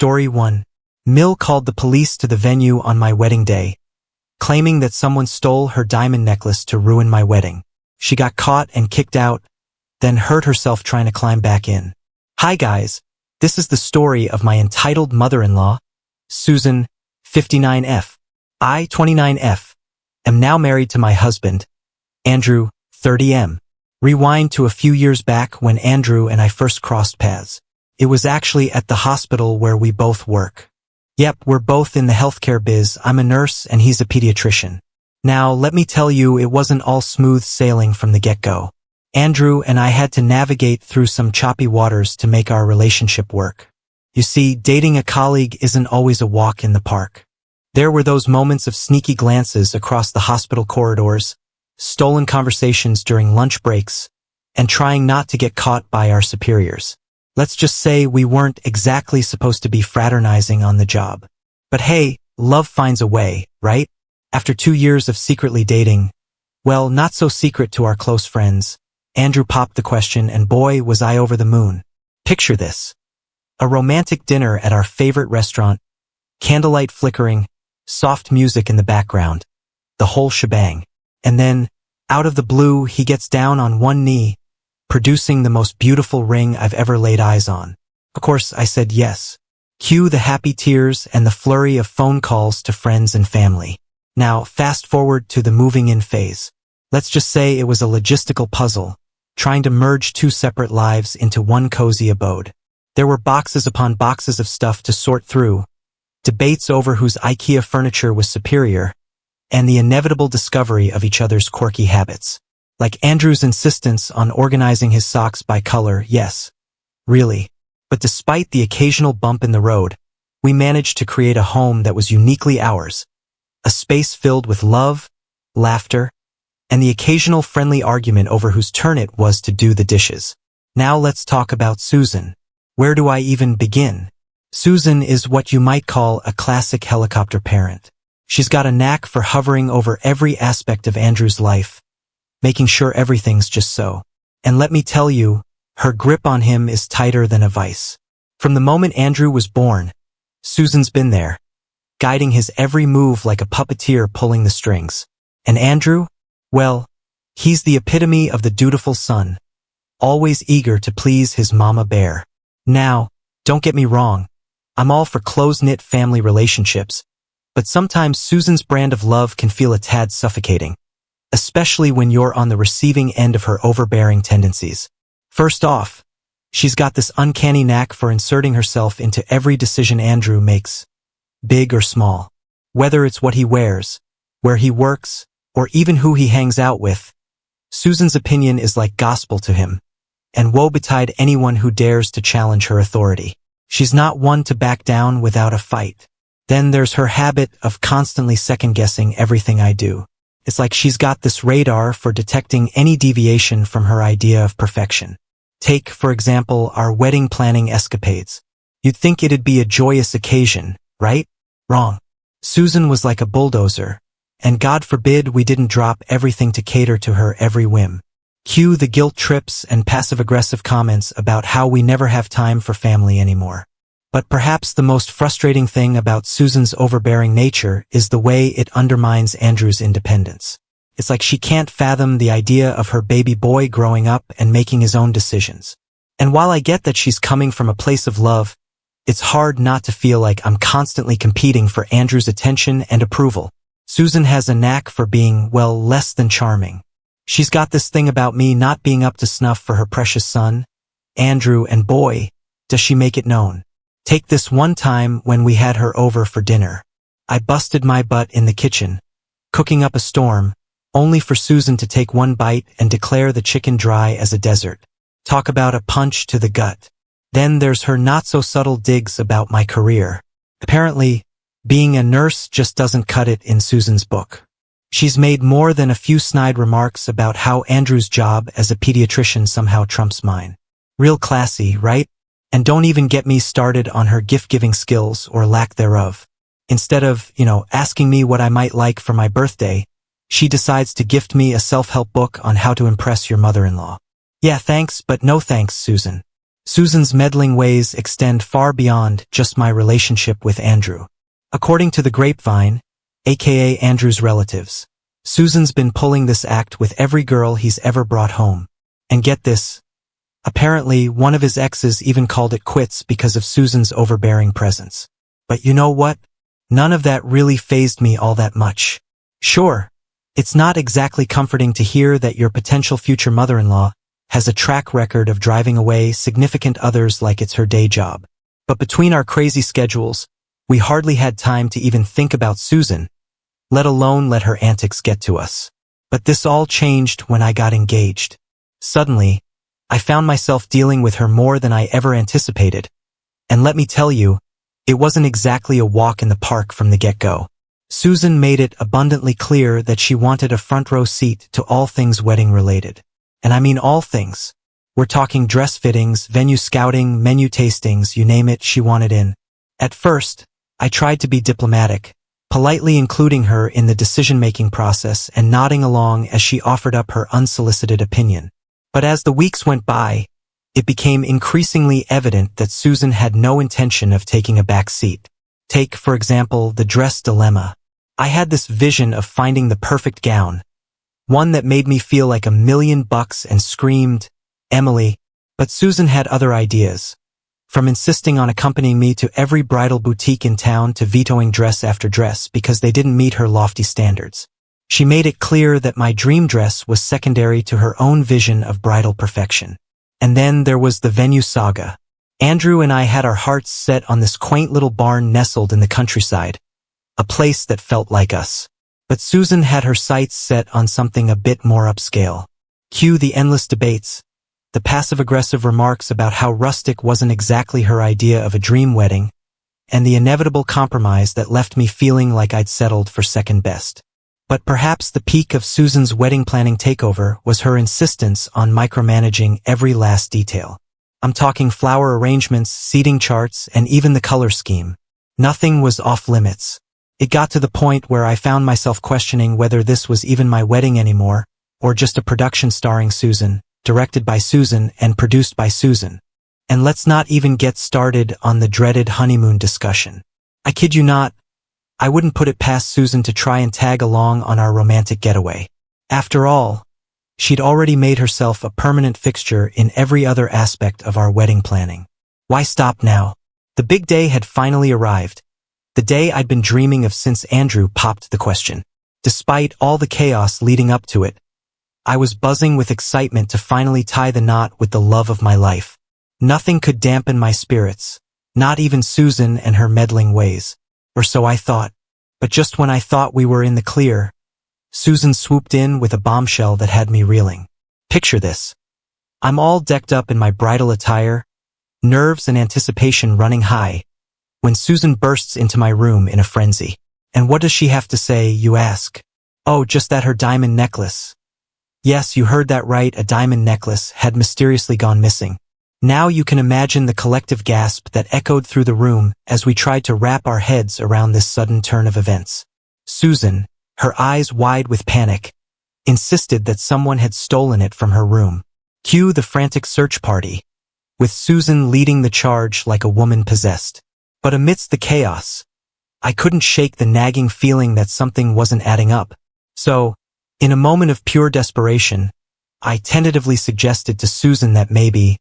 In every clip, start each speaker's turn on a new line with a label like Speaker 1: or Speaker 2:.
Speaker 1: Story 1. Mill called the police to the venue on my wedding day, claiming that someone stole her diamond necklace to ruin my wedding. She got caught and kicked out, then hurt herself trying to climb back in. Hi guys, this is the story of my entitled mother-in-law, Susan, 59F. I, 29F, am now married to my husband, Andrew, 30M. Rewind to a few years back when Andrew and I first crossed paths. It was actually at the hospital where we both work. Yep, we're both in the healthcare biz. I'm a nurse and he's a pediatrician. Now, let me tell you, it wasn't all smooth sailing from the get-go. Andrew and I had to navigate through some choppy waters to make our relationship work. You see, dating a colleague isn't always a walk in the park. There were those moments of sneaky glances across the hospital corridors, stolen conversations during lunch breaks, and trying not to get caught by our superiors. Let's just say we weren't exactly supposed to be fraternizing on the job. But hey, love finds a way, right? After 2 years of secretly dating, well, not so secret to our close friends, Andrew popped the question and boy, was I over the moon. Picture this. A romantic dinner at our favorite restaurant, candlelight flickering, soft music in the background, the whole shebang. And then, out of the blue, he gets down on one knee, producing the most beautiful ring I've ever laid eyes on. Of course, I said yes. Cue the happy tears and the flurry of phone calls to friends and family. Now, fast forward to the moving in phase. Let's just say it was a logistical puzzle, trying to merge 2 separate lives into one cozy abode. There were boxes upon boxes of stuff to sort through, debates over whose IKEA furniture was superior, and the inevitable discovery of each other's quirky habits. Like Andrew's insistence on organizing his socks by color, yes, really. But despite the occasional bump in the road, we managed to create a home that was uniquely ours, a space filled with love, laughter, and the occasional friendly argument over whose turn it was to do the dishes. Now let's talk about Susan. Where do I even begin? Susan is what you might call a classic helicopter parent. She's got a knack for hovering over every aspect of Andrew's life, making sure everything's just so. And let me tell you, her grip on him is tighter than a vice. From the moment Andrew was born, Susan's been there, guiding his every move like a puppeteer pulling the strings. And Andrew? Well, he's the epitome of the dutiful son, always eager to please his mama bear. Now, don't get me wrong, I'm all for close-knit family relationships, but sometimes Susan's brand of love can feel a tad suffocating, especially when you're on the receiving end of her overbearing tendencies. First off, she's got this uncanny knack for inserting herself into every decision Andrew makes, big or small. Whether it's what he wears, where he works, or even who he hangs out with, Susan's opinion is like gospel to him, and woe betide anyone who dares to challenge her authority. She's not one to back down without a fight. Then there's her habit of constantly second-guessing everything I do. It's like she's got this radar for detecting any deviation from her idea of perfection. Take, for example, our wedding planning escapades. You'd think it'd be a joyous occasion, right? Wrong. Susan was like a bulldozer, and God forbid we didn't drop everything to cater to her every whim. Cue the guilt trips and passive-aggressive comments about how we never have time for family anymore. But perhaps the most frustrating thing about Susan's overbearing nature is the way it undermines Andrew's independence. It's like she can't fathom the idea of her baby boy growing up and making his own decisions. And while I get that she's coming from a place of love, it's hard not to feel like I'm constantly competing for Andrew's attention and approval. Susan has a knack for being, well, less than charming. She's got this thing about me not being up to snuff for her precious son, Andrew, and boy, does she make it known. Take this one time when we had her over for dinner. I busted my butt in the kitchen, cooking up a storm, only for Susan to take one bite and declare the chicken dry as a desert. Talk about a punch to the gut. Then there's her not-so-subtle digs about my career. Apparently, being a nurse just doesn't cut it in Susan's book. She's made more than a few snide remarks about how Andrew's job as a pediatrician somehow trumps mine. Real classy, right? And don't even get me started on her gift-giving skills or lack thereof. Instead of, asking me what I might like for my birthday, she decides to gift me a self-help book on how to impress your mother-in-law. Yeah, thanks, but no thanks, Susan. Susan's meddling ways extend far beyond just my relationship with Andrew. According to the grapevine, aka Andrew's relatives, Susan's been pulling this act with every girl he's ever brought home. And get this, apparently one of his exes even called it quits because of Susan's overbearing presence. But you know what? None of that really fazed me all that much. Sure, it's not exactly comforting to hear that your potential future mother-in-law has a track record of driving away significant others like it's her day job. But between our crazy schedules, we hardly had time to even think about Susan, let alone let her antics get to us. But this all changed when I got engaged. Suddenly, I found myself dealing with her more than I ever anticipated. And let me tell you, it wasn't exactly a walk in the park from the get-go. Susan made it abundantly clear that she wanted a front-row seat to all things wedding-related. And I mean all things. We're talking dress fittings, venue scouting, menu tastings, you name it, she wanted in. At first, I tried to be diplomatic, politely including her in the decision-making process and nodding along as she offered up her unsolicited opinion. But as the weeks went by, it became increasingly evident that Susan had no intention of taking a back seat. Take, for example, the dress dilemma. I had this vision of finding the perfect gown, one that made me feel like $1,000,000 and screamed, Emily. But Susan had other ideas. From insisting on accompanying me to every bridal boutique in town to vetoing dress after dress because they didn't meet her lofty standards. She made it clear that my dream dress was secondary to her own vision of bridal perfection. And then there was the venue saga. Andrew and I had our hearts set on this quaint little barn nestled in the countryside, a place that felt like us. But Susan had her sights set on something a bit more upscale. Cue the endless debates, the passive-aggressive remarks about how rustic wasn't exactly her idea of a dream wedding, and the inevitable compromise that left me feeling like I'd settled for second best. But perhaps the peak of Susan's wedding planning takeover was her insistence on micromanaging every last detail. I'm talking flower arrangements, seating charts, and even the color scheme. Nothing was off limits. It got to the point where I found myself questioning whether this was even my wedding anymore, or just a production starring Susan, directed by Susan, and produced by Susan. And let's not even get started on the dreaded honeymoon discussion. I kid you not, I wouldn't put it past Susan to try and tag along on our romantic getaway. After all, she'd already made herself a permanent fixture in every other aspect of our wedding planning. Why stop now? The big day had finally arrived. The day I'd been dreaming of since Andrew popped the question. Despite all the chaos leading up to it, I was buzzing with excitement to finally tie the knot with the love of my life. Nothing could dampen my spirits, not even Susan and her meddling ways. Or so I thought. But just when I thought we were in the clear, Susan swooped in with a bombshell that had me reeling. Picture this. I'm all decked up in my bridal attire, nerves and anticipation running high, when Susan bursts into my room in a frenzy. And what does she have to say, you ask? Oh, just that her diamond necklace. Yes, you heard that right, a diamond necklace had mysteriously gone missing. Now you can imagine the collective gasp that echoed through the room as we tried to wrap our heads around this sudden turn of events. Susan, her eyes wide with panic, insisted that someone had stolen it from her room. Cue the frantic search party, with Susan leading the charge like a woman possessed. But amidst the chaos, I couldn't shake the nagging feeling that something wasn't adding up. So, in a moment of pure desperation, I tentatively suggested to Susan that maybe,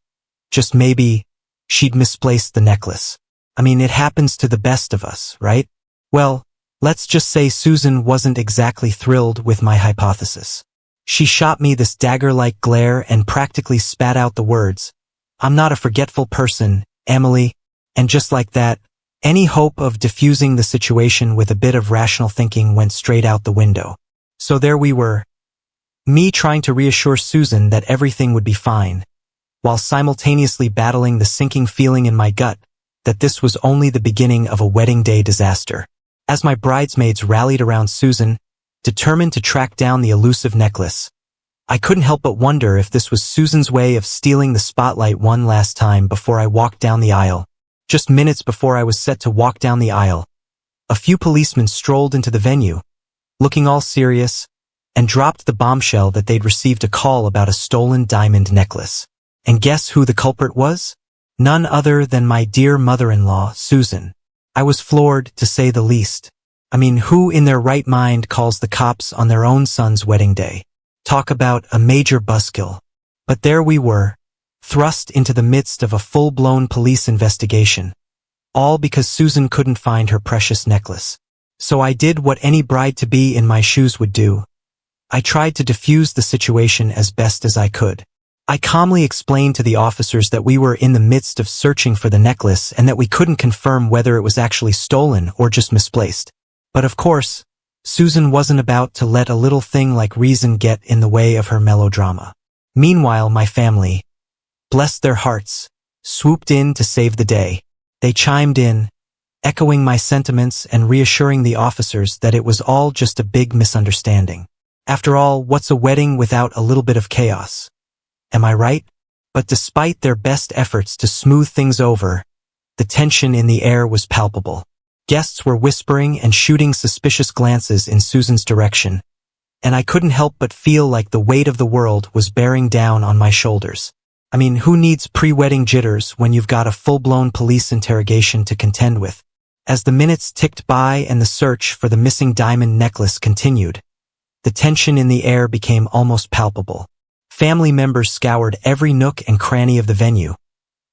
Speaker 1: just maybe, she'd misplaced the necklace. I mean, it happens to the best of us, right? Well, let's just say Susan wasn't exactly thrilled with my hypothesis. She shot me this dagger-like glare and practically spat out the words, "I'm not a forgetful person, Emily," and just like that, any hope of diffusing the situation with a bit of rational thinking went straight out the window. So there we were, me trying to reassure Susan that everything would be fine, while simultaneously battling the sinking feeling in my gut that this was only the beginning of a wedding day disaster. As my bridesmaids rallied around Susan, determined to track down the elusive necklace, I couldn't help but wonder if this was Susan's way of stealing the spotlight one last time before I walked down the aisle. Just minutes before I was set to walk down the aisle, a few policemen strolled into the venue, looking all serious, and dropped the bombshell that they'd received a call about a stolen diamond necklace. And guess who the culprit was? None other than my dear mother-in-law, Susan. I was floored, to say the least. I mean, who in their right mind calls the cops on their own son's wedding day? Talk about a major buzzkill. But there we were, thrust into the midst of a full-blown police investigation. All because Susan couldn't find her precious necklace. So I did what any bride-to-be in my shoes would do. I tried to defuse the situation as best as I could. I calmly explained to the officers that we were in the midst of searching for the necklace and that we couldn't confirm whether it was actually stolen or just misplaced. But of course, Susan wasn't about to let a little thing like reason get in the way of her melodrama. Meanwhile, my family, bless their hearts, swooped in to save the day. They chimed in, echoing my sentiments and reassuring the officers that it was all just a big misunderstanding. After all, what's a wedding without a little bit of chaos? Am I right? But despite their best efforts to smooth things over, the tension in the air was palpable. Guests were whispering and shooting suspicious glances in Susan's direction, and I couldn't help but feel like the weight of the world was bearing down on my shoulders. I mean, who needs pre-wedding jitters when you've got a full-blown police interrogation to contend with? As the minutes ticked by and the search for the missing diamond necklace continued, the tension in the air became almost palpable. Family members scoured every nook and cranny of the venue,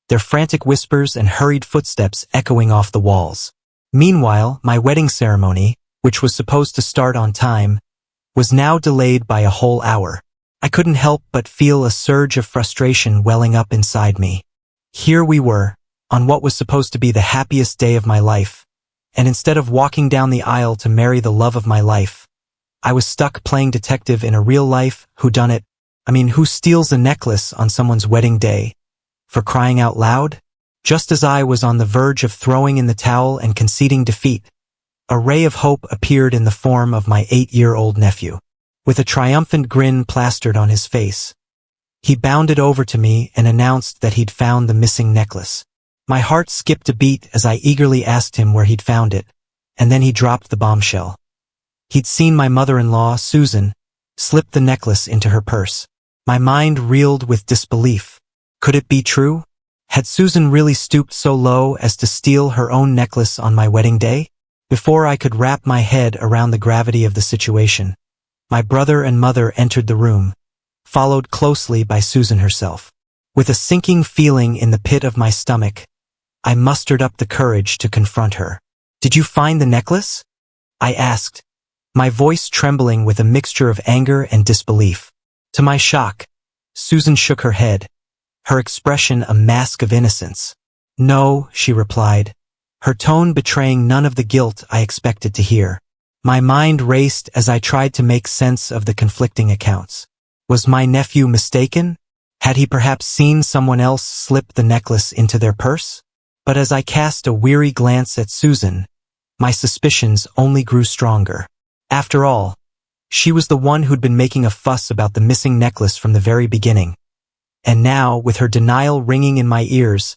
Speaker 1: their frantic whispers and hurried footsteps echoing off the walls. Meanwhile, my wedding ceremony, which was supposed to start on time, was now delayed by a whole hour. I couldn't help but feel a surge of frustration welling up inside me. Here we were, on what was supposed to be the happiest day of my life, and instead of walking down the aisle to marry the love of my life, I was stuck playing detective in a real-life whodunit. I mean, who steals a necklace on someone's wedding day? For crying out loud? Just as I was on the verge of throwing in the towel and conceding defeat, a ray of hope appeared in the form of my 8-year-old nephew. With a triumphant grin plastered on his face, he bounded over to me and announced that he'd found the missing necklace. My heart skipped a beat as I eagerly asked him where he'd found it, and then he dropped the bombshell. He'd seen my mother-in-law, Susan, slip the necklace into her purse. My mind reeled with disbelief. Could it be true? Had Susan really stooped so low as to steal her own necklace on my wedding day? Before I could wrap my head around the gravity of the situation, my brother and mother entered the room, followed closely by Susan herself. With a sinking feeling in the pit of my stomach, I mustered up the courage to confront her. "Did you find the necklace?" I asked, my voice trembling with a mixture of anger and disbelief. To my shock, Susan shook her head, her expression a mask of innocence. "No," she replied, her tone betraying none of the guilt I expected to hear. My mind raced as I tried to make sense of the conflicting accounts. Was my nephew mistaken? Had he perhaps seen someone else slip the necklace into their purse? But as I cast a weary glance at Susan, my suspicions only grew stronger. After all, she was the one who'd been making a fuss about the missing necklace from the very beginning. And now, with her denial ringing in my ears,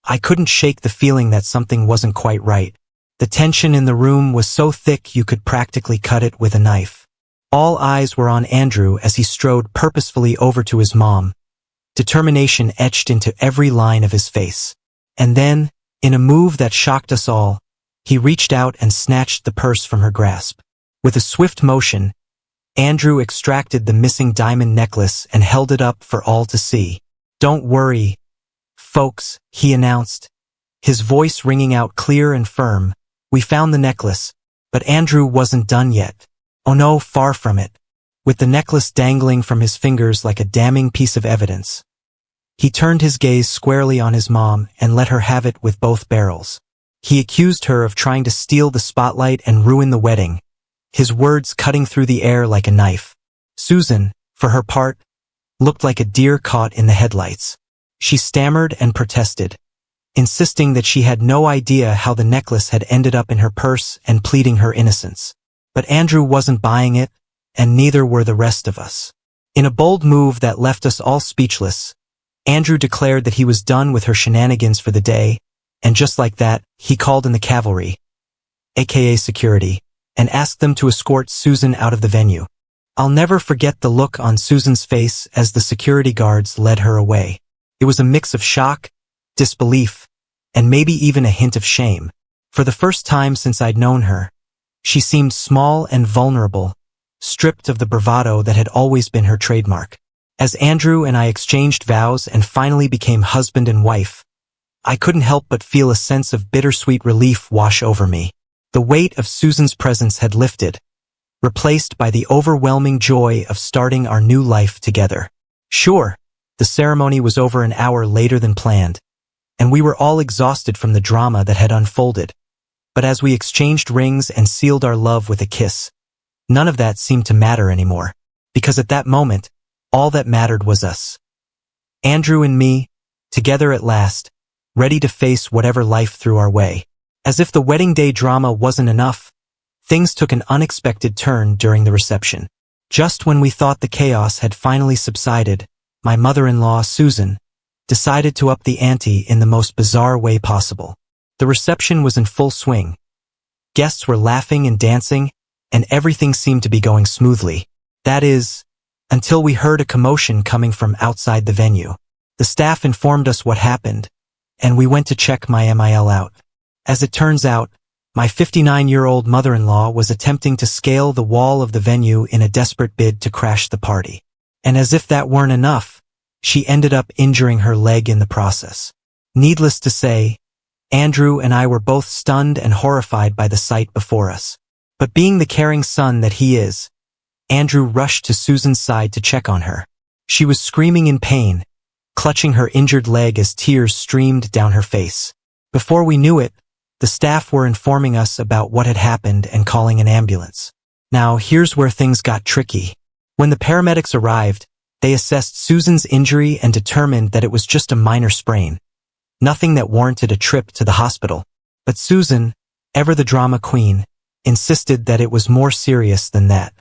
Speaker 1: I couldn't shake the feeling that something wasn't quite right. The tension in the room was so thick you could practically cut it with a knife. All eyes were on Andrew as he strode purposefully over to his mom, determination etched into every line of his face. And then, in a move that shocked us all, he reached out and snatched the purse from her grasp. With a swift motion, Andrew extracted the missing diamond necklace and held it up for all to see. "Don't worry, folks," he announced, his voice ringing out clear and firm. "We found the necklace, but Andrew wasn't done yet. Oh no, far from it." With the necklace dangling from his fingers like a damning piece of evidence, he turned his gaze squarely on his mom and let her have it with both barrels. He accused her of trying to steal the spotlight and ruin the wedding, his words cutting through the air like a knife. Susan, for her part, looked like a deer caught in the headlights. She stammered and protested, insisting that she had no idea how the necklace had ended up in her purse and pleading her innocence. But Andrew wasn't buying it, and neither were the rest of us. In a bold move that left us all speechless, Andrew declared that he was done with her shenanigans for the day, and just like that, he called in the cavalry, aka security, and asked them to escort Susan out of the venue. I'll never forget the look on Susan's face as the security guards led her away. It was a mix of shock, disbelief, and maybe even a hint of shame. For the first time since I'd known her, she seemed small and vulnerable, stripped of the bravado that had always been her trademark. As Andrew and I exchanged vows and finally became husband and wife, I couldn't help but feel a sense of bittersweet relief wash over me. The weight of Susan's presence had lifted, replaced by the overwhelming joy of starting our new life together. Sure, the ceremony was over an hour later than planned, and we were all exhausted from the drama that had unfolded. But as we exchanged rings and sealed our love with a kiss, none of that seemed to matter anymore, because at that moment, all that mattered was us. Andrew and me, together at last, ready to face whatever life threw our way. As if the wedding day drama wasn't enough, things took an unexpected turn during the reception. Just when we thought the chaos had finally subsided, my mother-in-law, Susan, decided to up the ante in the most bizarre way possible. The reception was in full swing. Guests were laughing and dancing, and everything seemed to be going smoothly. That is, until we heard a commotion coming from outside the venue. The staff informed us what happened, and we went to check my MIL out. As it turns out, my 59-year-old mother-in-law was attempting to scale the wall of the venue in a desperate bid to crash the party. And as if that weren't enough, she ended up injuring her leg in the process. Needless to say, Andrew and I were both stunned and horrified by the sight before us. But being the caring son that he is, Andrew rushed to Susan's side to check on her. She was screaming in pain, clutching her injured leg as tears streamed down her face. Before we knew it, the staff were informing us about what had happened and calling an ambulance. Now, here's where things got tricky. When the paramedics arrived, they assessed Susan's injury and determined that it was just a minor sprain, nothing that warranted a trip to the hospital. But Susan, ever the drama queen, insisted that it was more serious than that.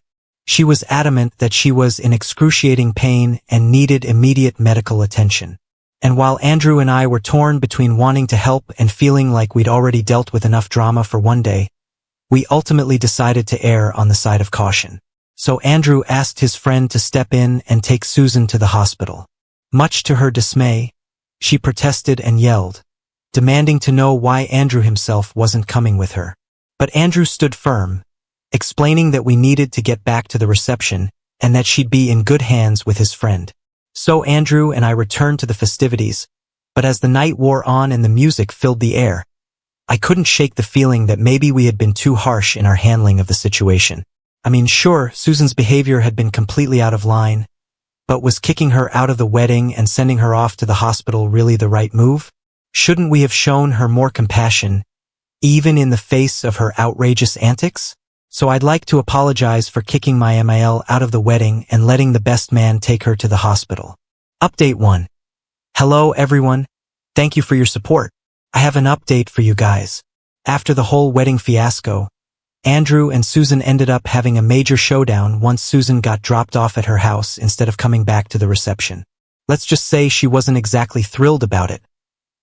Speaker 1: She was adamant that she was in excruciating pain and needed immediate medical attention. And while Andrew and I were torn between wanting to help and feeling like we'd already dealt with enough drama for one day, we ultimately decided to err on the side of caution. So Andrew asked his friend to step in and take Susan to the hospital. Much to her dismay, she protested and yelled, demanding to know why Andrew himself wasn't coming with her. But Andrew stood firm, explaining that we needed to get back to the reception and that she'd be in good hands with his friend. So Andrew and I returned to the festivities, but as the night wore on and the music filled the air, I couldn't shake the feeling that maybe we had been too harsh in our handling of the situation. I mean, sure, Susan's behavior had been completely out of line, but was kicking her out of the wedding and sending her off to the hospital really the right move? Shouldn't we have shown her more compassion, even in the face of her outrageous antics? So I'd like to apologize for kicking my MIL out of the wedding and letting the best man take her to the hospital. Update 1. Hello everyone. Thank you for your support. I have an update for you guys. After the whole wedding fiasco, Andrew and Susan ended up having a major showdown once Susan got dropped off at her house instead of coming back to the reception. Let's just say she wasn't exactly thrilled about it.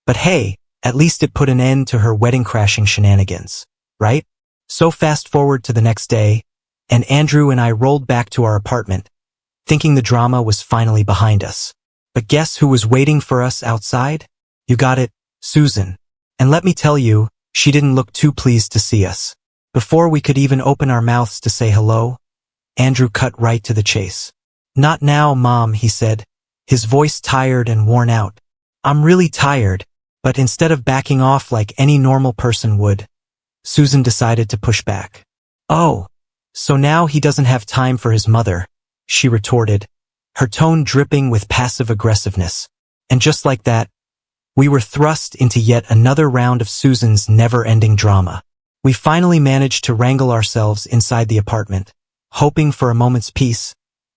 Speaker 1: But hey, at least it put an end to her wedding crashing shenanigans, right? So fast forward to the next day, and Andrew and I rolled back to our apartment, thinking the drama was finally behind us. But guess who was waiting for us outside? You got it, Susan. And let me tell you, she didn't look too pleased to see us. Before we could even open our mouths to say hello, Andrew cut right to the chase. Not now, Mom, he said, his voice tired and worn out. I'm really tired. But instead of backing off like any normal person would, Susan decided to push back. Oh, so now he doesn't have time for his mother, she retorted, her tone dripping with passive aggressiveness. And just like that, we were thrust into yet another round of Susan's never-ending drama. We finally managed to wrangle ourselves inside the apartment, hoping for a moment's peace.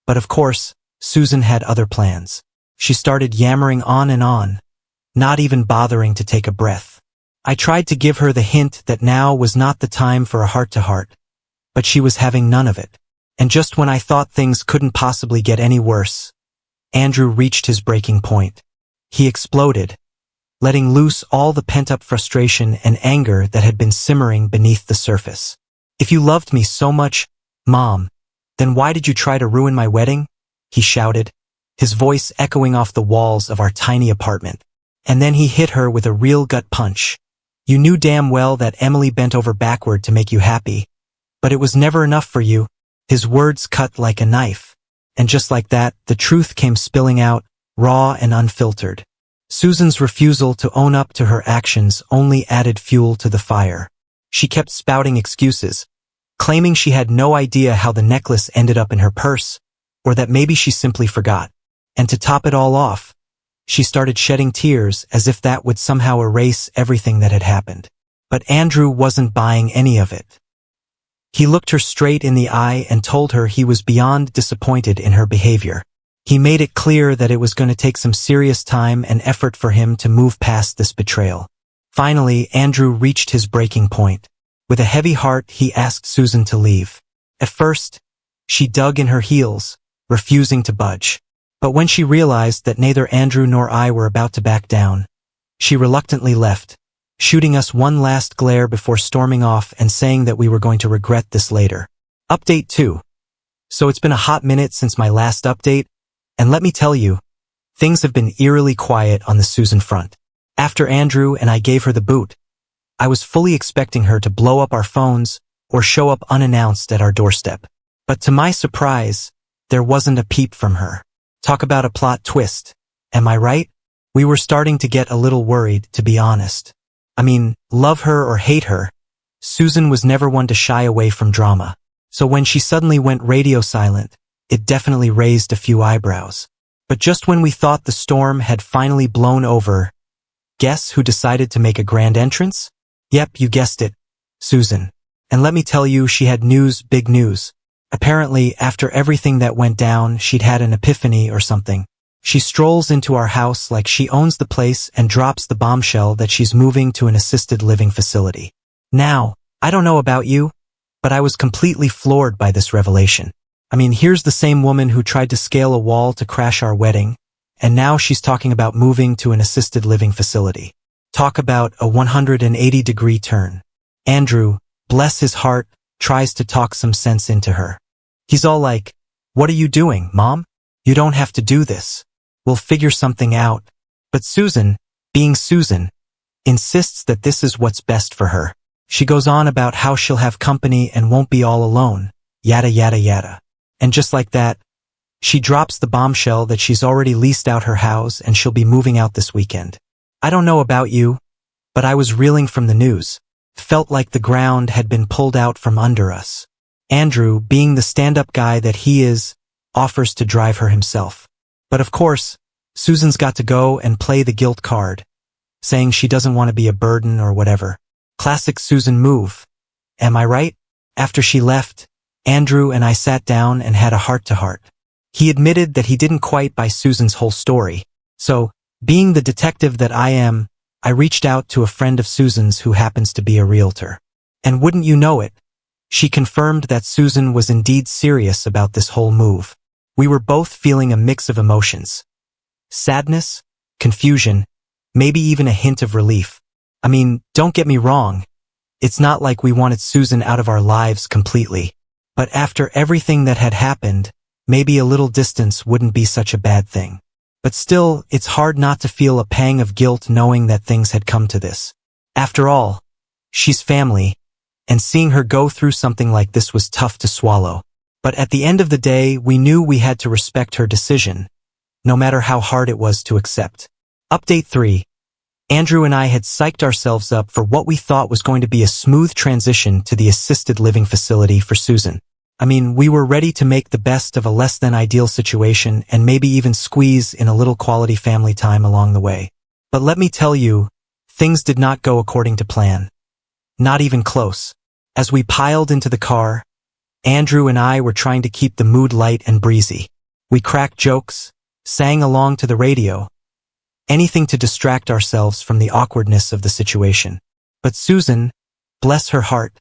Speaker 1: But of course, Susan had other plans. She started yammering on, not even bothering to take a breath. I tried to give her the hint that now was not the time for a heart-to-heart, but she was having none of it. And just when I thought things couldn't possibly get any worse, Andrew reached his breaking point. He exploded, letting loose all the pent-up frustration and anger that had been simmering beneath the surface. If you loved me so much, Mom, then why did you try to ruin my wedding? He shouted, his voice echoing off the walls of our tiny apartment. And then he hit her with a real gut punch. You knew damn well that Emily bent over backward to make you happy. But it was never enough for you. His words cut like a knife. And just like that, the truth came spilling out, raw and unfiltered. Susan's refusal to own up to her actions only added fuel to the fire. She kept spouting excuses, claiming she had no idea how the necklace ended up in her purse, or that maybe she simply forgot. And to top it all off, she started shedding tears as if that would somehow erase everything that had happened. But Andrew wasn't buying any of it. He looked her straight in the eye and told her he was beyond disappointed in her behavior. He made it clear that it was going to take some serious time and effort for him to move past this betrayal. Finally, Andrew reached his breaking point. With a heavy heart, he asked Susan to leave. At first, she dug in her heels, refusing to budge. But when she realized that neither Andrew nor I were about to back down, she reluctantly left, shooting us one last glare before storming off and saying that we were going to regret this later. Update 2. So it's been a hot minute since my last update, and let me tell you, things have been eerily quiet on the Susan front. After Andrew and I gave her the boot, I was fully expecting her to blow up our phones or show up unannounced at our doorstep. But to my surprise, there wasn't a peep from her. Talk about a plot twist. Am I right? We were starting to get a little worried, to be honest. I mean, love her or hate her, Susan was never one to shy away from drama. So when she suddenly went radio silent, it definitely raised a few eyebrows. But just when we thought the storm had finally blown over, guess who decided to make a grand entrance? Yep, you guessed it, Susan. And let me tell you, she had news, big news. Apparently, after everything that went down, she'd had an epiphany or something. She strolls into our house like she owns the place and drops the bombshell that she's moving to an assisted living facility. Now, I don't know about you, but I was completely floored by this revelation. I mean, here's the same woman who tried to scale a wall to crash our wedding, and now she's talking about moving to an assisted living facility. Talk about a 180-degree turn. Andrew, bless his heart, tries to talk some sense into her. He's all like, "What are you doing, Mom? You don't have to do this. We'll figure something out." But Susan, being Susan, insists that this is what's best for her. She goes on about how she'll have company and won't be all alone, yada yada yada. And just like that, she drops the bombshell that she's already leased out her house and she'll be moving out this weekend. I don't know about you, but I was reeling from the news. Felt like the ground had been pulled out from under us. Andrew, being the stand-up guy that he is, offers to drive her himself. But of course, Susan's got to go and play the guilt card, saying she doesn't want to be a burden or whatever. Classic Susan move. Am I right? After she left, Andrew and I sat down and had a heart-to-heart. He admitted that he didn't quite buy Susan's whole story. So, being the detective that I am, I reached out to a friend of Susan's who happens to be a realtor. And wouldn't you know it, she confirmed that Susan was indeed serious about this whole move. We were both feeling a mix of emotions. Sadness, confusion, maybe even a hint of relief. I mean, don't get me wrong. It's not like we wanted Susan out of our lives completely. But after everything that had happened, maybe a little distance wouldn't be such a bad thing. But still, it's hard not to feel a pang of guilt knowing that things had come to this. After all, she's family, and seeing her go through something like this was tough to swallow. But at the end of the day, we knew we had to respect her decision, no matter how hard it was to accept. Update 3. Andrew and I had psyched ourselves up for what we thought was going to be a smooth transition to the assisted living facility for Susan. I mean, we were ready to make the best of a less-than-ideal situation and maybe even squeeze in a little quality family time along the way. But let me tell you, things did not go according to plan. Not even close. As we piled into the car, Andrew and I were trying to keep the mood light and breezy. We cracked jokes, sang along to the radio, anything to distract ourselves from the awkwardness of the situation. But Susan, bless her heart,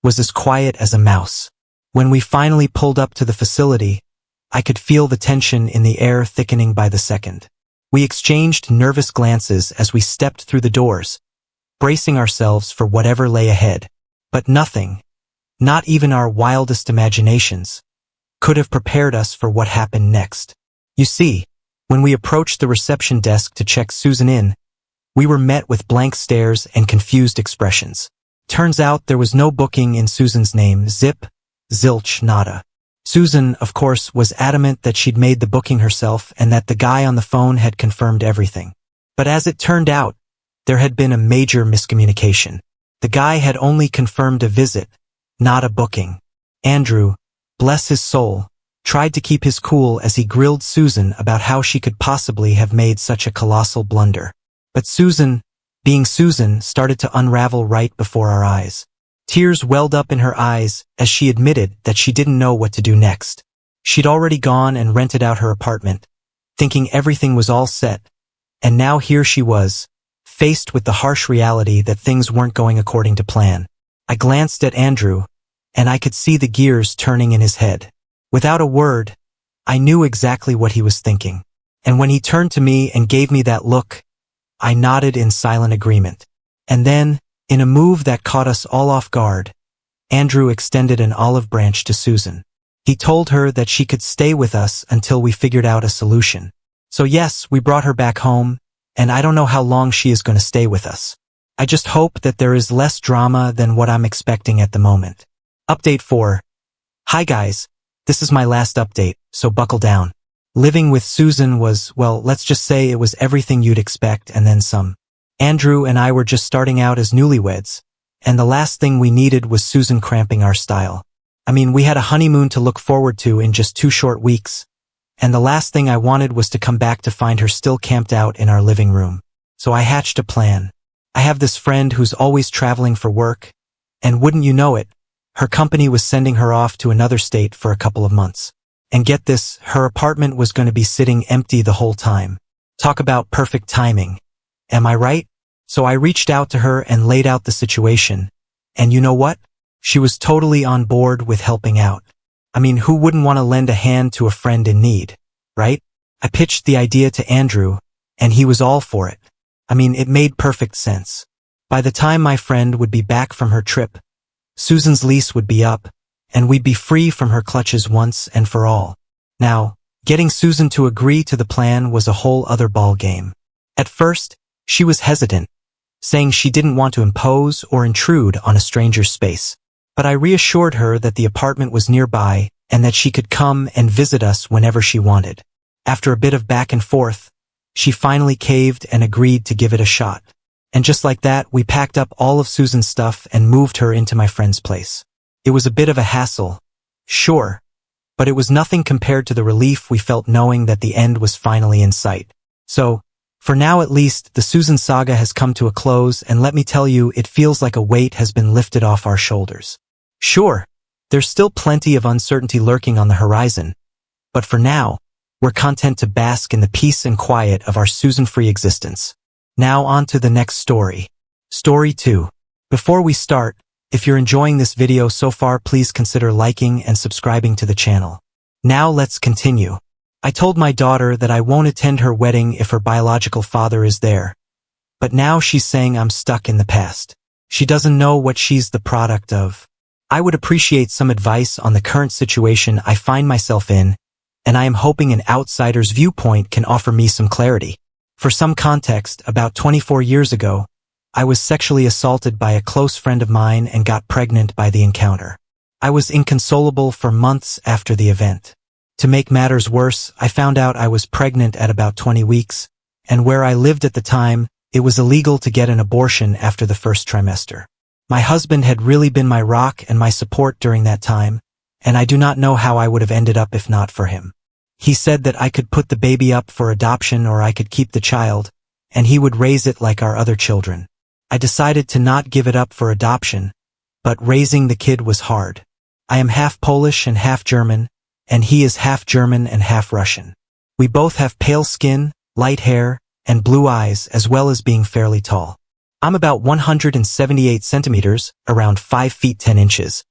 Speaker 1: was as quiet as a mouse. When we finally pulled up to the facility, I could feel the tension in the air thickening by the second. We exchanged nervous glances as we stepped through the doors, bracing ourselves for whatever lay ahead. But nothing, not even our wildest imaginations, could have prepared us for what happened next. You see, when we approached the reception desk to check Susan in, We were met with blank stares and confused expressions. Turns out there was no booking in Susan's name, zip, zilch, nada. Susan, of course, was adamant that she'd made the booking herself and that the guy on the phone had confirmed everything. But as it turned out, there had been a major miscommunication. The guy had only confirmed a visit, not a booking. Andrew, bless his soul, tried to keep his cool as he grilled Susan about how she could possibly have made such a colossal blunder. But Susan, being Susan, started to unravel right before our eyes. Tears welled up in her eyes as she admitted that she didn't know what to do next. She'd already gone and rented out her apartment, thinking everything was all set, and now here she was, faced with the harsh reality that things weren't going according to plan. I glanced at Andrew, and I could see the gears turning in his head. Without a word, I knew exactly what he was thinking. And when he turned to me and gave me that look, I nodded in silent agreement. And then, in a move that caught us all off guard, Andrew extended an olive branch to Susan. He told her that she could stay with us until we figured out a solution. So yes, we brought her back home, and I don't know how long she is going to stay with us. I just hope that there is less drama than what I'm expecting at the moment. Update 4. Hi guys, this is my last update, so buckle down. Living with Susan was, well, let's just say it was everything you'd expect and then some. Andrew and I were just starting out as newlyweds, and the last thing we needed was Susan cramping our style. I mean, we had a honeymoon to look forward to in just 2 short weeks, and the last thing I wanted was to come back to find her still camped out in our living room. So I hatched a plan. I have this friend who's always traveling for work, and wouldn't you know it, her company was sending her off to another state for a couple of months. And get this, her apartment was going to be sitting empty the whole time. Talk about perfect timing. Am I right? So I reached out to her and laid out the situation. And you know what? She was totally on board with helping out. I mean, who wouldn't want to lend a hand to a friend in need, right? I pitched the idea to Andrew, and he was all for it. I mean, it made perfect sense. By the time my friend would be back from her trip, Susan's lease would be up, and we'd be free from her clutches once and for all. Now, getting Susan to agree to the plan was a whole other ball game. At first, she was hesitant, saying she didn't want to impose or intrude on a stranger's space. But I reassured her that the apartment was nearby and that she could come and visit us whenever she wanted. After a bit of back and forth, she finally caved and agreed to give it a shot. And just like that, we packed up all of Susan's stuff and moved her into my friend's place. It was a bit of a hassle, sure, but it was nothing compared to the relief we felt knowing that the end was finally in sight. So, for now at least, the Susan saga has come to a close, and let me tell you, it feels like a weight has been lifted off our shoulders. Sure, there's still plenty of uncertainty lurking on the horizon, but for now, we're content to bask in the peace and quiet of our Susan-free existence. Now on to the next story. Story 2. Before we start, if you're enjoying this video so far, please consider liking and subscribing to the channel. Now let's continue. I told my daughter that I won't attend her wedding if her biological father is there. But now she's saying I'm stuck in the past. She doesn't know what she's the product of. I would appreciate some advice on the current situation I find myself in, and I am hoping an outsider's viewpoint can offer me some clarity. For some context, about 24 years ago, I was sexually assaulted by a close friend of mine and got pregnant by the encounter. I was inconsolable for months after the event. To make matters worse, I found out I was pregnant at about 20 weeks, and where I lived at the time, it was illegal to get an abortion after the first trimester. My husband had really been my rock and my support during that time, and I do not know how I would have ended up if not for him. He said that I could put the baby up for adoption or I could keep the child, and he would raise it like our other children. I decided to not give it up for adoption, but raising the kid was hard. I am half Polish and half German, and he is half German and half Russian. We both have pale skin, light hair, and blue eyes, as well as being fairly tall. I'm about 178 centimeters, around 5 feet 10 inches,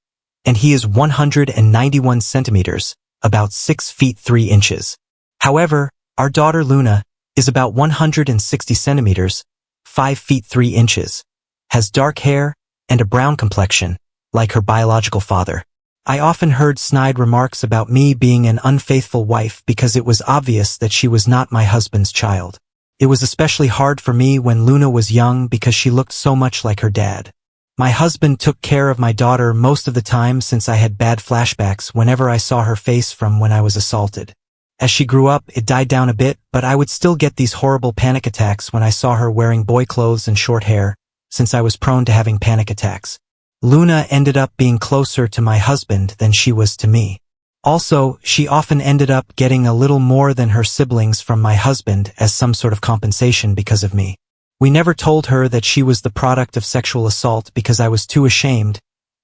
Speaker 1: and he is 191 centimeters, about 6 feet 3 inches. However, our daughter Luna is about 160 centimeters, 5 feet 3 inches, has dark hair and a brown complexion, like her biological father. I often heard snide remarks about me being an unfaithful wife because it was obvious that she was not my husband's child. It was especially hard for me when Luna was young because she looked so much like her dad. My husband took care of my daughter most of the time since I had bad flashbacks whenever I saw her face from when I was assaulted. As she grew up, it died down a bit, but I would still get these horrible panic attacks when I saw her wearing boy clothes and short hair, since I was prone to having panic attacks. Luna ended up being closer to my husband than she was to me. Also, she often ended up getting a little more than her siblings from my husband as some sort of compensation because of me. We never told her that she was the product of sexual assault because I was too ashamed,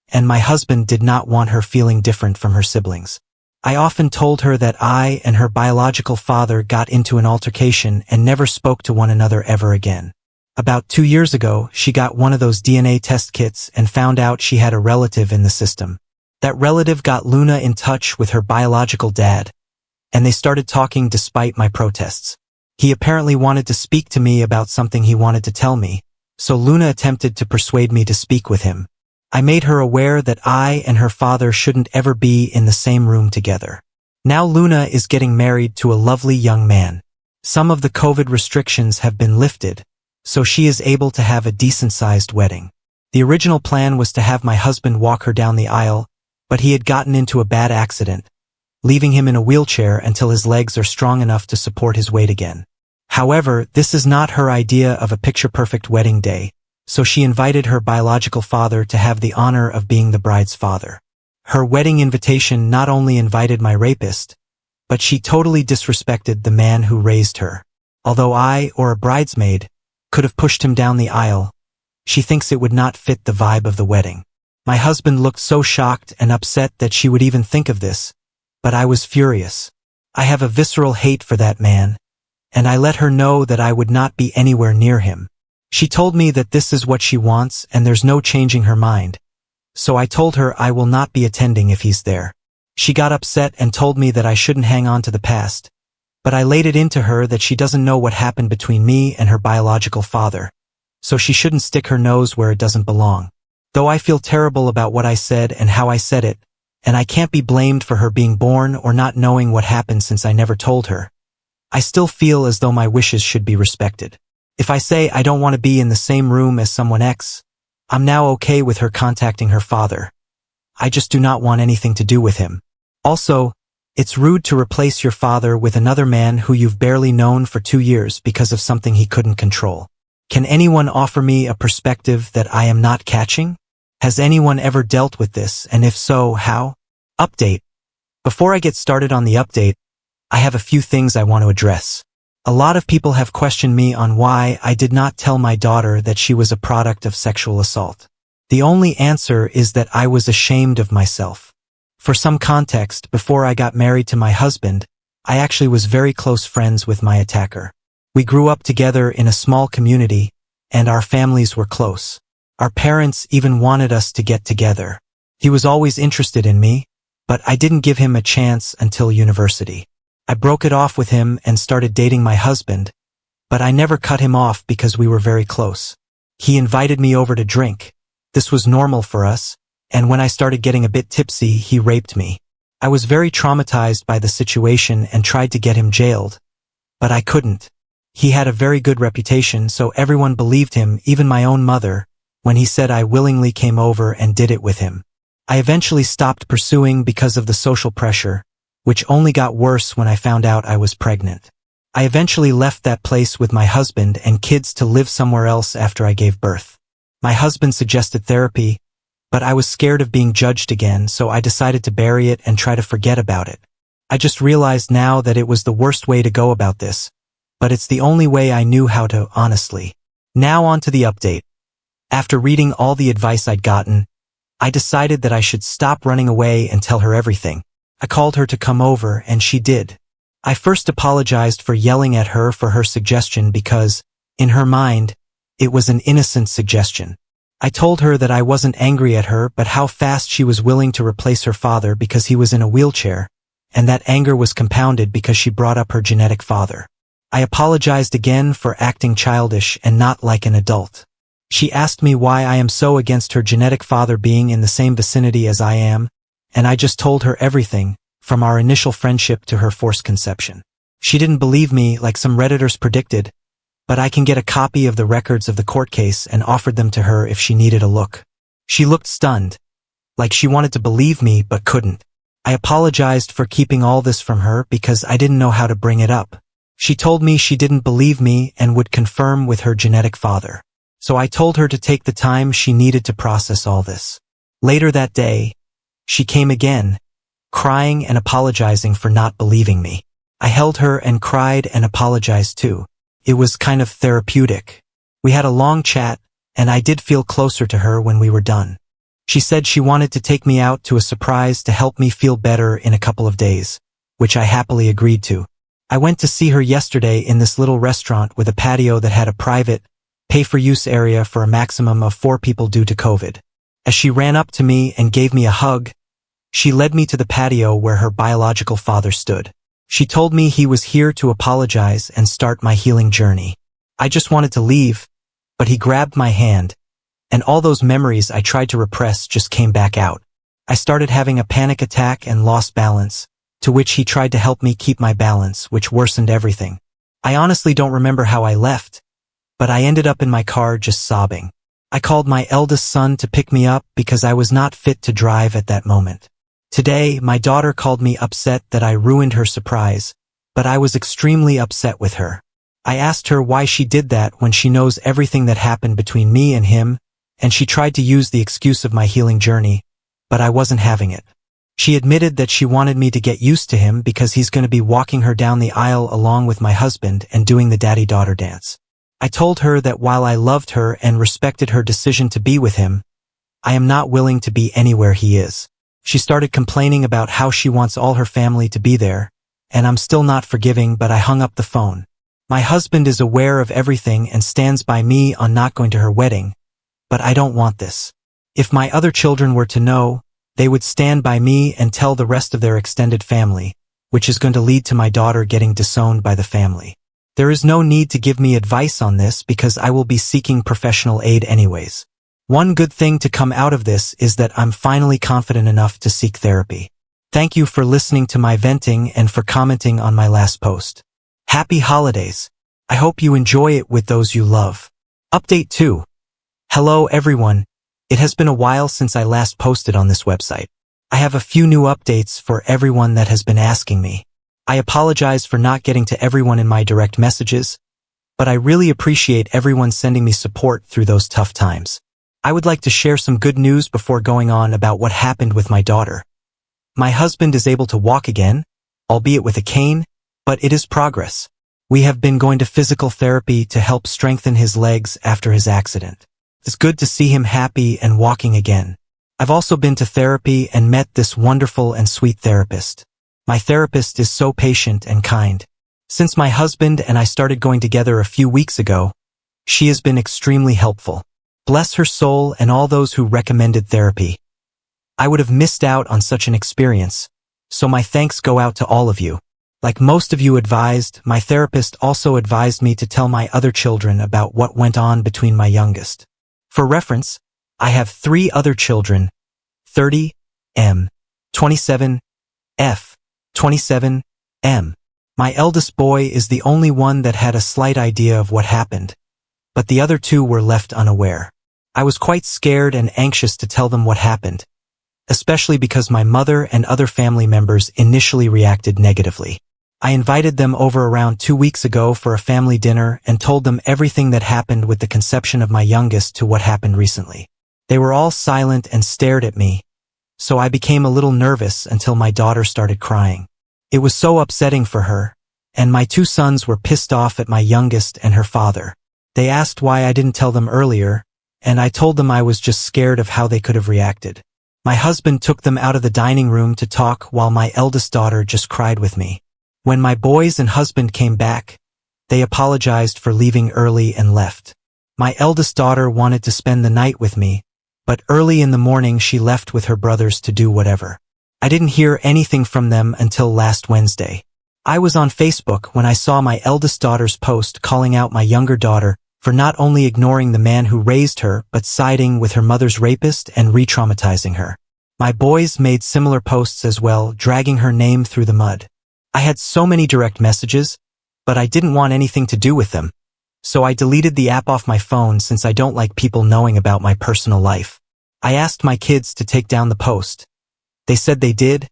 Speaker 1: and my husband did not want her feeling different from her siblings. I often told her that I and her biological father got into an altercation and never spoke to one another ever again. About 2 years ago, she got one of those DNA test kits and found out she had a relative in the system. That relative got Luna in touch with her biological dad, and they started talking despite my protests. He apparently wanted to speak to me about something he wanted to tell me, so Luna attempted to persuade me to speak with him. I made her aware that I and her father shouldn't ever be in the same room together. Now Luna is getting married to a lovely young man. Some of the COVID restrictions have been lifted, so she is able to have a decent-sized wedding. The original plan was to have my husband walk her down the aisle, but he had gotten into a bad accident, leaving him in a wheelchair until his legs are strong enough to support his weight again. However, this is not her idea of a picture-perfect wedding day, so she invited her biological father to have the honor of being the bride's father. Her wedding invitation not only invited my rapist, but she totally disrespected the man who raised her. Although I, or a bridesmaid, could have pushed him down the aisle, she thinks it would not fit the vibe of the wedding. My husband looked so shocked and upset that she would even think of this, but I was furious. I have a visceral hate for that man, and I let her know that I would not be anywhere near him. She told me that this is what she wants and there's no changing her mind, so I told her I will not be attending if he's there. She got upset and told me that I shouldn't hang on to the past, but I laid it into her that she doesn't know what happened between me and her biological father, so she shouldn't stick her nose where it doesn't belong. Though I feel terrible about what I said and how I said it, and I can't be blamed for her being born or not knowing what happened since I never told her, I still feel as though my wishes should be respected. If I say I don't want to be in the same room as someone X, I'm now okay with her contacting her father. I just do not want anything to do with him. Also, it's rude to replace your father with another man who you've barely known for 2 years because of something he couldn't control. Can anyone offer me a perspective that I am not catching? Has anyone ever dealt with this, and if so, how? Update. Before I get started on the update, I have a few things I want to address. A lot of people have questioned me on why I did not tell my daughter that she was a product of sexual assault. The only answer is that I was ashamed of myself. For some context, before I got married to my husband, I actually was very close friends with my attacker. We grew up together in a small community, and our families were close. Our parents even wanted us to get together. He was always interested in me, but I didn't give him a chance until university. I broke it off with him and started dating my husband, but I never cut him off because we were very close. He invited me over to drink. This was normal for us, and when I started getting a bit tipsy, he raped me. I was very traumatized by the situation and tried to get him jailed, but I couldn't. He had a very good reputation, so everyone believed him, even my own mother, when he said I willingly came over and did it with him. I eventually stopped pursuing because of the social pressure, which only got worse when I found out I was pregnant. I eventually left that place with my husband and kids to live somewhere else after I gave birth. My husband suggested therapy, but I was scared of being judged again, so I decided to bury it and try to forget about it. I just realized now that it was the worst way to go about this, but it's the only way I knew how to, honestly. Now on to the update. After reading all the advice I'd gotten, I decided that I should stop running away and tell her everything. I called her to come over, and she did. I first apologized for yelling at her for her suggestion because, in her mind, it was an innocent suggestion. I told her that I wasn't angry at her but how fast she was willing to replace her father because he was in a wheelchair, and that anger was compounded because she brought up her genetic father. I apologized again for acting childish and not like an adult. She asked me why I am so against her genetic father being in the same vicinity as I am, and I just told her everything, from our initial friendship to her forced conception. She didn't believe me like some Redditors predicted, but I can get a copy of the records of the court case and offered them to her if she needed a look. She looked stunned, like she wanted to believe me but couldn't. I apologized for keeping all this from her because I didn't know how to bring it up. She told me she didn't believe me and would confirm with her genetic father. So I told her to take the time she needed to process all this. Later that day, she came again, crying and apologizing for not believing me. I held her and cried and apologized too. It was kind of therapeutic. We had a long chat, and I did feel closer to her when we were done. She said she wanted to take me out to a surprise to help me feel better in a couple of days, which I happily agreed to. I went to see her yesterday in this little restaurant with a patio that had a private, pay-for-use area for a maximum of 4 people due to COVID. As she ran up to me and gave me a hug, she led me to the patio where her biological father stood. She told me he was here to apologize and start my healing journey. I just wanted to leave, but he grabbed my hand, and all those memories I tried to repress just came back out. I started having a panic attack and lost balance, to which he tried to help me keep my balance, which worsened everything. I honestly don't remember how I left, but I ended up in my car just sobbing. I called my eldest son to pick me up because I was not fit to drive at that moment. Today, my daughter called me upset that I ruined her surprise, but I was extremely upset with her. I asked her why she did that when she knows everything that happened between me and him, and she tried to use the excuse of my healing journey, but I wasn't having it. She admitted that she wanted me to get used to him because he's going to be walking her down the aisle along with my husband and doing the daddy-daughter dance. I told her that while I loved her and respected her decision to be with him, I am not willing to be anywhere he is. She started complaining about how she wants all her family to be there, and I'm still not forgiving, but I hung up the phone. My husband is aware of everything and stands by me on not going to her wedding, but I don't want this. If my other children were to know, they would stand by me and tell the rest of their extended family, which is going to lead to my daughter getting disowned by the family. There is no need to give me advice on this because I will be seeking professional aid anyways. One good thing to come out of this is that I'm finally confident enough to seek therapy. Thank you for listening to my venting and for commenting on my last post. Happy holidays. I hope you enjoy it with those you love. Update 2. Hello everyone. It has been a while since I last posted on this website. I have a few new updates for everyone that has been asking me. I apologize for not getting to everyone in my direct messages, but I really appreciate everyone sending me support through those tough times. I would like to share some good news before going on about what happened with my daughter. My husband is able to walk again, albeit with a cane, but it is progress. We have been going to physical therapy to help strengthen his legs after his accident. It's good to see him happy and walking again. I've also been to therapy and met this wonderful and sweet therapist. My therapist is so patient and kind. Since my husband and I started going together a few weeks ago, she has been extremely helpful. Bless her soul and all those who recommended therapy. I would have missed out on such an experience, so my thanks go out to all of you. Like most of you advised, my therapist also advised me to tell my other children about what went on between my youngest. For reference, I have 3 other children, 30 M, 27 F, 27 M. My eldest boy is the only one that had a slight idea of what happened, but the other 2 were left unaware. I was quite scared and anxious to tell them what happened, especially because my mother and other family members initially reacted negatively. I invited them over around 2 weeks ago for a family dinner and told them everything that happened with the conception of my youngest to what happened recently. They were all silent and stared at me, so I became a little nervous until my daughter started crying. It was so upsetting for her, and my 2 sons were pissed off at my youngest and her father. They asked why I didn't tell them earlier, and I told them I was just scared of how they could have reacted. My husband took them out of the dining room to talk while my eldest daughter just cried with me. When my boys and husband came back, they apologized for leaving early and left. My eldest daughter wanted to spend the night with me, but early in the morning she left with her brothers to do whatever. I didn't hear anything from them until last Wednesday. I was on Facebook when I saw my eldest daughter's post calling out my younger daughter for not only ignoring the man who raised her but siding with her mother's rapist and re-traumatizing her. My boys made similar posts as well, dragging her name through the mud. I had so many direct messages, but I didn't want anything to do with them, So I deleted the app off my phone since I don't like people knowing about my personal life. I asked my kids to take down the post. They said they did,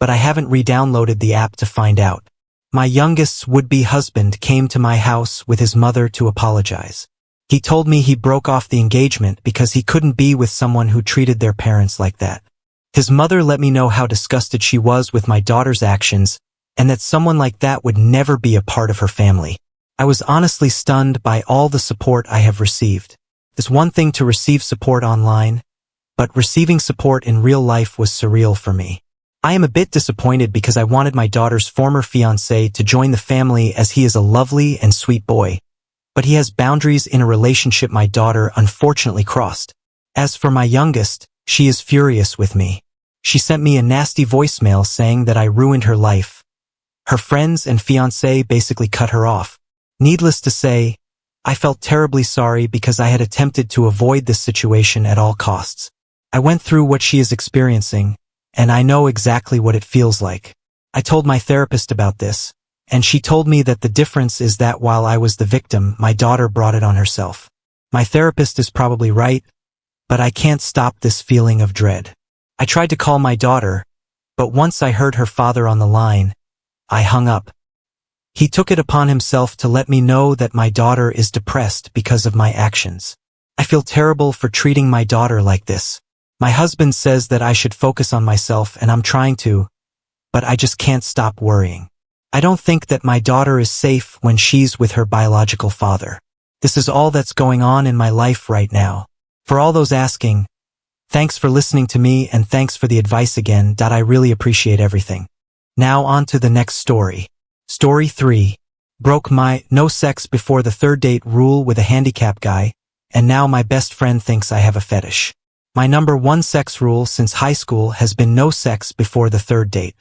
Speaker 1: but I haven't re-downloaded the app to find out. My youngest's would-be husband came to my house with his mother to apologize. He told me he broke off the engagement because he couldn't be with someone who treated their parents like that. His mother let me know how disgusted she was with my daughter's actions and that someone like that would never be a part of her family. I was honestly stunned by all the support I have received. It's one thing to receive support online, but receiving support in real life was surreal for me. I am a bit disappointed because I wanted my daughter's former fiancé to join the family as he is a lovely and sweet boy, but he has boundaries in a relationship my daughter unfortunately crossed. As for my youngest, she is furious with me. She sent me a nasty voicemail saying that I ruined her life. Her friends and fiancé basically cut her off. Needless to say, I felt terribly sorry because I had attempted to avoid this situation at all costs. I went through what she is experiencing, and I know exactly what it feels like. I told my therapist about this, and she told me that the difference is that while I was the victim, my daughter brought it on herself. My therapist is probably right, but I can't stop this feeling of dread. I tried to call my daughter, but once I heard her father on the line, I hung up. He took it upon himself to let me know that my daughter is depressed because of my actions. I feel terrible for treating my daughter like this. My husband says that I should focus on myself and I'm trying to, but I just can't stop worrying. I don't think that my daughter is safe when she's with her biological father. This is all that's going on in my life right now. For all those asking, thanks for listening to me and thanks for the advice again. I really appreciate everything. Now on to the next story. Story 3. Broke my no sex before the third date rule with a handicap guy, and now my best friend thinks I have a fetish. My number one sex rule since high school has been no sex before the third date.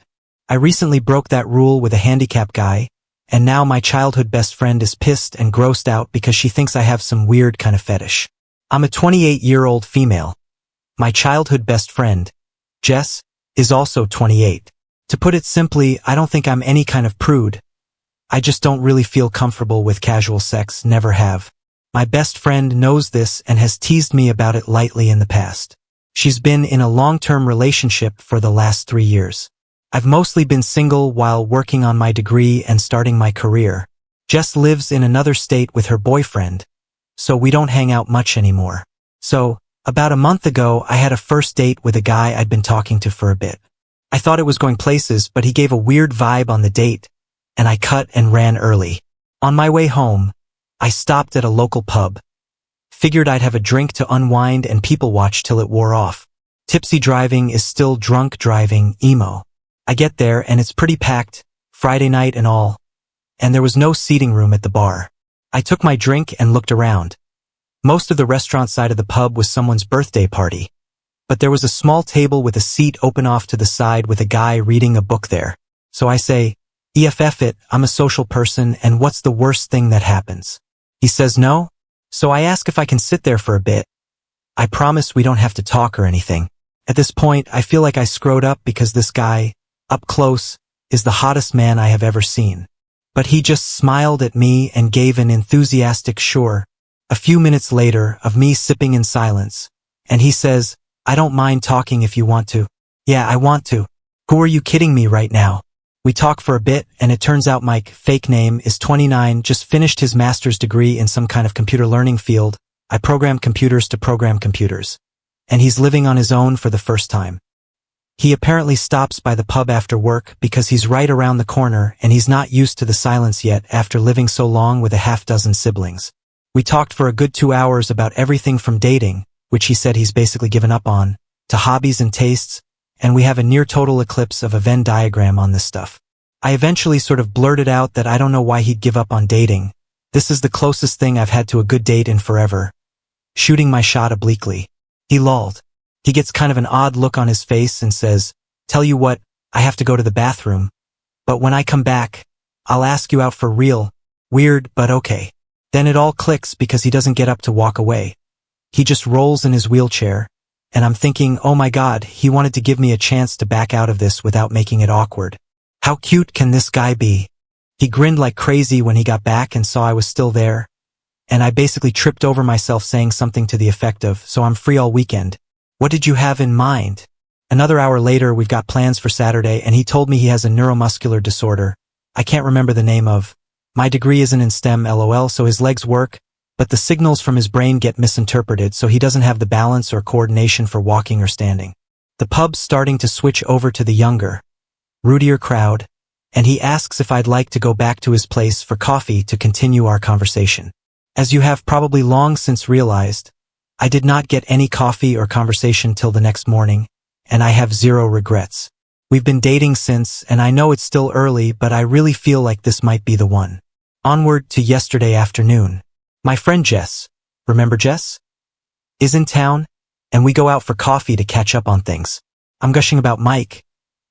Speaker 1: I recently broke that rule with a handicap guy, and now my childhood best friend is pissed and grossed out because she thinks I have some weird kind of fetish. I'm a 28-year-old female. My childhood best friend, Jess, is also 28. To put it simply, I don't think I'm any kind of prude. I just don't really feel comfortable with casual sex, never have. My best friend knows this and has teased me about it lightly in the past. She's been in a long-term relationship for the last 3 years. I've mostly been single while working on my degree and starting my career. Jess lives in another state with her boyfriend, so we don't hang out much anymore. So, about a month ago, I had a first date with a guy I'd been talking to for a bit. I thought it was going places, but he gave a weird vibe on the date, and I cut and ran early. On my way home, I stopped at a local pub. Figured I'd have a drink to unwind and people watch till it wore off. Tipsy driving is still drunk driving, emo. I get there and it's pretty packed, Friday night and all, and there was no seating room at the bar. I took my drink and looked around. Most of the restaurant side of the pub was someone's birthday party, but there was a small table with a seat open off to the side with a guy reading a book there. So I say, EFF it, I'm a social person and what's the worst thing that happens? He says no, so I ask if I can sit there for a bit. I promise we don't have to talk or anything. At this point, I feel like I screwed up because this guy, up close, is the hottest man I have ever seen. But he just smiled at me and gave an enthusiastic sure. A few minutes later, of me sipping in silence, and he says, I don't mind talking if you want to. Yeah, I want to. Who are you kidding me right now? We talk for a bit, and it turns out Mike, fake name, is 29, just finished his master's degree in some kind of computer learning field. I program computers to program computers. And he's living on his own for the first time. He apparently stops by the pub after work because he's right around the corner and he's not used to the silence yet after living so long with a half-dozen siblings. We talked for a good 2 hours about everything from dating, which he said he's basically given up on, to hobbies and tastes, and we have a near-total eclipse of a Venn diagram on this stuff. I eventually sort of blurted out that I don't know why he'd give up on dating. This is the closest thing I've had to a good date in forever. Shooting my shot obliquely. He lulled. He gets kind of an odd look on his face and says, tell you what, I have to go to the bathroom. But when I come back, I'll ask you out for real. Weird, but okay. Then it all clicks because he doesn't get up to walk away. He just rolls in his wheelchair. And I'm thinking, oh my God, he wanted to give me a chance to back out of this without making it awkward. How cute can this guy be? He grinned like crazy when he got back and saw I was still there. and I basically tripped over myself saying something to the effect of, "So I'm free all weekend. What did you have in mind?" Another hour later, we've got plans for Saturday, and he told me he has a neuromuscular disorder. I can't remember the name of. My degree isn't in STEM, lol, so his legs work, but the signals from his brain get misinterpreted, so he doesn't have the balance or coordination for walking or standing. The pub's starting to switch over to the younger, rootier crowd, and he asks if I'd like to go back to his place for coffee to continue our conversation. As you have probably long since realized, I did not get any coffee or conversation till the next morning, and I have zero regrets. We've been dating since, and I know it's still early, but I really feel like this might be the one. Onward to yesterday afternoon. My friend Jess, remember Jess? Is in town, and we go out for coffee to catch up on things. I'm gushing about Mike,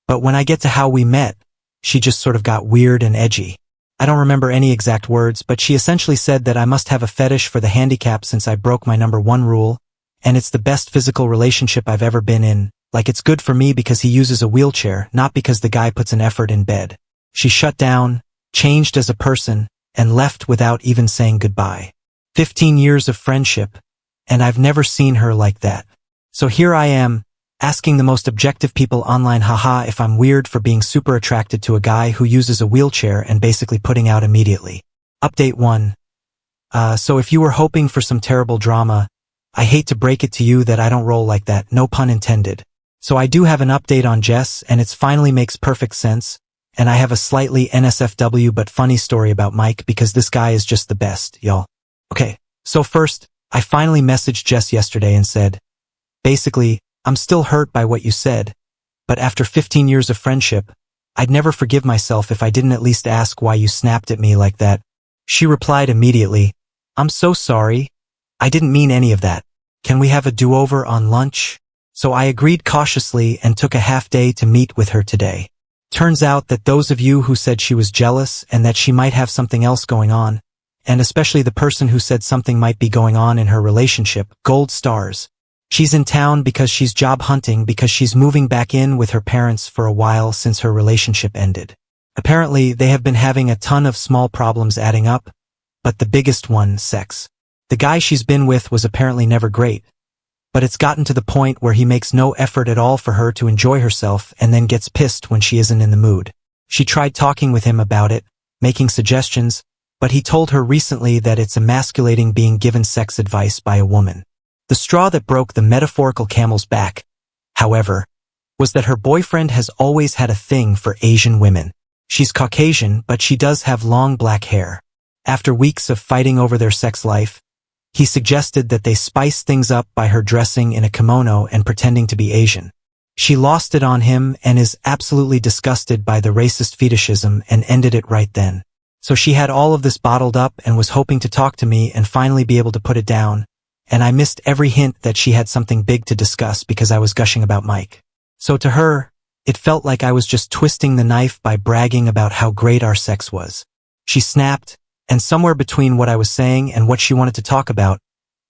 Speaker 1: but when I get to how we met, she just sort of got weird and edgy. I don't remember any exact words, but she essentially said that I must have a fetish for the handicap since I broke my #1 rule, and it's the best physical relationship I've ever been in. Like it's good for me because he uses a wheelchair, not because the guy puts an effort in bed. She shut down, changed as a person, and left without even saying goodbye. 15 years of friendship, and I've never seen her like that. So here I am, asking the most objective people online haha if I'm weird for being super attracted to a guy who uses a wheelchair and basically putting out immediately. Update 1. So if you were hoping for some terrible drama, I hate to break it to you that I don't roll like that, no pun intended. So I do have an update on Jess, and it finally makes perfect sense, and I have a slightly NSFW but funny story about Mike because this guy is just the best, y'all. Okay, so first, I finally messaged Jess yesterday and said, basically, I'm still hurt by what you said, but after 15 years of friendship, I'd never forgive myself if I didn't at least ask why you snapped at me like that. She replied immediately, I'm so sorry. I didn't mean any of that. Can we have a do-over on lunch? So I agreed cautiously and took a half day to meet with her today. Turns out that those of you who said she was jealous and that she might have something else going on, and especially the person who said something might be going on in her relationship, gold stars. She's in town because she's job hunting because she's moving back in with her parents for a while since her relationship ended. Apparently, they have been having a ton of small problems adding up, but the biggest one, sex. The guy she's been with was apparently never great, but it's gotten to the point where he makes no effort at all for her to enjoy herself and then gets pissed when she isn't in the mood. She tried talking with him about it, making suggestions, but he told her recently that it's emasculating being given sex advice by a woman. The straw that broke the metaphorical camel's back, however, was that her boyfriend has always had a thing for Asian women. She's Caucasian, but she does have long black hair. After weeks of fighting over their sex life, he suggested that they spice things up by her dressing in a kimono and pretending to be Asian. She lost it on him and is absolutely disgusted by the racist fetishism and ended it right then. So she had all of this bottled up and was hoping to talk to me and finally be able to put it down, and I missed every hint that she had something big to discuss because I was gushing about Mike. So to her, it felt like I was just twisting the knife by bragging about how great our sex was. She snapped, and somewhere between what I was saying and what she wanted to talk about,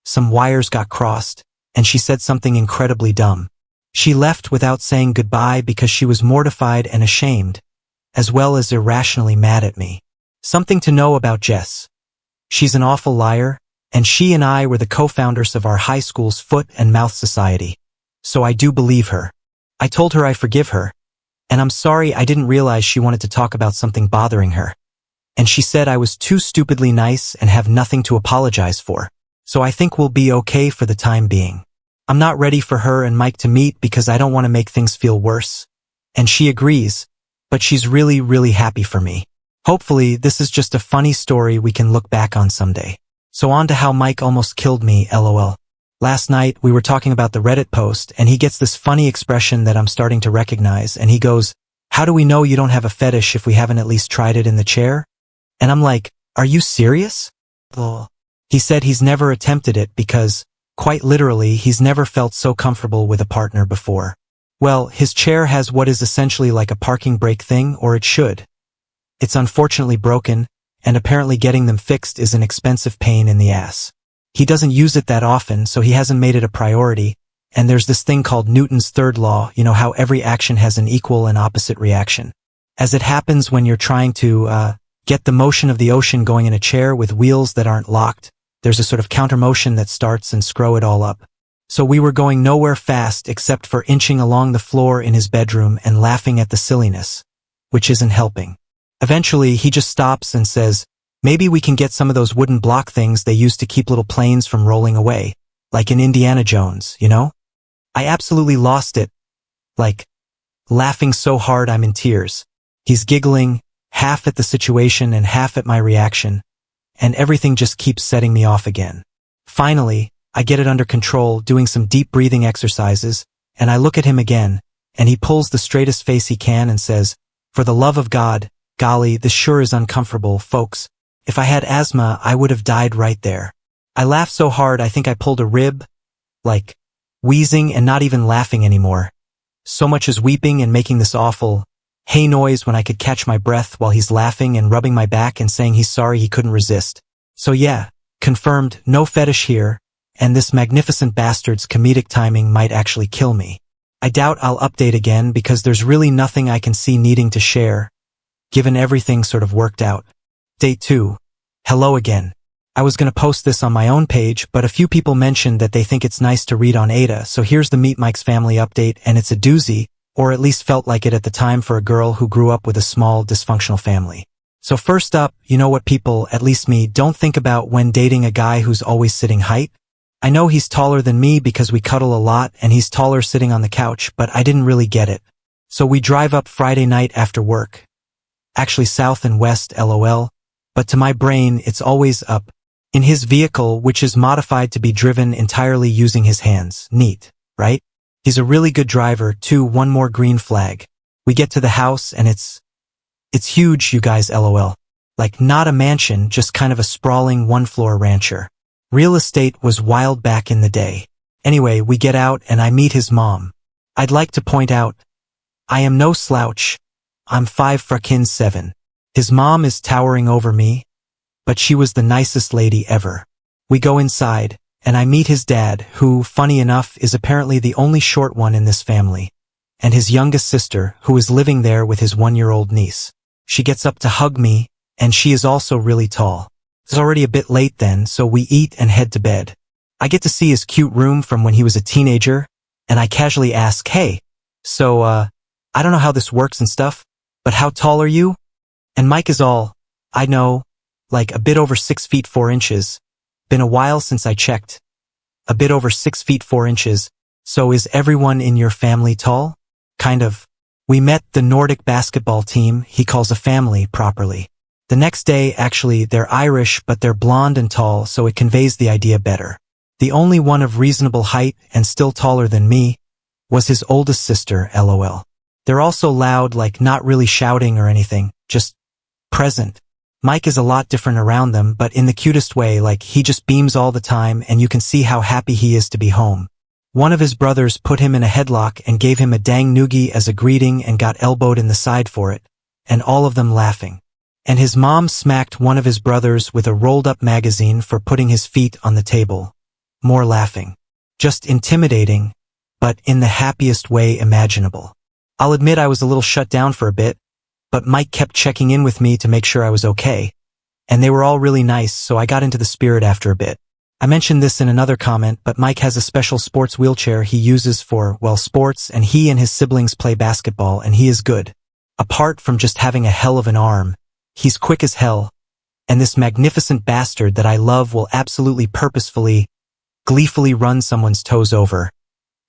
Speaker 1: some wires got crossed, and she said something incredibly dumb. She left without saying goodbye because she was mortified and ashamed, as well as irrationally mad at me. Something to know about Jess. She's an awful liar, and she and I were the co-founders of our high school's Foot and Mouth Society. So I do believe her. I told her I forgive her, and I'm sorry I didn't realize she wanted to talk about something bothering her. And she said I was too stupidly nice and have nothing to apologize for. So I think we'll be okay for the time being. I'm not ready for her and Mike to meet because I don't want to make things feel worse. And she agrees, but she's really, really happy for me. Hopefully, this is just a funny story we can look back on someday. So on to how Mike almost killed me, lol. Last night, we were talking about the Reddit post, and he gets this funny expression that I'm starting to recognize, and he goes, how do we know you don't have a fetish if we haven't at least tried it in the chair? And I'm like, are you serious? Lol. He said he's never attempted it because, quite literally, he's never felt so comfortable with a partner before. Well, his chair has what is essentially like a parking brake thing, or it should. It's unfortunately broken, and apparently getting them fixed is an expensive pain in the ass. He doesn't use it that often, so he hasn't made it a priority, and there's this thing called Newton's third law, you know how every action has an equal and opposite reaction. As it happens when you're trying to, get the motion of the ocean going in a chair with wheels that aren't locked, There's a sort of counter motion that starts and screw it all up. So we were going nowhere fast except for inching along the floor in his bedroom and laughing at the silliness, which isn't helping. Eventually, he just stops and says, maybe we can get some of those wooden block things they use to keep little planes from rolling away, like in Indiana Jones, you know? I absolutely lost it, like, laughing so hard I'm in tears. He's giggling, half at the situation and half at my reaction, and everything just keeps setting me off again. Finally, I get it under control, doing some deep breathing exercises, and I look at him again, and he pulls the straightest face he can and says, for the love of God, golly, this sure is uncomfortable, folks. If I had asthma, I would have died right there. I laughed so hard I think I pulled a rib, like, wheezing and not even laughing anymore. So much as weeping and making this awful hey noise when I could catch my breath while he's laughing and rubbing my back and saying he's sorry he couldn't resist. So yeah, confirmed, no fetish here, and this magnificent bastard's comedic timing might actually kill me. I doubt I'll update again because there's really nothing I can see needing to share, given everything sort of worked out. Day 2. Hello again. I was gonna post this on my own page, but a few people mentioned that they think it's nice to read on AITA, so here's the Meet Mike's family update, and it's a doozy, or at least felt like it at the time for a girl who grew up with a small, dysfunctional family. So first up, you know what people, at least me, don't think about when dating a guy who's always sitting height? I know he's taller than me because we cuddle a lot and he's taller sitting on the couch, but I didn't really get it. So we drive up Friday night after work. Actually south and west, lol. But to my brain, it's always up. In his vehicle, which is modified to be driven entirely using his hands. Neat, right? He's a really good driver, too. One more green flag. We get to the house and it's huge, you guys, lol. Like not a mansion, just kind of a sprawling one-floor rancher. Real estate was wild back in the day. Anyway, we get out and I meet his mom. I'd like to point out, I am no slouch. I'm 5'7". His mom is towering over me, but she was the nicest lady ever. We go inside, and I meet his dad, who, funny enough, is apparently the only short one in this family, and his youngest sister, who is living there with his 1-year-old niece. She gets up to hug me, and she is also really tall. It's already a bit late then, so we eat and head to bed. I get to see his cute room from when he was a teenager, and I casually ask, hey, so, I don't know how this works and stuff, but how tall are you? And Mike is all, I know, like a bit over 6 feet 4 inches. Been a while since I checked. A bit over 6 feet 4 inches. So is everyone in your family tall? Kind of. We met the Nordic basketball team he calls a family properly. The next day, actually, they're Irish, but they're blonde and tall, so it conveys the idea better. The only one of reasonable height and still taller than me was his oldest sister, lol. They're also loud, like not really shouting or anything, just present. Mike is a lot different around them, but in the cutest way, like he just beams all the time and you can see how happy he is to be home. One of his brothers put him in a headlock and gave him a dang noogie as a greeting and got elbowed in the side for it, and all of them laughing. And his mom smacked one of his brothers with a rolled-up magazine for putting his feet on the table. More laughing. Just intimidating, but in the happiest way imaginable. I'll admit I was a little shut down for a bit, but Mike kept checking in with me to make sure I was okay. And they were all really nice, so I got into the spirit after a bit. I mentioned this in another comment, but Mike has a special sports wheelchair he uses for, well, sports, and he and his siblings play basketball, and he is good. Apart from just having a hell of an arm, he's quick as hell, and this magnificent bastard that I love will absolutely purposefully, gleefully run someone's toes over.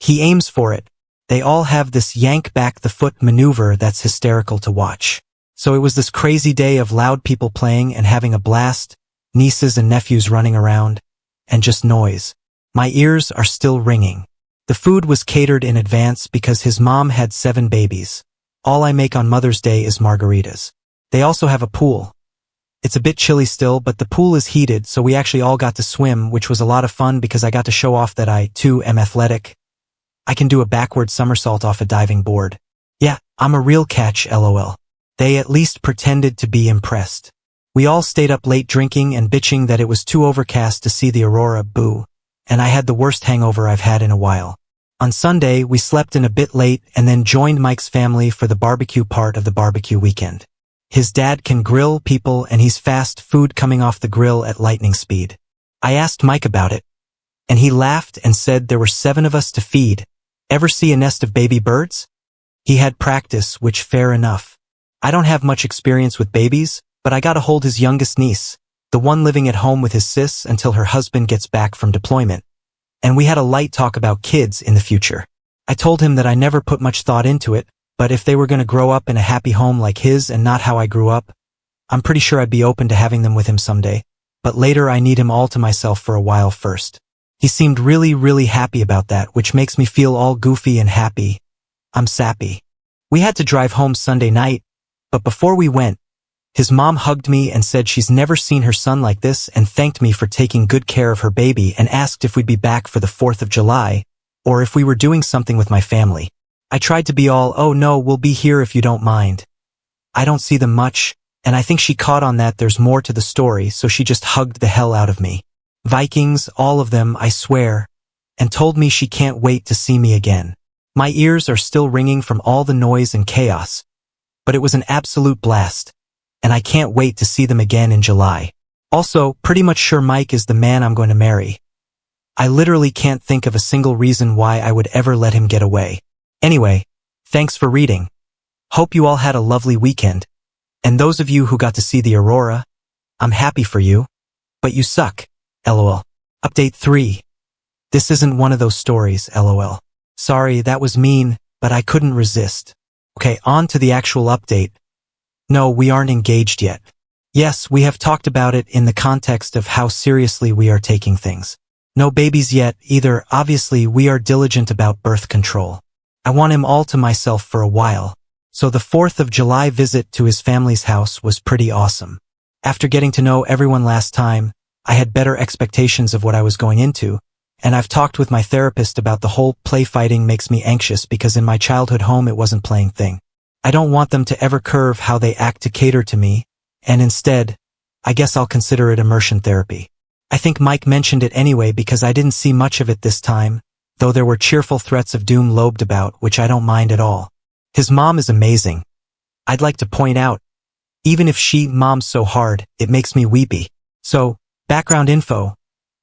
Speaker 1: He aims for it. They all have this yank back the foot maneuver that's hysterical to watch. So it was this crazy day of loud people playing and having a blast, nieces and nephews running around, and just noise. My ears are still ringing. The food was catered in advance because his mom had 7 babies. All I make on Mother's Day is margaritas. They also have a pool. It's a bit chilly still, but the pool is heated, so we actually all got to swim, which was a lot of fun because I got to show off that I, too, am athletic. I can do a backward somersault off a diving board. Yeah, I'm a real catch, lol. They at least pretended to be impressed. We all stayed up late drinking and bitching that it was too overcast to see the aurora, boo, and I had the worst hangover I've had in a while. On Sunday, we slept in a bit late and then joined Mike's family for the barbecue part of the barbecue weekend. His dad can grill people and he's fast food coming off the grill at lightning speed. I asked Mike about it, and he laughed and said there were 7 of us to feed. Ever see a nest of baby birds? He had practice, which fair enough. I don't have much experience with babies, but I gotta hold his youngest niece, the one living at home with his sis until her husband gets back from deployment. And we had a light talk about kids in the future. I told him that I never put much thought into it, but if they were gonna grow up in a happy home like his and not how I grew up, I'm pretty sure I'd be open to having them with him someday, but later I need him all to myself for a while first. He seemed really happy about that, which makes me feel all goofy and happy. I'm sappy. We had to drive home Sunday night, but before we went, his mom hugged me and said she's never seen her son like this and thanked me for taking good care of her baby and asked if we'd be back for the 4th of July, or if we were doing something with my family. I tried to be all, oh no, we'll be here if you don't mind. I don't see them much, and I think she caught on that there's more to the story, so she just hugged the hell out of me. Vikings, all of them, I swear, and told me she can't wait to see me again. My ears are still ringing from all the noise and chaos, but it was an absolute blast, and I can't wait to see them again in July. Also, pretty much sure Mike is the man I'm going to marry. I literally can't think of a single reason why I would ever let him get away. Anyway, thanks for reading. Hope you all had a lovely weekend. And those of you who got to see the aurora, I'm happy for you, but you suck. LOL. Update 3. This isn't one of those stories, LOL. Sorry, that was mean, but I couldn't resist. Okay, on to the actual update. No, we aren't engaged yet. Yes, we have talked about it in the context of how seriously we are taking things. No babies yet, either. Obviously, we are diligent about birth control. I want him all to myself for a while. So the 4th of July visit to his family's house was pretty awesome. After getting to know everyone last time, I had better expectations of what I was going into, and I've talked with my therapist about the whole play fighting makes me anxious because in my childhood home it wasn't playing thing. I don't want them to ever curve how they act to cater to me, and instead, I guess I'll consider it immersion therapy. I think Mike mentioned it anyway because I didn't see much of it this time, though there were cheerful threats of doom lobed about, which I don't mind at all. His mom is amazing. I'd like to point out, even if she moms so hard, it makes me weepy. So, background info.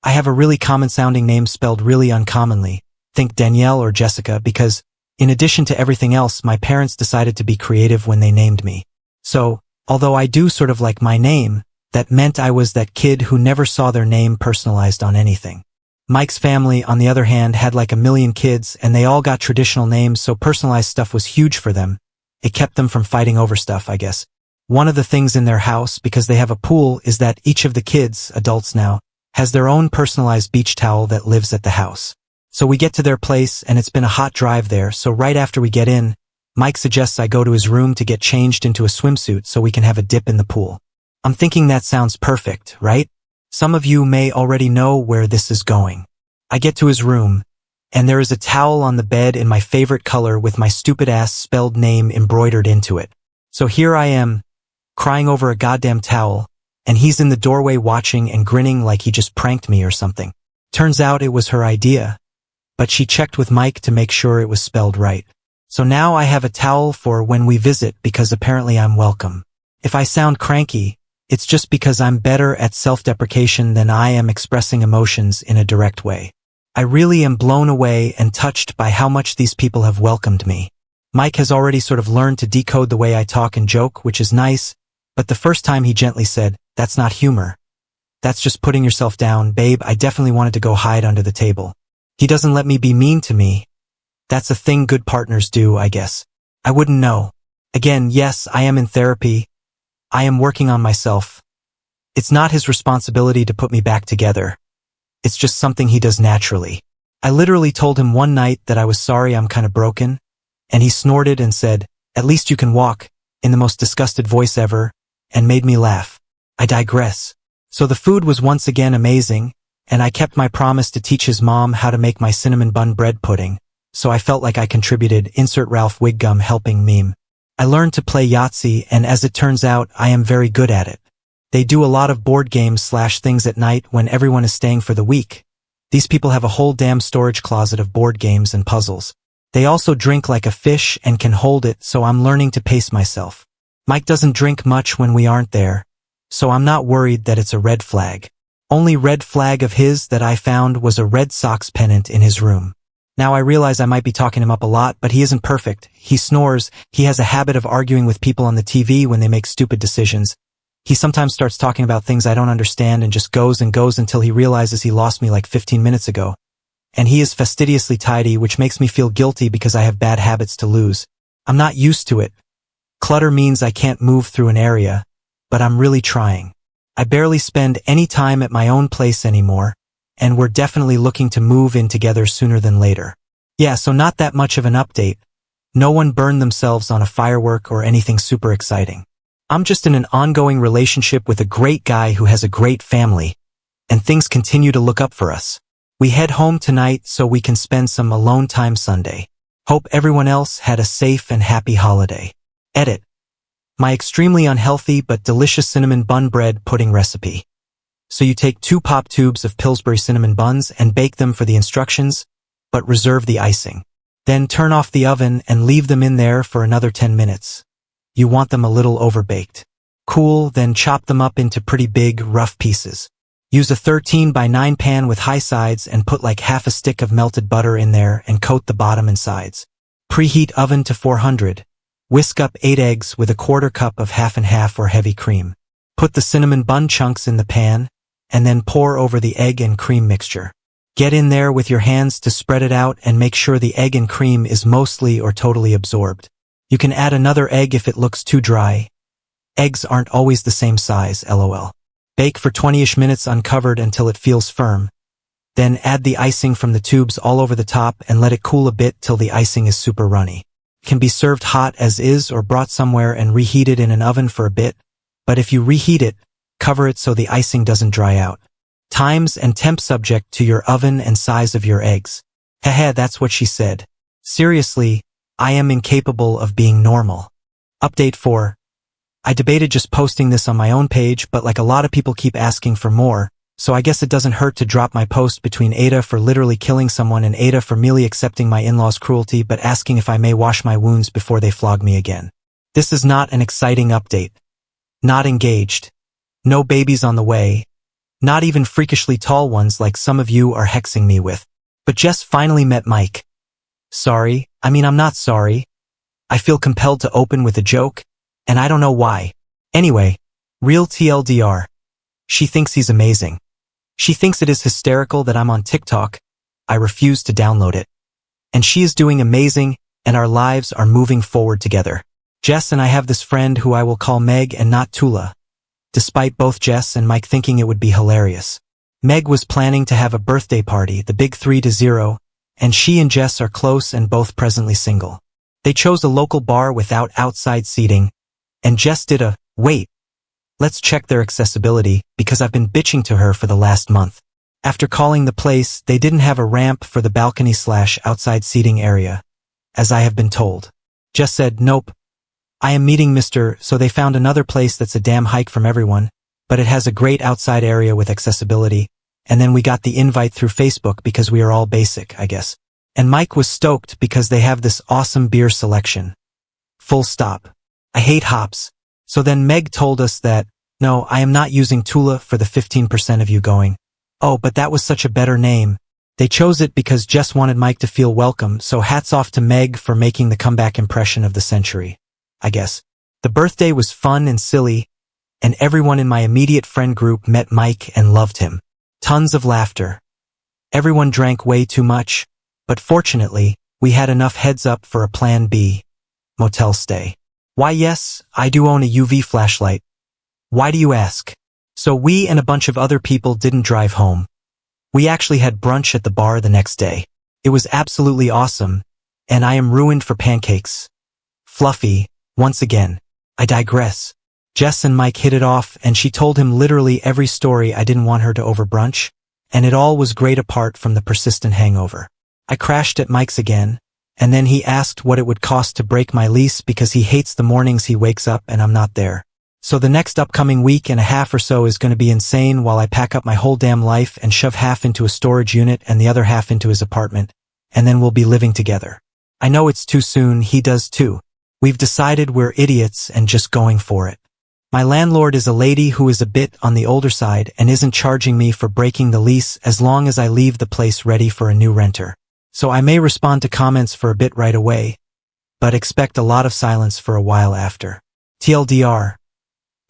Speaker 1: I have a really common-sounding name spelled really uncommonly. Think Danielle or Jessica because, in addition to everything else, my parents decided to be creative when they named me. So, although I do sort of like my name, that meant I was that kid who never saw their name personalized on anything. Mike's family, on the other hand, had like 1 million kids, and they all got traditional names, so personalized stuff was huge for them. It kept them from fighting over stuff, I guess. One of the things in their house, because they have a pool, is that each of the kids, adults now, has their own personalized beach towel that lives at the house. So we get to their place, and it's been a hot drive there, so right after we get in, Mike suggests I go to his room to get changed into a swimsuit so we can have a dip in the pool. I'm thinking that sounds perfect, right? Some of you may already know where this is going. I get to his room, and there is a towel on the bed in my favorite color with my stupid-ass spelled name embroidered into it. So here I am, crying over a goddamn towel, and he's in the doorway watching and grinning like he just pranked me or something. Turns out it was her idea, but she checked with Mike to make sure it was spelled right. So now I have a towel for when we visit because apparently I'm welcome. If I sound cranky, it's just because I'm better at self-deprecation than I am expressing emotions in a direct way. I really am blown away and touched by how much these people have welcomed me. Mike has already sort of learned to decode the way I talk and joke, which is nice, but the first time he gently said, "That's not humor. That's just putting yourself down, babe." I definitely wanted to go hide under the table. He doesn't let me be mean to me. That's a thing good partners do, I guess. I wouldn't know. Again, yes, I am in therapy. I am working on myself. It's not his responsibility to put me back together. It's just something he does naturally. I literally told him one night that I was sorry I'm kind of broken, and he snorted and said, "At least you can walk," in the most disgusted voice ever, and made me laugh. I digress. So the food was once again amazing, and I kept my promise to teach his mom how to make my cinnamon bun bread pudding, so I felt like I contributed. Insert Ralph Wiggum helping meme. I learned to play Yahtzee, and as it turns out, I am very good at it. They do a lot of board games / things at night when everyone is staying for the week. These people have a whole damn storage closet of board games and puzzles. They also drink like a fish and can hold it, so I'm learning to pace myself. Mike doesn't drink much when we aren't there, so I'm not worried that it's a red flag. Only red flag of his that I found was a Red Sox pennant in his room. Now I realize I might be talking him up a lot, but he isn't perfect. He snores, he has a habit of arguing with people on the TV when they make stupid decisions. He sometimes starts talking about things I don't understand and just goes and goes until he realizes he lost me like 15 minutes ago. And he is fastidiously tidy, which makes me feel guilty because I have bad habits to lose. I'm not used to it. Clutter means I can't move through an area, but I'm really trying. I barely spend any time at my own place anymore, and we're definitely looking to move in together sooner than later. Yeah, so not that much of an update. No one burned themselves on a firework or anything super exciting. I'm just in an ongoing relationship with a great guy who has a great family, and things continue to look up for us. We head home tonight so we can spend some alone time Sunday. Hope everyone else had a safe and happy holiday. Edit. My extremely unhealthy but delicious cinnamon bun bread pudding recipe. So you take 2 pop tubes of Pillsbury cinnamon buns and bake them for the instructions, but reserve the icing. Then turn off the oven and leave them in there for another 10 minutes. You want them a little overbaked. Cool, then chop them up into pretty big, rough pieces. Use a 13 by 9 pan with high sides and put like half a stick of melted butter in there and coat the bottom and sides. Preheat oven to 400. Whisk up 8 eggs with a 1/4 cup of half and half or heavy cream. Put the cinnamon bun chunks in the pan, and then pour over the egg and cream mixture. Get in there with your hands to spread it out and make sure the egg and cream is mostly or totally absorbed. You can add another egg if it looks too dry. Eggs aren't always the same size, lol. Bake for 20-ish minutes uncovered until it feels firm. Then add the icing from the tubes all over the top and let it cool a bit till the icing is super runny. Can be served hot as is or brought somewhere and reheated in an oven for a bit, but if you reheat it, cover it so the icing doesn't dry out. Times and temp subject to your oven and size of your eggs. Haha, that's what she said. Seriously, I am incapable of being normal. Update 4. I debated just posting this on my own page, but like a lot of people keep asking for more, so I guess it doesn't hurt to drop my post between Aita for literally killing someone and Aita for merely accepting my in-laws' cruelty but asking if I may wash my wounds before they flog me again. This is not an exciting update. Not engaged. No babies on the way. Not even freakishly tall ones like some of you are hexing me with. But Jess finally met Mike. Sorry, I'm not sorry. I feel compelled to open with a joke, and I don't know why. Anyway, real TLDR. She thinks he's amazing. She thinks it is hysterical that I'm on TikTok. I refuse to download it. And she is doing amazing, and our lives are moving forward together. Jess and I have this friend who I will call Meg and not Tula, despite both Jess and Mike thinking it would be hilarious. Meg was planning to have a birthday party, the big 3-0, and she and Jess are close and both presently single. They chose a local bar without outside seating, and Jess did a, wait, let's check their accessibility, because I've been bitching to her for the last month. After calling the place, they didn't have a ramp for the balcony/outside seating area, as I have been told. Jess said, nope. I am meeting Mr. So they found another place that's a damn hike from everyone, but it has a great outside area with accessibility, and then we got the invite through Facebook because we are all basic, I guess. And Mike was stoked because they have this awesome beer selection. Full stop. I hate hops. So then Meg told us that, no, I am not using Tula for the 15% of you going, oh, but that was such a better name. They chose it because Jess wanted Mike to feel welcome, so hats off to Meg for making the comeback impression of the century, I guess. The birthday was fun and silly, and everyone in my immediate friend group met Mike and loved him. Tons of laughter. Everyone drank way too much, but fortunately, we had enough heads up for a plan B. Motel stay. Why yes, I do own a UV flashlight. Why do you ask? So we and a bunch of other people didn't drive home. We actually had brunch at the bar the next day. It was absolutely awesome, and I am ruined for pancakes. Fluffy, once again. I digress. Jess and Mike hit it off, and she told him literally every story I didn't want her to over brunch, and it all was great apart from the persistent hangover. I crashed at Mike's again, and then he asked what it would cost to break my lease because he hates the mornings he wakes up and I'm not there. So the next upcoming week and a half or so is going to be insane while I pack up my whole damn life and shove half into a storage unit and the other half into his apartment, and then we'll be living together. I know it's too soon, he does too. We've decided we're idiots and just going for it. My landlord is a lady who is a bit on the older side and isn't charging me for breaking the lease as long as I leave the place ready for a new renter. So I may respond to comments for a bit right away, but expect a lot of silence for a while after. TLDR.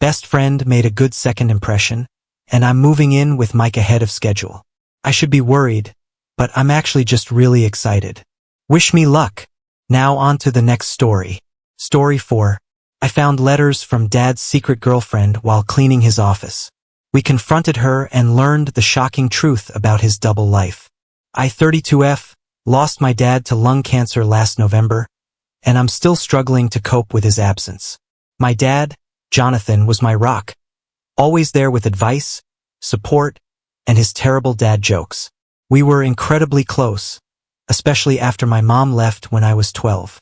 Speaker 1: Best friend made a good second impression, and I'm moving in with Mike ahead of schedule. I should be worried, but I'm actually just really excited. Wish me luck. Now on to the next story. Story 4. I found letters from Dad's secret girlfriend while cleaning his office. We confronted her and learned the shocking truth about his double life. I, 32F, lost my dad to lung cancer last November, and I'm still struggling to cope with his absence. My dad, Jonathan, was my rock, always there with advice, support, and his terrible dad jokes. We were incredibly close, especially after my mom left when I was 12.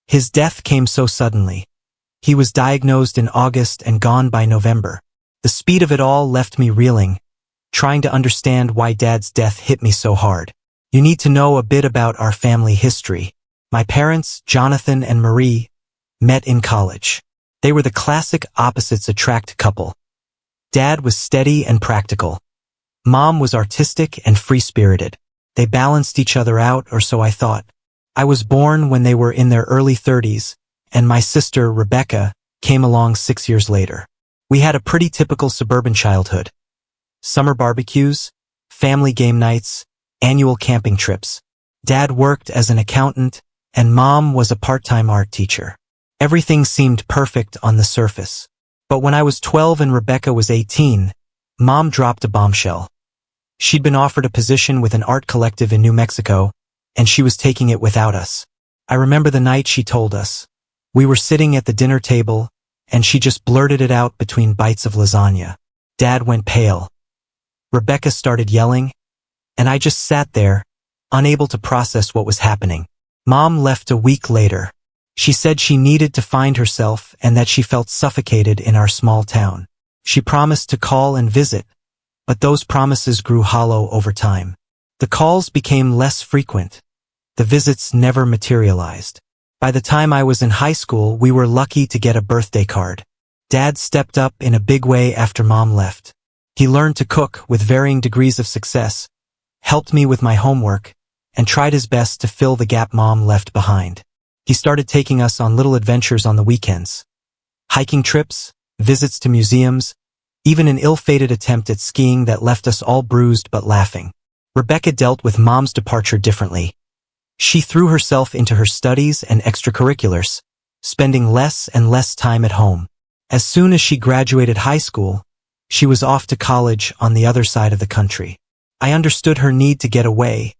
Speaker 1: His death came so suddenly. He was diagnosed in August and gone by November. The speed of it all left me reeling, trying to understand why Dad's death hit me so hard. You need to know a bit about our family history. My parents, Jonathan and Marie, met in college. They were the classic opposites attract couple. Dad was steady and practical. Mom was artistic and free-spirited. They balanced each other out, or so I thought. I was born when they were in their early 30s, and my sister, Rebecca, came along 6 years later. We had a pretty typical suburban childhood. Summer barbecues, family game nights, annual camping trips. Dad worked as an accountant, and Mom was a part-time art teacher. Everything seemed perfect on the surface. But when I was 12 and Rebecca was 18, Mom dropped a bombshell. She'd been offered a position with an art collective in New Mexico, and she was taking it without us. I remember the night she told us. We were sitting at the dinner table, and she just blurted it out between bites of lasagna. Dad went pale. Rebecca started yelling, and I just sat there, unable to process what was happening. Mom left a week later. She said she needed to find herself and that she felt suffocated in our small town. She promised to call and visit, but those promises grew hollow over time. The calls became less frequent. The visits never materialized. By the time I was in high school, we were lucky to get a birthday card. Dad stepped up in a big way after Mom left. He learned to cook with varying degrees of success, helped me with my homework, and tried his best to fill the gap Mom left behind. He started taking us on little adventures on the weekends. Hiking trips, visits to museums, even an ill-fated attempt at skiing that left us all bruised but laughing. Rebecca dealt with Mom's departure differently. She threw herself into her studies and extracurriculars, spending less and less time at home. As soon as she graduated high school, she was off to college on the other side of the country. I understood her need to get away,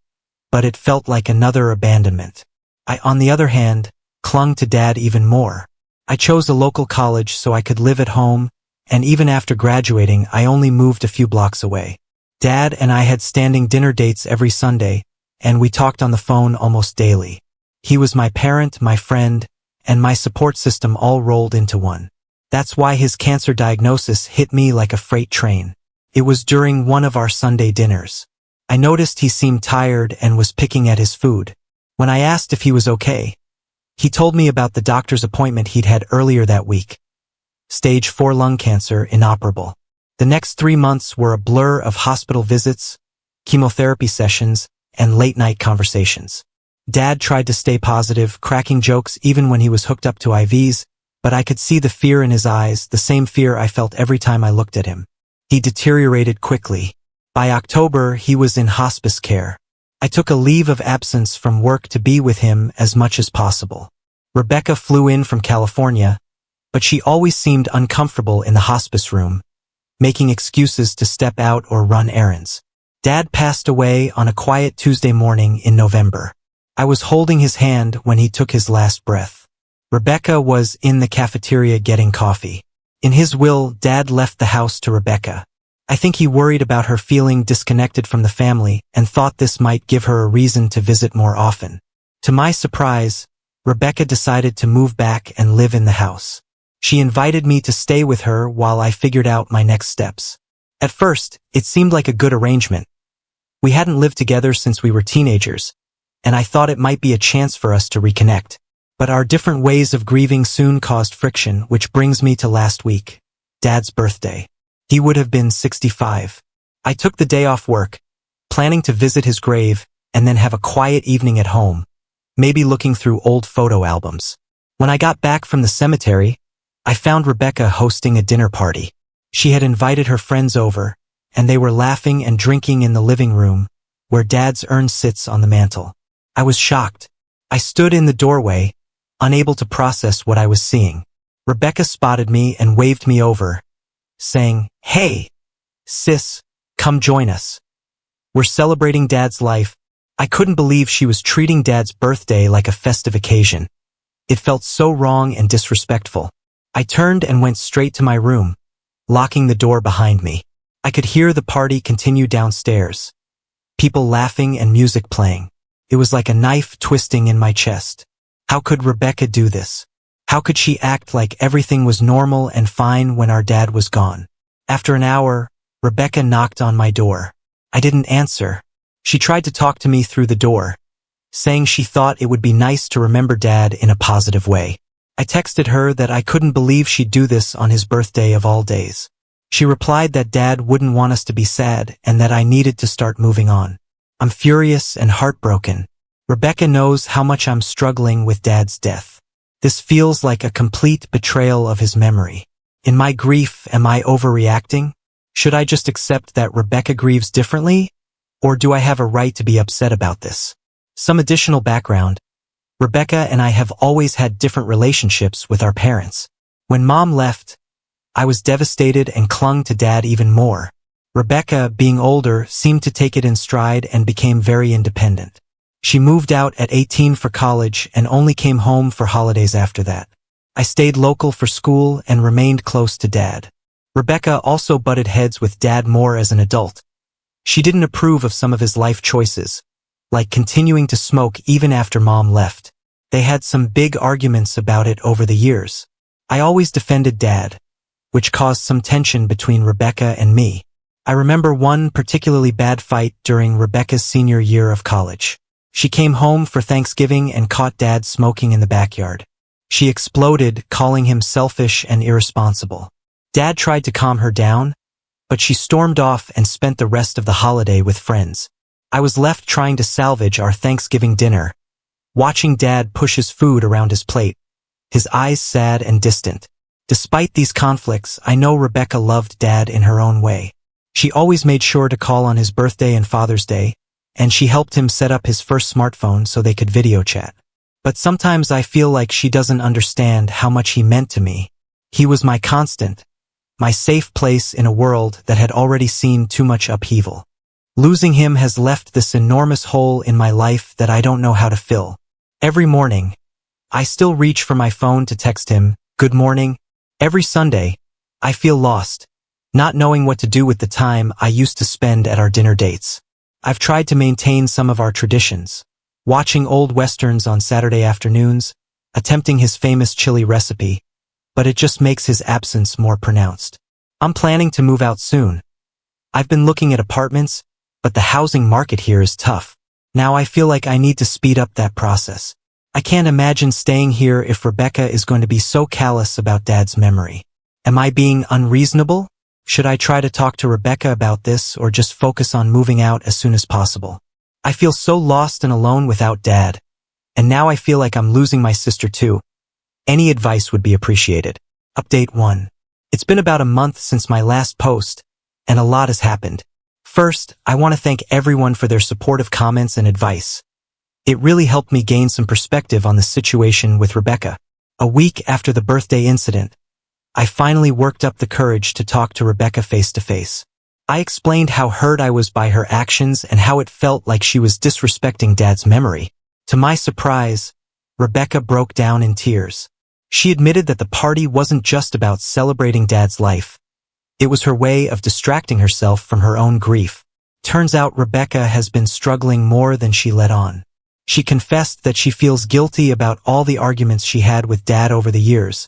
Speaker 1: but it felt like another abandonment. I, on the other hand, clung to Dad even more. I chose a local college so I could live at home, and even after graduating, I only moved a few blocks away. Dad and I had standing dinner dates every Sunday, and we talked on the phone almost daily. He was my parent, my friend, and my support system all rolled into one. That's why his cancer diagnosis hit me like a freight train. It was during one of our Sunday dinners. I noticed he seemed tired and was picking at his food. When I asked if he was okay, he told me about the doctor's appointment he'd had earlier that week. Stage 4 lung cancer, inoperable. The next 3 months were a blur of hospital visits, chemotherapy sessions, and late-night conversations. Dad tried to stay positive, cracking jokes even when he was hooked up to IVs, but I could see the fear in his eyes, the same fear I felt every time I looked at him. He deteriorated quickly. By October, he was in hospice care. I took a leave of absence from work to be with him as much as possible. Rebecca flew in from California, but she always seemed uncomfortable in the hospice room, making excuses to step out or run errands. Dad passed away on a quiet Tuesday morning in November. I was holding his hand when he took his last breath. Rebecca was in the cafeteria getting coffee. In his will, Dad left the house to Rebecca. I think he worried about her feeling disconnected from the family and thought this might give her a reason to visit more often. To my surprise, Rebecca decided to move back and live in the house. She invited me to stay with her while I figured out my next steps. At first, it seemed like a good arrangement. We hadn't lived together since we were teenagers, and I thought it might be a chance for us to reconnect. But our different ways of grieving soon caused friction, which brings me to last week. Dad's birthday. He would have been 65. I took the day off work, planning to visit his grave and then have a quiet evening at home, maybe looking through old photo albums. When I got back from the cemetery, I found Rebecca hosting a dinner party. She had invited her friends over, and they were laughing and drinking in the living room, where Dad's urn sits on the mantel. I was shocked. I stood in the doorway, unable to process what I was seeing. Rebecca spotted me and waved me over, saying, "Hey, sis, come join us. We're celebrating Dad's life." I couldn't believe she was treating Dad's birthday like a festive occasion. It felt so wrong and disrespectful. I turned and went straight to my room, locking the door behind me. I could hear the party continue downstairs, people laughing and music playing. It was like a knife twisting in my chest. How could Rebecca do this? How could she act like everything was normal and fine when our dad was gone? After an hour, Rebecca knocked on my door. I didn't answer. She tried to talk to me through the door, saying she thought it would be nice to remember Dad in a positive way. I texted her that I couldn't believe she'd do this on his birthday of all days. She replied that Dad wouldn't want us to be sad and that I needed to start moving on. I'm furious and heartbroken. Rebecca knows how much I'm struggling with Dad's death. This feels like a complete betrayal of his memory. In my grief, am I overreacting? Should I just accept that Rebecca grieves differently? Or do I have a right to be upset about this? Some additional background. Rebecca and I have always had different relationships with our parents. When Mom left, I was devastated and clung to Dad even more. Rebecca, being older, seemed to take it in stride and became very independent. She moved out at 18 for college and only came home for holidays after that. I stayed local for school and remained close to Dad. Rebecca also butted heads with Dad more as an adult. She didn't approve of some of his life choices, like continuing to smoke even after Mom left. They had some big arguments about it over the years. I always defended Dad, which caused some tension between Rebecca and me. I remember one particularly bad fight during Rebecca's senior year of college. She came home for Thanksgiving and caught Dad smoking in the backyard. She exploded, calling him selfish and irresponsible. Dad tried to calm her down, but she stormed off and spent the rest of the holiday with friends. I was left trying to salvage our Thanksgiving dinner, watching Dad push his food around his plate, his eyes sad and distant. Despite these conflicts, I know Rebecca loved Dad in her own way. She always made sure to call on his birthday and Father's Day, and she helped him set up his first smartphone so they could video chat. But sometimes I feel like she doesn't understand how much he meant to me. He was my constant, my safe place in a world that had already seen too much upheaval. Losing him has left this enormous hole in my life that I don't know how to fill. Every morning, I still reach for my phone to text him, "Good morning." Every Sunday, I feel lost, not knowing what to do with the time I used to spend at our dinner dates. I've tried to maintain some of our traditions, watching old westerns on Saturday afternoons, attempting his famous chili recipe, but it just makes his absence more pronounced. I'm planning to move out soon. I've been looking at apartments, but the housing market here is tough. Now I feel like I need to speed up that process. I can't imagine staying here if Rebecca is going to be so callous about Dad's memory. Am I being unreasonable? Should I try to talk to Rebecca about this or just focus on moving out as soon as possible? I feel so lost and alone without Dad, and now I feel like I'm losing my sister too. Any advice would be appreciated. Update 1. It's been about a month since my last post, and a lot has happened. First, I want to thank everyone for their supportive comments and advice. It really helped me gain some perspective on the situation with Rebecca. A week after the birthday incident, I finally worked up the courage to talk to Rebecca face to face. I explained how hurt I was by her actions and how it felt like she was disrespecting Dad's memory. To my surprise, Rebecca broke down in tears. She admitted that the party wasn't just about celebrating Dad's life. It was her way of distracting herself from her own grief. Turns out Rebecca has been struggling more than she let on. She confessed that she feels guilty about all the arguments she had with Dad over the years,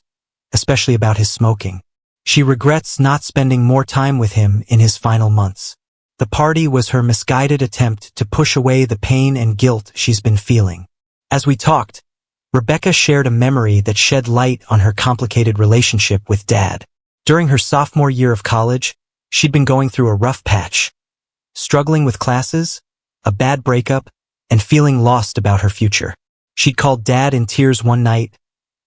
Speaker 1: especially about his smoking. She regrets not spending more time with him in his final months. The party was her misguided attempt to push away the pain and guilt she's been feeling. As we talked, Rebecca shared a memory that shed light on her complicated relationship with Dad. During her sophomore year of college, she'd been going through a rough patch, struggling with classes, a bad breakup, and feeling lost about her future. She'd called Dad in tears one night,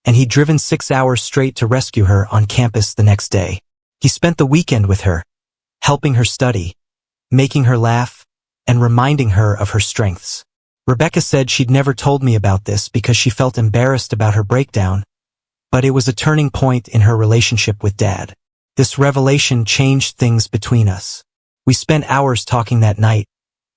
Speaker 1: and he'd driven 6 hours straight to rescue her on campus the next day. He spent the weekend with her, helping her study, making her laugh, and reminding her of her strengths. Rebecca said she'd never told me about this because she felt embarrassed about her breakdown, but it was a turning point in her relationship with Dad. This revelation changed things between us. We spent hours talking that night,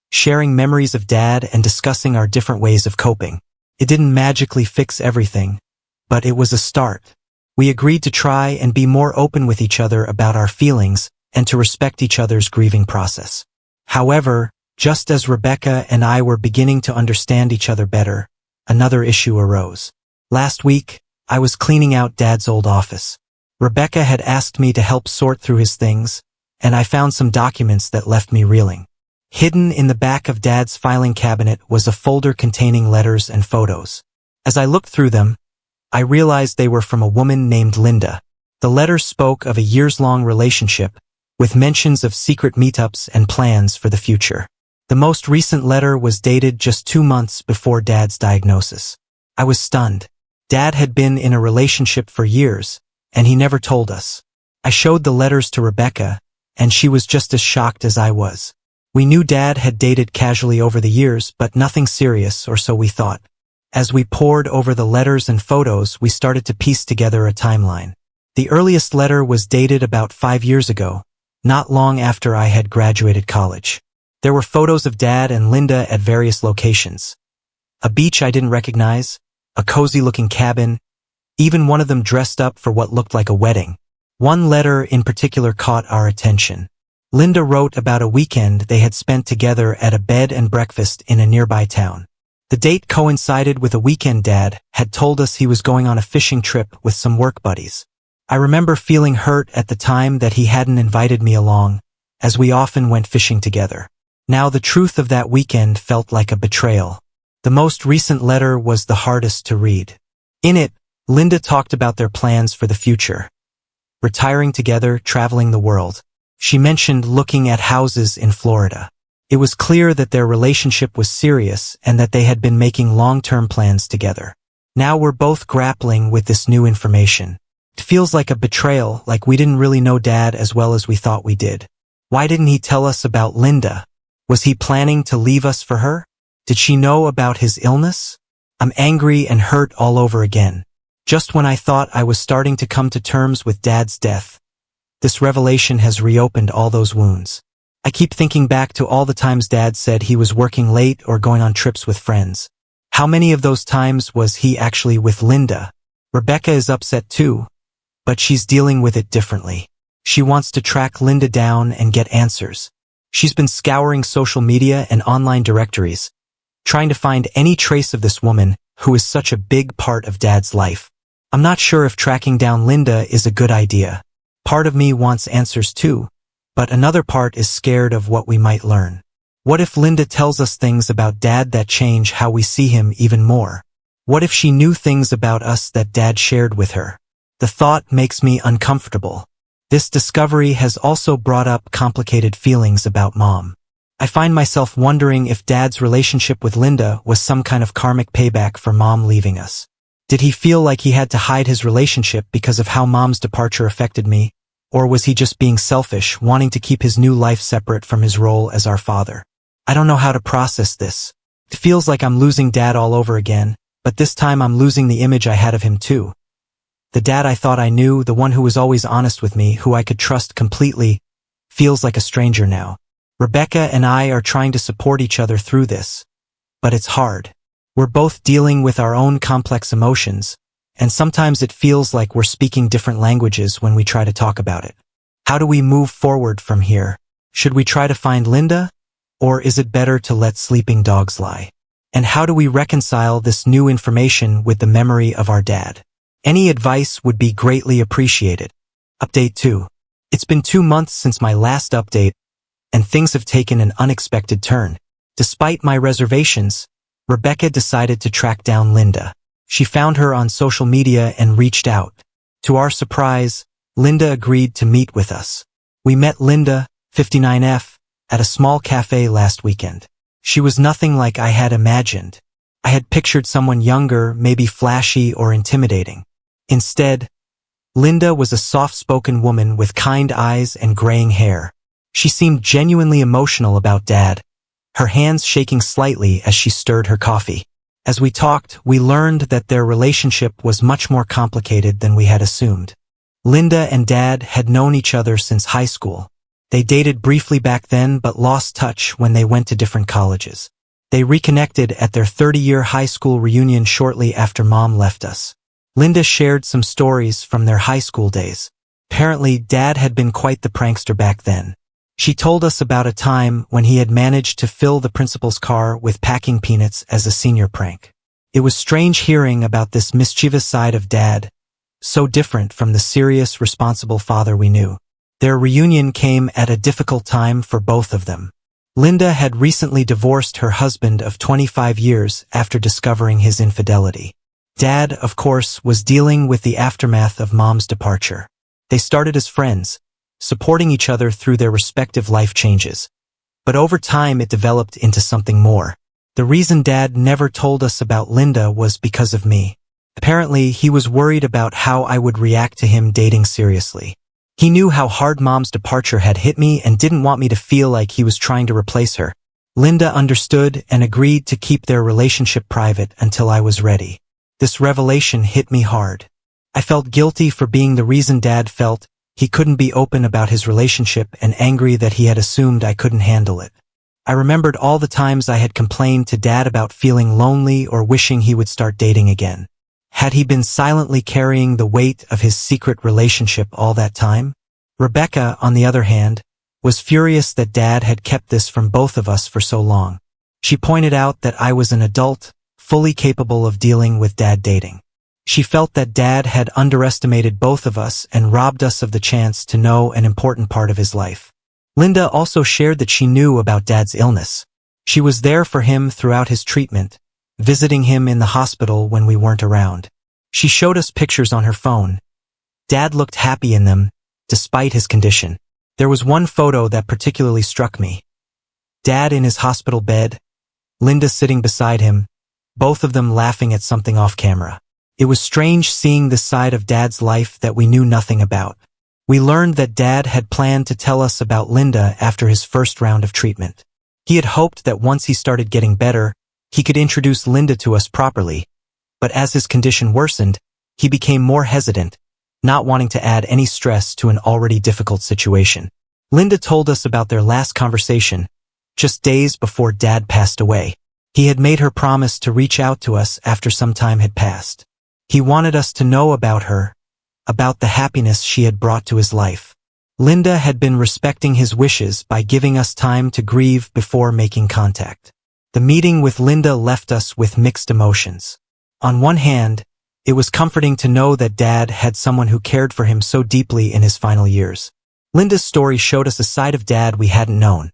Speaker 1: sharing memories of Dad and discussing our different ways of coping. It didn't magically fix everything, but it was a start. We agreed to try and be more open with each other about our feelings and to respect each other's grieving process. However, just as Rebecca and I were beginning to understand each other better, another issue arose. Last week, I was cleaning out Dad's old office. Rebecca had asked me to help sort through his things, and I found some documents that left me reeling. Hidden in the back of Dad's filing cabinet was a folder containing letters and photos. As I looked through them, I realized they were from a woman named Linda. The letters spoke of a years-long relationship, with mentions of secret meetups and plans for the future. The most recent letter was dated just 2 months before Dad's diagnosis. I was stunned. Dad had been in a relationship for years, and he never told us. I showed the letters to Rebecca, and she was just as shocked as I was. We knew Dad had dated casually over the years, but nothing serious, or so we thought. As we pored over the letters and photos, we started to piece together a timeline. The earliest letter was dated about 5 years ago, not long after I had graduated college. There were photos of Dad and Linda at various locations. A beach I didn't recognize, a cozy-looking cabin, even one of them dressed up for what looked like a wedding. One letter in particular caught our attention. Linda wrote about a weekend they had spent together at a bed and breakfast in a nearby town. The date coincided with a weekend Dad had told us he was going on a fishing trip with some work buddies. I remember feeling hurt at the time that he hadn't invited me along, as we often went fishing together. Now the truth of that weekend felt like a betrayal. The most recent letter was the hardest to read. In it, Linda talked about their plans for the future. Retiring together, traveling the world. She mentioned looking at houses in Florida. It was clear that their relationship was serious and that they had been making long-term plans together. Now we're both grappling with this new information. It feels like a betrayal, like we didn't really know Dad as well as we thought we did. Why didn't he tell us about Linda? Was he planning to leave us for her? Did she know about his illness? I'm angry and hurt all over again. Just when I thought I was starting to come to terms with Dad's death, this revelation has reopened all those wounds. I keep thinking back to all the times Dad said he was working late or going on trips with friends. How many of those times was he actually with Linda? Rebecca is upset too, but she's dealing with it differently. She wants to track Linda down and get answers. She's been scouring social media and online directories, trying to find any trace of this woman who is such a big part of Dad's life. I'm not sure if tracking down Linda is a good idea. Part of me wants answers too, but another part is scared of what we might learn. What if Linda tells us things about Dad that change how we see him even more? What if she knew things about us that Dad shared with her? The thought makes me uncomfortable. This discovery has also brought up complicated feelings about Mom. I find myself wondering if Dad's relationship with Linda was some kind of karmic payback for Mom leaving us. Did he feel like he had to hide his relationship because of how Mom's departure affected me? Or was he just being selfish, wanting to keep his new life separate from his role as our father? I don't know how to process this. It feels like I'm losing Dad all over again, but this time I'm losing the image I had of him too. The Dad I thought I knew, the one who was always honest with me, who I could trust completely, feels like a stranger now. Rebecca and I are trying to support each other through this, but it's hard. We're both dealing with our own complex emotions, and sometimes it feels like we're speaking different languages when we try to talk about it. How do we move forward from here? Should we try to find Linda? Or is it better to let sleeping dogs lie? And how do we reconcile this new information with the memory of our dad? Any advice would be greatly appreciated. Update 2. It's been 2 months since my last update, and things have taken an unexpected turn. Despite my reservations, Rebecca decided to track down Linda. She found her on social media and reached out. To our surprise, Linda agreed to meet with us. We met Linda, 59F, at a small cafe last weekend. She was nothing like I had imagined. I had pictured someone younger, maybe flashy or intimidating. Instead, Linda was a soft-spoken woman with kind eyes and graying hair. She seemed genuinely emotional about Dad, her hands shaking slightly as she stirred her coffee. As we talked, we learned that their relationship was much more complicated than we had assumed. Linda and Dad had known each other since high school. They dated briefly back then but lost touch when they went to different colleges. They reconnected at their 30-year high school reunion shortly after Mom left us. Linda shared some stories from their high school days. Apparently, Dad had been quite the prankster back then. She told us about a time when he had managed to fill the principal's car with packing peanuts as a senior prank. It was strange hearing about this mischievous side of Dad, so different from the serious, responsible father we knew. Their reunion came at a difficult time for both of them. Linda had recently divorced her husband of 25 years after discovering his infidelity. Dad, of course, was dealing with the aftermath of Mom's departure. They started as friends, supporting each other through their respective life changes. But over time it developed into something more. The reason Dad never told us about Linda was because of me. Apparently, he was worried about how I would react to him dating seriously. He knew how hard Mom's departure had hit me and didn't want me to feel like he was trying to replace her. Linda understood and agreed to keep their relationship private until I was ready. This revelation hit me hard. I felt guilty for being the reason Dad felt he couldn't be open about his relationship and angry that he had assumed I couldn't handle it. I remembered all the times I had complained to Dad about feeling lonely or wishing he would start dating again. Had he been silently carrying the weight of his secret relationship all that time? Rebecca, on the other hand, was furious that Dad had kept this from both of us for so long. She pointed out that I was an adult, fully capable of dealing with Dad dating. She felt that Dad had underestimated both of us and robbed us of the chance to know an important part of his life. Linda also shared that she knew about Dad's illness. She was there for him throughout his treatment, visiting him in the hospital when we weren't around. She showed us pictures on her phone. Dad looked happy in them, despite his condition. There was one photo that particularly struck me. Dad in his hospital bed, Linda sitting beside him, both of them laughing at something off camera. It was strange seeing this side of Dad's life that we knew nothing about. We learned that Dad had planned to tell us about Linda after his first round of treatment. He had hoped that once he started getting better, he could introduce Linda to us properly, but as his condition worsened, he became more hesitant, not wanting to add any stress to an already difficult situation. Linda told us about their last conversation, just days before Dad passed away. He had made her promise to reach out to us after some time had passed. He wanted us to know about her, about the happiness she had brought to his life. Linda had been respecting his wishes by giving us time to grieve before making contact. The meeting with Linda left us with mixed emotions. On one hand, it was comforting to know that Dad had someone who cared for him so deeply in his final years. Linda's story showed us a side of Dad we hadn't known.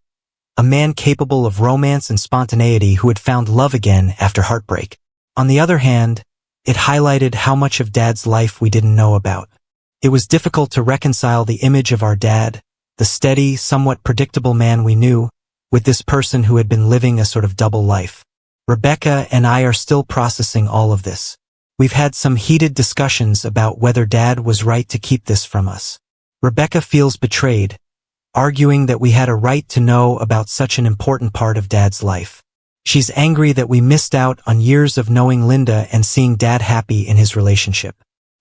Speaker 1: A man capable of romance and spontaneity who had found love again after heartbreak. On the other hand, it highlighted how much of Dad's life we didn't know about. It was difficult to reconcile the image of our dad, the steady, somewhat predictable man we knew, with this person who had been living a sort of double life. Rebecca and I are still processing all of this. We've had some heated discussions about whether Dad was right to keep this from us. Rebecca feels betrayed, arguing that we had a right to know about such an important part of Dad's life. She's angry that we missed out on years of knowing Linda and seeing Dad happy in his relationship.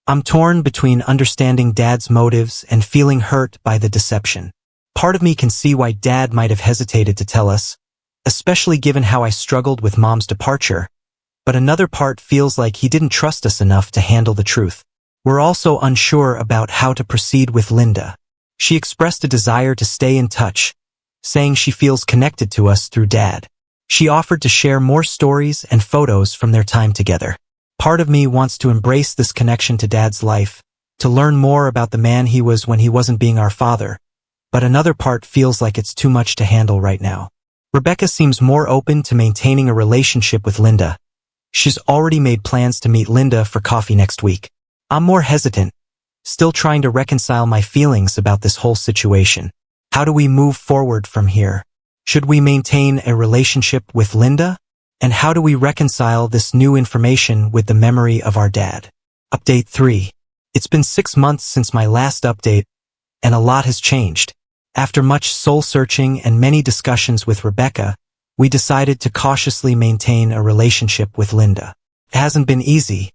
Speaker 1: I'm torn between understanding Dad's motives and feeling hurt by the deception. Part of me can see why Dad might have hesitated to tell us, especially given how I struggled with Mom's departure, but another part feels like he didn't trust us enough to handle the truth. We're also unsure about how to proceed with Linda. She expressed a desire to stay in touch, saying she feels connected to us through Dad. She offered to share more stories and photos from their time together. Part of me wants to embrace this connection to Dad's life, to learn more about the man he was when he wasn't being our father, but another part feels like it's too much to handle right now. Rebecca seems more open to maintaining a relationship with Linda. She's already made plans to meet Linda for coffee next week. I'm more hesitant, still trying to reconcile my feelings about this whole situation. How do we move forward from here? Should we maintain a relationship with Linda? And how do we reconcile this new information with the memory of our dad? Update 3. It's been 6 months since my last update, and a lot has changed. After much soul-searching and many discussions with Rebecca, we decided to cautiously maintain a relationship with Linda. It hasn't been easy,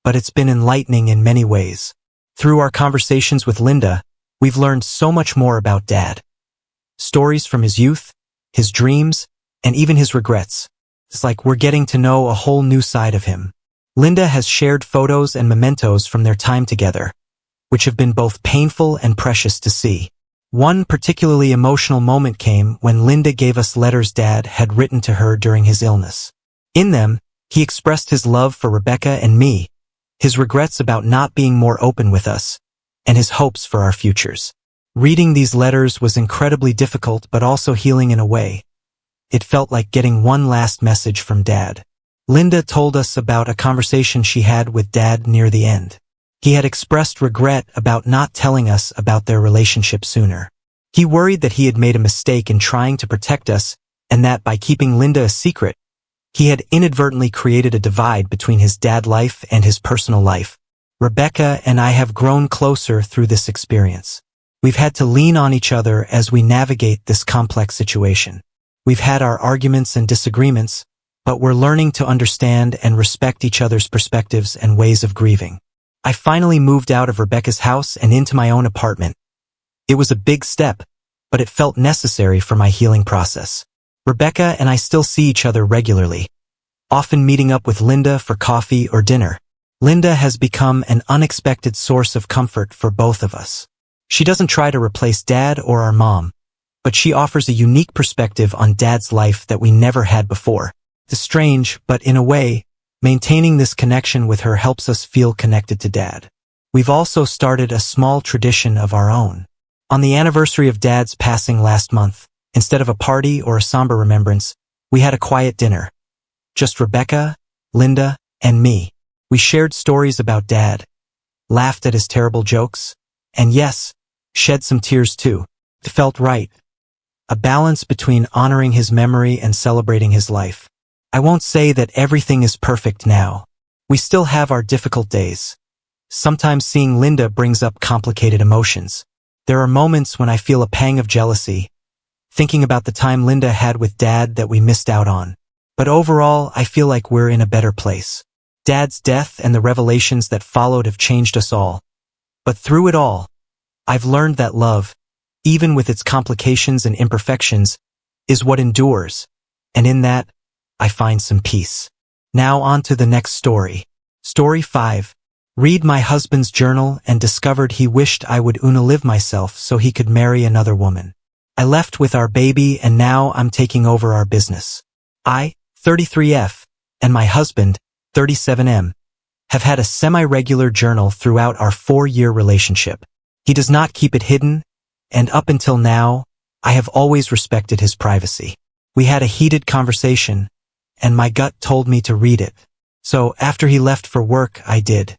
Speaker 1: but it's been enlightening in many ways. Through our conversations with Linda, we've learned so much more about Dad. Stories from his youth, his dreams, and even his regrets. It's like we're getting to know a whole new side of him. Linda has shared photos and mementos from their time together, which have been both painful and precious to see. One particularly emotional moment came when Linda gave us letters Dad had written to her during his illness. In them, he expressed his love for Rebecca and me, his regrets about not being more open with us, and his hopes for our futures. Reading these letters was incredibly difficult but also healing in a way. It felt like getting one last message from Dad. Linda told us about a conversation she had with Dad near the end. He had expressed regret about not telling us about their relationship sooner. He worried that he had made a mistake in trying to protect us, and that by keeping Linda a secret, he had inadvertently created a divide between his dad life and his personal life. Rebecca and I have grown closer through this experience. We've had to lean on each other as we navigate this complex situation. We've had our arguments and disagreements, but we're learning to understand and respect each other's perspectives and ways of grieving. I finally moved out of Rebecca's house and into my own apartment. It was a big step, but it felt necessary for my healing process. Rebecca and I still see each other regularly, often meeting up with Linda for coffee or dinner. Linda has become an unexpected source of comfort for both of us. She doesn't try to replace Dad or our mom, but she offers a unique perspective on Dad's life that we never had before. It's strange, but in a way, maintaining this connection with her helps us feel connected to Dad. We've also started a small tradition of our own. On the anniversary of Dad's passing last month, instead of a party or a somber remembrance, we had a quiet dinner. Just Rebecca, Linda, and me. We shared stories about Dad, laughed at his terrible jokes, and yes, shed some tears too. It felt right. A balance between honoring his memory and celebrating his life. I won't say that everything is perfect now. We still have our difficult days. Sometimes seeing Linda brings up complicated emotions. There are moments when I feel a pang of jealousy, thinking about the time Linda had with Dad that we missed out on. But overall, I feel like we're in a better place. Dad's death and the revelations that followed have changed us all. But through it all, I've learned that love, even with its complications and imperfections, is what endures, and in that, I find some peace. Now on to the next story. Story 5. Read my husband's journal and discovered he wished I would live myself so he could marry another woman. I left with our baby and now I'm taking over our business. I, 33F, and my husband, 37M, have had a semi-regular journal throughout our 4-year relationship. He does not keep it hidden, and up until now, I have always respected his privacy. We had a heated conversation, and my gut told me to read it. So after he left for work, I did.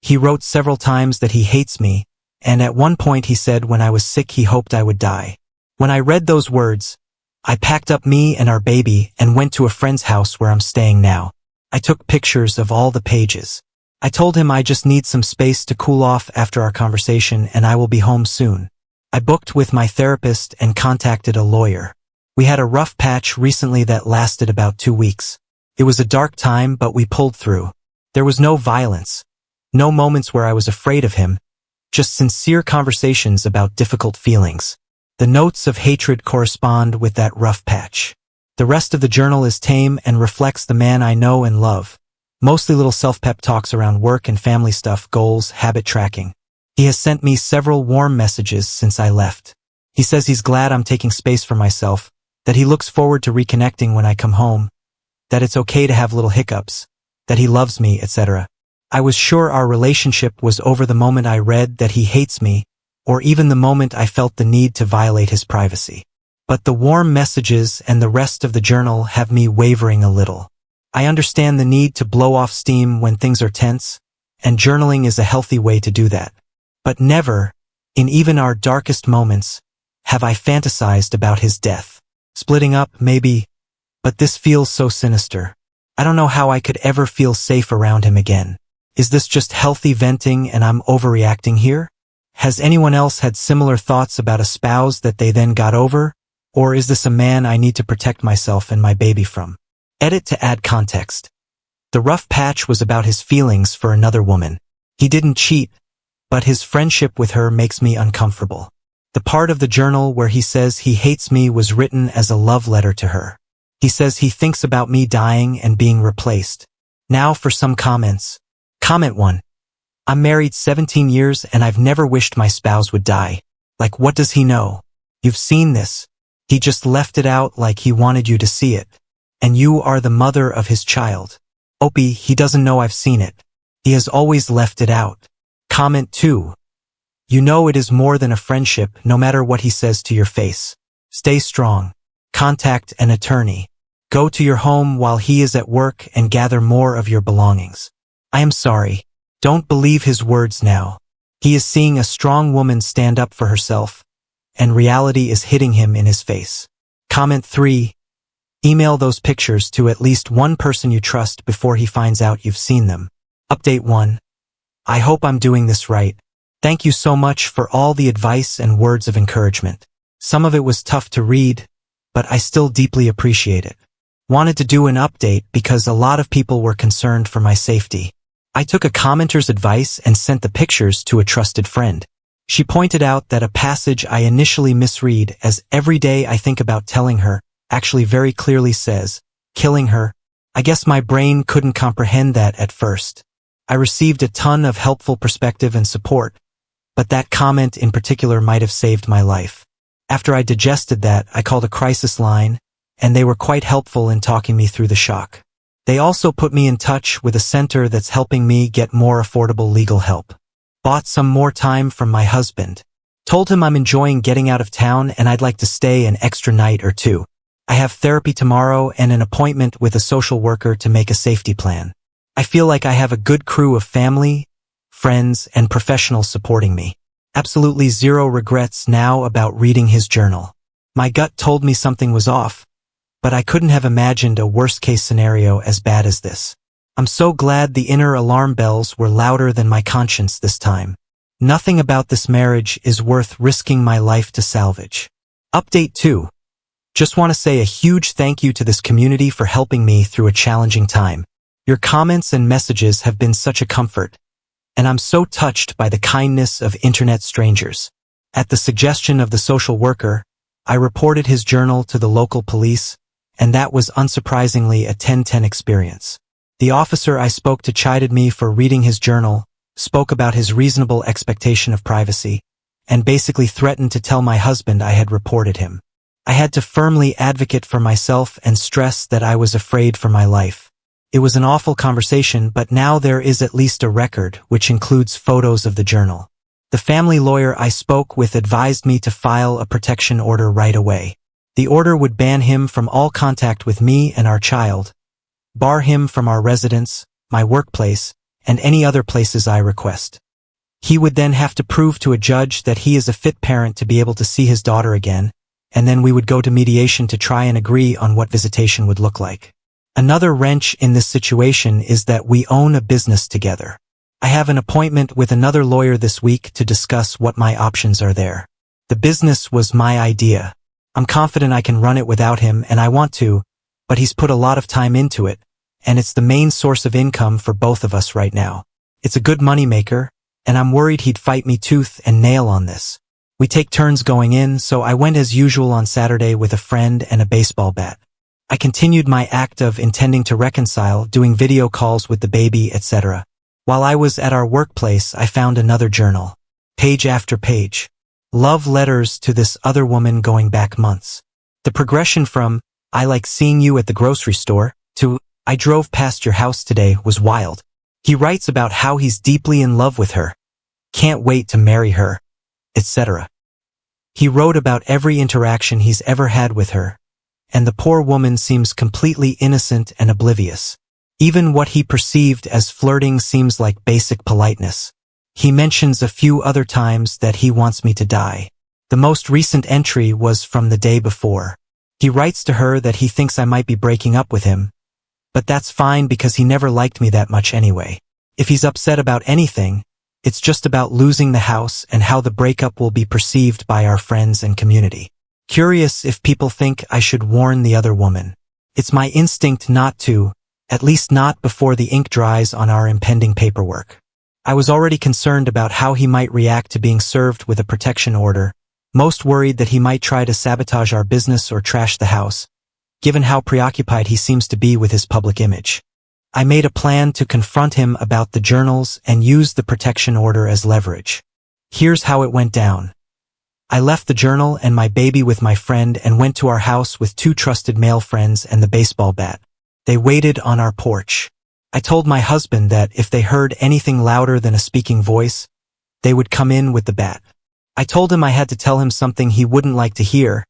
Speaker 1: He wrote several times that he hates me, and at one point he said when I was sick he hoped I would die. When I read those words, I packed up me and our baby and went to a friend's house where I'm staying now. I took pictures of all the pages. I told him I just need some space to cool off after our conversation and I will be home soon. I booked with my therapist and contacted a lawyer. We had a rough patch recently that lasted about 2 weeks. It was a dark time, but we pulled through. There was no violence, no moments where I was afraid of him, just sincere conversations about difficult feelings. The notes of hatred correspond with that rough patch. The rest of the journal is tame and reflects the man I know and love. Mostly little self-pep talks around work and family stuff, goals, habit tracking. He has sent me several warm messages since I left. He says he's glad I'm taking space for myself, that he looks forward to reconnecting when I come home, that it's okay to have little hiccups, that he loves me, etc. I was sure our relationship was over the moment I read that he hates me, or even the moment I felt the need to violate his privacy. But the warm messages and the rest of the journal have me wavering a little. I understand the need to blow off steam when things are tense, and journaling is a healthy way to do that. But never, in even our darkest moments, have I fantasized about his death. Splitting up, maybe, but this feels so sinister. I don't know how I could ever feel safe around him again. Is this just healthy venting and I'm overreacting here? Has anyone else had similar thoughts about a spouse that they then got over? Or is this a man I need to protect myself and my baby from? Edit to add context. The rough patch was about his feelings for another woman. He didn't cheat, but his friendship with her makes me uncomfortable. The part of the journal where he says he hates me was written as a love letter to her. He says he thinks about me dying and being replaced. Now for some comments. Comment 1. I'm married 17 years and I've never wished my spouse would die. Like, what does he know? You've seen this. He just left it out like he wanted you to see it. And you are the mother of his child. Opie, he doesn't know I've seen it. He has always left it out. Comment 2. You know it is more than a friendship no matter what he says to your face. Stay strong. Contact an attorney. Go to your home while he is at work and gather more of your belongings. I am sorry. Don't believe his words now. He is seeing a strong woman stand up for herself, and reality is hitting him in his face. Comment 3. Email those pictures to at least one person you trust before he finds out you've seen them. Update 1. I hope I'm doing this right. Thank you so much for all the advice and words of encouragement. Some of it was tough to read, but I still deeply appreciate it. Wanted to do an update because a lot of people were concerned for my safety. I took a commenter's advice and sent the pictures to a trusted friend. She pointed out that a passage I initially misread as every day I think about telling her actually very clearly says, killing her. I guess my brain couldn't comprehend that at first. I received a ton of helpful perspective and support, but that comment in particular might have saved my life. After I digested that, I called a crisis line, and they were quite helpful in talking me through the shock. They also put me in touch with a center that's helping me get more affordable legal help. Bought some more time from my husband. Told him I'm enjoying getting out of town and I'd like to stay an extra night or two. I have therapy tomorrow and an appointment with a social worker to make a safety plan. I feel like I have a good crew of family, friends, and professionals supporting me. Absolutely zero regrets now about reading his journal. My gut told me something was off, but I couldn't have imagined a worst-case scenario as bad as this. I'm so glad the inner alarm bells were louder than my conscience this time. Nothing about this marriage is worth risking my life to salvage. Update 2. Just want to say a huge thank you to this community for helping me through a challenging time. Your comments and messages have been such a comfort, and I'm so touched by the kindness of internet strangers. At the suggestion of the social worker, I reported his journal to the local police, and that was unsurprisingly a 10/10 experience. The officer I spoke to chided me for reading his journal, spoke about his reasonable expectation of privacy, and basically threatened to tell my husband I had reported him. I had to firmly advocate for myself and stress that I was afraid for my life. It was an awful conversation, but now there is at least a record, which includes photos of the journal. The family lawyer I spoke with advised me to file a protection order right away. The order would ban him from all contact with me and our child, bar him from our residence, my workplace, and any other places I request. He would then have to prove to a judge that he is a fit parent to be able to see his daughter again, and then we would go to mediation to try and agree on what visitation would look like. Another wrench in this situation is that we own a business together. I have an appointment with another lawyer this week to discuss what my options are there. The business was my idea. I'm confident I can run it without him, and I want to, but he's put a lot of time into it, and it's the main source of income for both of us right now. It's a good moneymaker, and I'm worried he'd fight me tooth and nail on this. We take turns going in, so I went as usual on Saturday with a friend and a baseball bat. I continued my act of intending to reconcile, doing video calls with the baby, etc. While I was at our workplace, I found another journal. Page after page. Love letters to this other woman going back months. The progression from, I like seeing you at the grocery store, to, I drove past your house today was wild. He writes about how he's deeply in love with her, can't wait to marry her, etc. He wrote about every interaction he's ever had with her, and the poor woman seems completely innocent and oblivious. Even what he perceived as flirting seems like basic politeness. He mentions a few other times that he wants me to die. The most recent entry was from the day before. He writes to her that he thinks I might be breaking up with him, but that's fine because he never liked me that much anyway. If he's upset about anything, it's just about losing the house and how the breakup will be perceived by our friends and community. Curious if people think I should warn the other woman. It's my instinct not to, at least not before the ink dries on our impending paperwork. I was already concerned about how he might react to being served with a protection order, most worried that he might try to sabotage our business or trash the house, given how preoccupied he seems to be with his public image. I made a plan to confront him about the journals and use the protection order as leverage. Here's how it went down. I left the journal and my baby with my friend and went to our house with 2 trusted male friends and the baseball bat. They waited on our porch. I told my husband that if they heard anything louder than a speaking voice, they would come in with the bat. I told him I had to tell him something he wouldn't like to hear,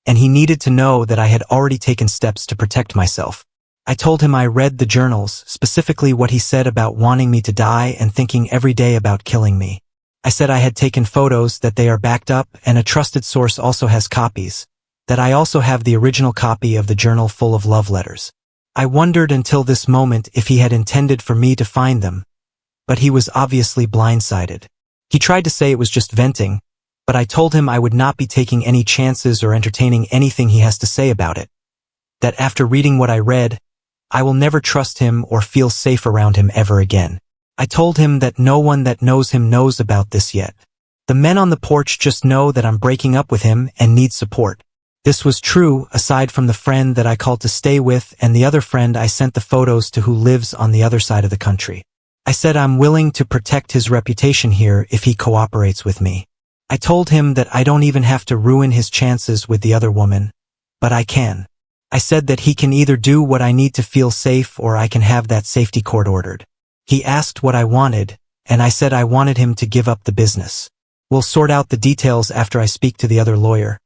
Speaker 1: and he needed to know that I had already taken steps to protect myself. I told him I read the journals, specifically what he said about wanting me to die and thinking every day about killing me. I said I had taken photos, that they are backed up, and a trusted source also has copies, that I also have the original copy of the journal full of love letters. I wondered until this moment if he had intended for me to find them, but he was obviously blindsided. He tried to say it was just venting, but I told him I would not be taking any chances or entertaining anything he has to say about it. That after reading what I read, I will never trust him or feel safe around him ever again. I told him that no one that knows him knows about this yet. The men on the porch just know that I'm breaking up with him and need support. This was true, aside from the friend that I called to stay with and the other friend I sent the photos to who lives on the other side of the country. I said I'm willing to protect his reputation here if he cooperates with me. I told him that I don't even have to ruin his chances with the other woman, but I can. I said that he can either do what I need to feel safe or I can have that safety court ordered. He asked what I wanted, and I said I wanted him to give up the business. We'll sort out the details after I speak to the other lawyer,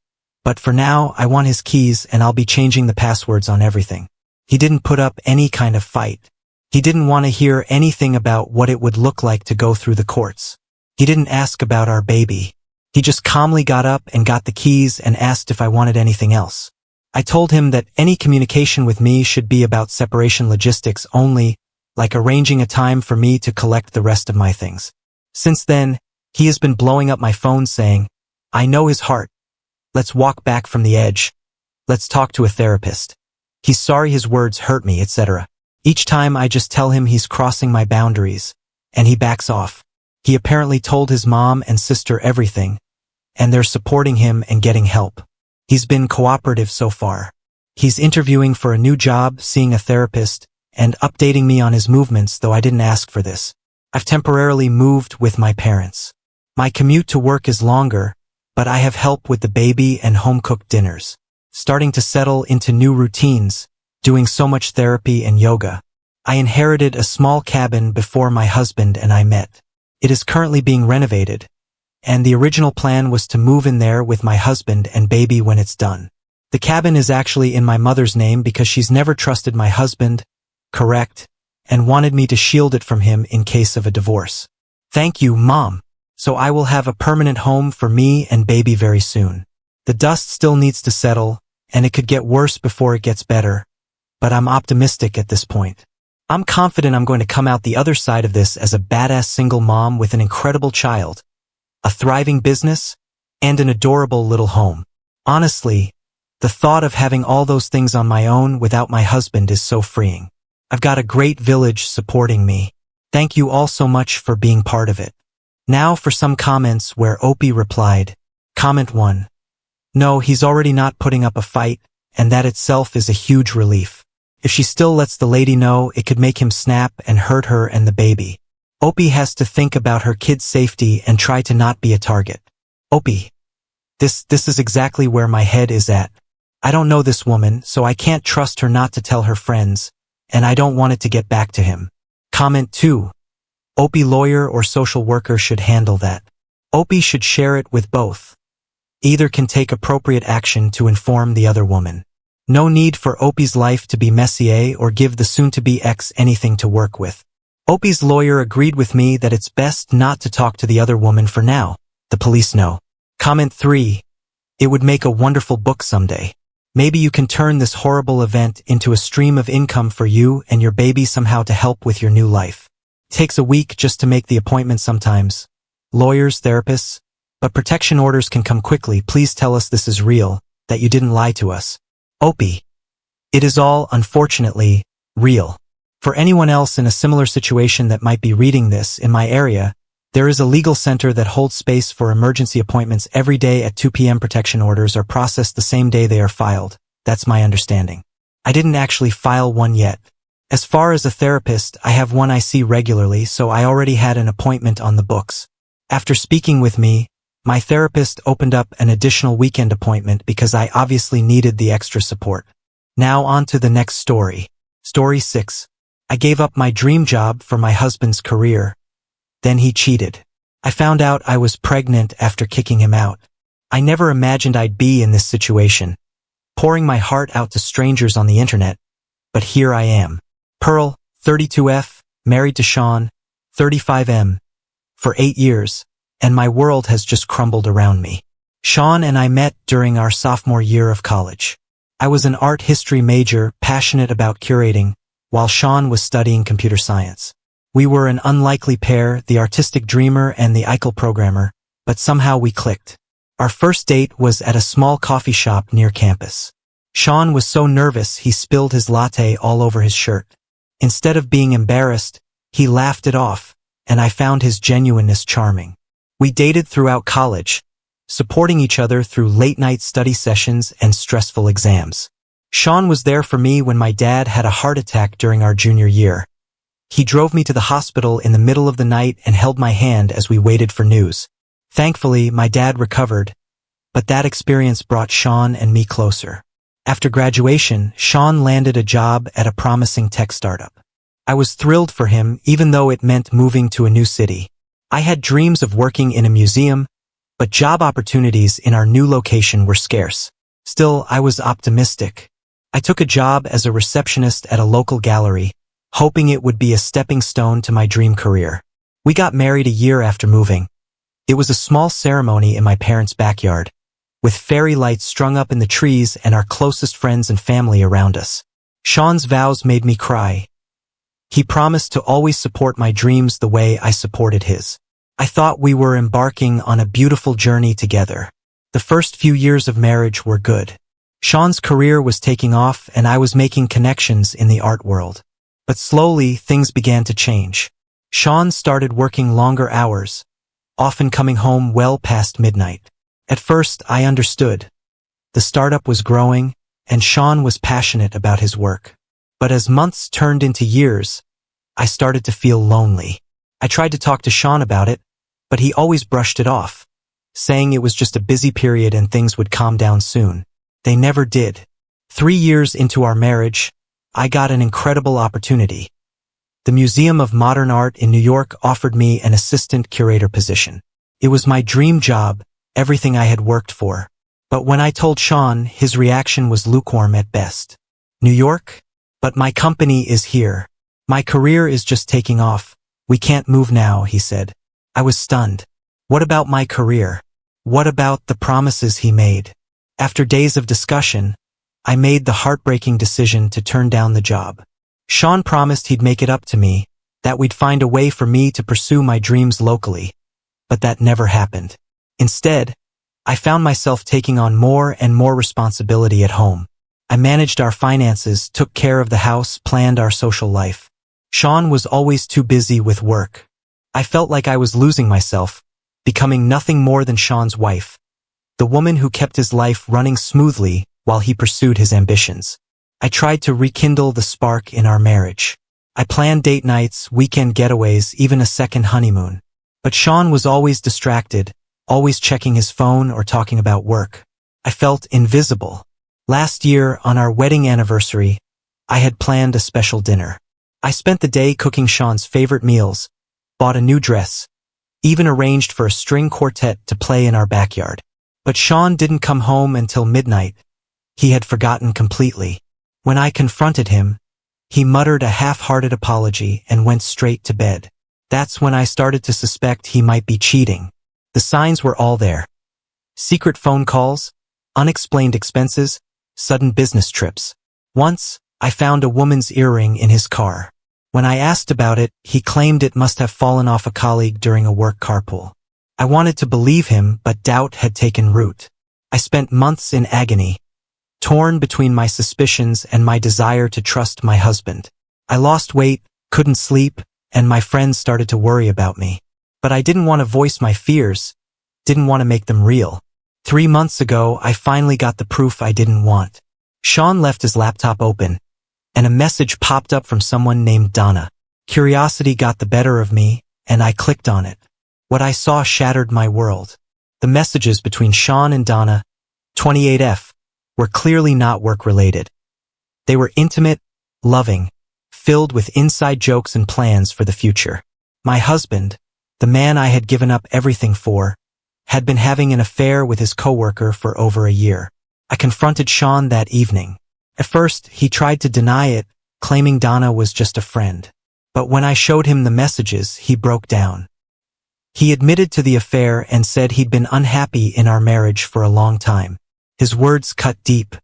Speaker 1: but for now I want his keys and I'll be changing the passwords on everything. He didn't put up any kind of fight. He didn't want to hear anything about what it would look like to go through the courts. He didn't ask about our baby. He just calmly got up and got the keys and asked if I wanted anything else. I told him that any communication with me should be about separation logistics only, like arranging a time for me to collect the rest of my things. Since then, he has been blowing up my phone saying, I know his heart. Let's walk back from the edge. Let's talk to a therapist. He's sorry his words hurt me, etc. Each time I just tell him he's crossing my boundaries, and he backs off. He apparently told his mom and sister everything, and they're supporting him and getting help. He's been cooperative so far. He's interviewing for a new job, seeing a therapist, and updating me on his movements, though I didn't ask for this. I've temporarily moved with my parents. My commute to work is longer, but I have help with the baby and home-cooked dinners. Starting to settle into new routines, doing so much therapy and yoga. I inherited a small cabin before my husband and I met. It is currently being renovated, and the original plan was to move in there with my husband and baby when it's done. The cabin is actually in my mother's name because she's never trusted my husband, correct, and wanted me to shield it from him in case of a divorce. Thank you, Mom. So I will have a permanent home for me and baby very soon. The dust still needs to settle, and it could get worse before it gets better, but I'm optimistic at this point. I'm confident I'm going to come out the other side of this as a badass single mom with an incredible child, a thriving business, and an adorable little home. Honestly, the thought of having all those things on my own without my husband is so freeing. I've got a great village supporting me. Thank you all so much for being part of it. Now for some comments where Opie replied. Comment 1. No, he's already not putting up a fight, and that itself is a huge relief. If she still lets the lady know, it could make him snap and hurt her and the baby. Opie has to think about her kid's safety and try to not be a target. Opie. This is exactly where my head is at. I don't know this woman, so I can't trust her not to tell her friends, and I don't want it to get back to him. Comment 2. Opie lawyer or social worker should handle that. Opie should share it with both. Either can take appropriate action to inform the other woman. No need for Opie's life to be messier or give the soon-to-be ex anything to work with. Opie's lawyer agreed with me that it's best not to talk to the other woman for now. The police know. Comment 3. It would make a wonderful book someday. Maybe you can turn this horrible event into a stream of income for you and your baby somehow to help with your new life. Takes a week just to make the appointment sometimes. Lawyers, therapists. But protection orders can come quickly. Please tell us this is real, that you didn't lie to us. Opie. It is all, unfortunately, real. For anyone else in a similar situation that might be reading this, in my area, there is a legal center that holds space for emergency appointments every day at 2 p.m. Protection orders are processed the same day they are filed. That's my understanding. I didn't actually file one yet. As far as a therapist, I have one I see regularly, so I already had an appointment on the books. After speaking with me, my therapist opened up an additional weekend appointment because I obviously needed the extra support. Now on to the next story. Story 6. I gave up my dream job for my husband's career. Then he cheated. I found out I was pregnant after kicking him out. I never imagined I'd be in this situation, pouring my heart out to strangers on the internet. But here I am. Pearl, 32F, married to Sean, 35M, for 8 years, and my world has just crumbled around me. Sean and I met during our sophomore year of college. I was an art history major, passionate about curating, while Sean was studying computer science. We were an unlikely pair, the artistic dreamer and the Eichel programmer, but somehow we clicked. Our first date was at a small coffee shop near campus. Sean was so nervous he spilled his latte all over his shirt. Instead of being embarrassed, he laughed it off, and I found his genuineness charming. We dated throughout college, supporting each other through late-night study sessions and stressful exams. Sean was there for me when my dad had a heart attack during our junior year. He drove me to the hospital in the middle of the night and held my hand as we waited for news. Thankfully, my dad recovered, but that experience brought Sean and me closer. After graduation, Sean landed a job at a promising tech startup. I was thrilled for him, even though it meant moving to a new city. I had dreams of working in a museum, but job opportunities in our new location were scarce. Still, I was optimistic. I took a job as a receptionist at a local gallery, hoping it would be a stepping stone to my dream career. We got married a year after moving. It was a small ceremony in my parents' backyard, with fairy lights strung up in the trees and our closest friends and family around us. Sean's vows made me cry. He promised to always support my dreams the way I supported his. I thought we were embarking on a beautiful journey together. The first few years of marriage were good. Sean's career was taking off and I was making connections in the art world. But slowly, things began to change. Sean started working longer hours, often coming home well past midnight. At first, I understood. The startup was growing, and Sean was passionate about his work. But as months turned into years, I started to feel lonely. I tried to talk to Sean about it, but he always brushed it off, saying it was just a busy period and things would calm down soon. They never did. 3 years into our marriage, I got an incredible opportunity. The Museum of Modern Art in New York offered me an assistant curator position. It was my dream job, everything I had worked for. But when I told Sean, his reaction was lukewarm at best. New York? But my company is here. My career is just taking off. We can't move now, he said. I was stunned. What about my career? What about the promises he made? After days of discussion, I made the heartbreaking decision to turn down the job. Sean promised he'd make it up to me, that we'd find a way for me to pursue my dreams locally. But that never happened. Instead, I found myself taking on more and more responsibility at home. I managed our finances, took care of the house, planned our social life. Sean was always too busy with work. I felt like I was losing myself, becoming nothing more than Sean's wife, the woman who kept his life running smoothly while he pursued his ambitions. I tried to rekindle the spark in our marriage. I planned date nights, weekend getaways, even a second honeymoon. But Sean was always distracted, always checking his phone or talking about work. I felt invisible. Last year, on our wedding anniversary, I had planned a special dinner. I spent the day cooking Sean's favorite meals, bought a new dress, even arranged for a string quartet to play in our backyard. But Sean didn't come home until midnight. He had forgotten completely. When I confronted him, He muttered a half-hearted apology and went straight to bed. That's when I started to suspect he might be cheating. The signs were all there. Secret phone calls, unexplained expenses, sudden business trips. Once, I found a woman's earring in his car. When I asked about it, he claimed it must have fallen off a colleague during a work carpool. I wanted to believe him, but doubt had taken root. I spent months in agony, torn between my suspicions and my desire to trust my husband. I lost weight, couldn't sleep, and my friends started to worry about me. But I didn't want to voice my fears, didn't want to make them real. 3 months ago, I finally got the proof I didn't want. Sean left his laptop open, and a message popped up from someone named Donna. Curiosity got the better of me, and I clicked on it. What I saw shattered my world. The messages between Sean and Donna, 28F, were clearly not work-related. They were intimate, loving, filled with inside jokes and plans for the future. My husband, the man I had given up everything for, had been having an affair with his coworker for over a year. I confronted Sean that evening. At first, he tried to deny it, claiming Donna was just a friend. But when I showed him the messages, he broke down. He admitted to the affair and said he'd been unhappy in our marriage for a long time. His words cut deep.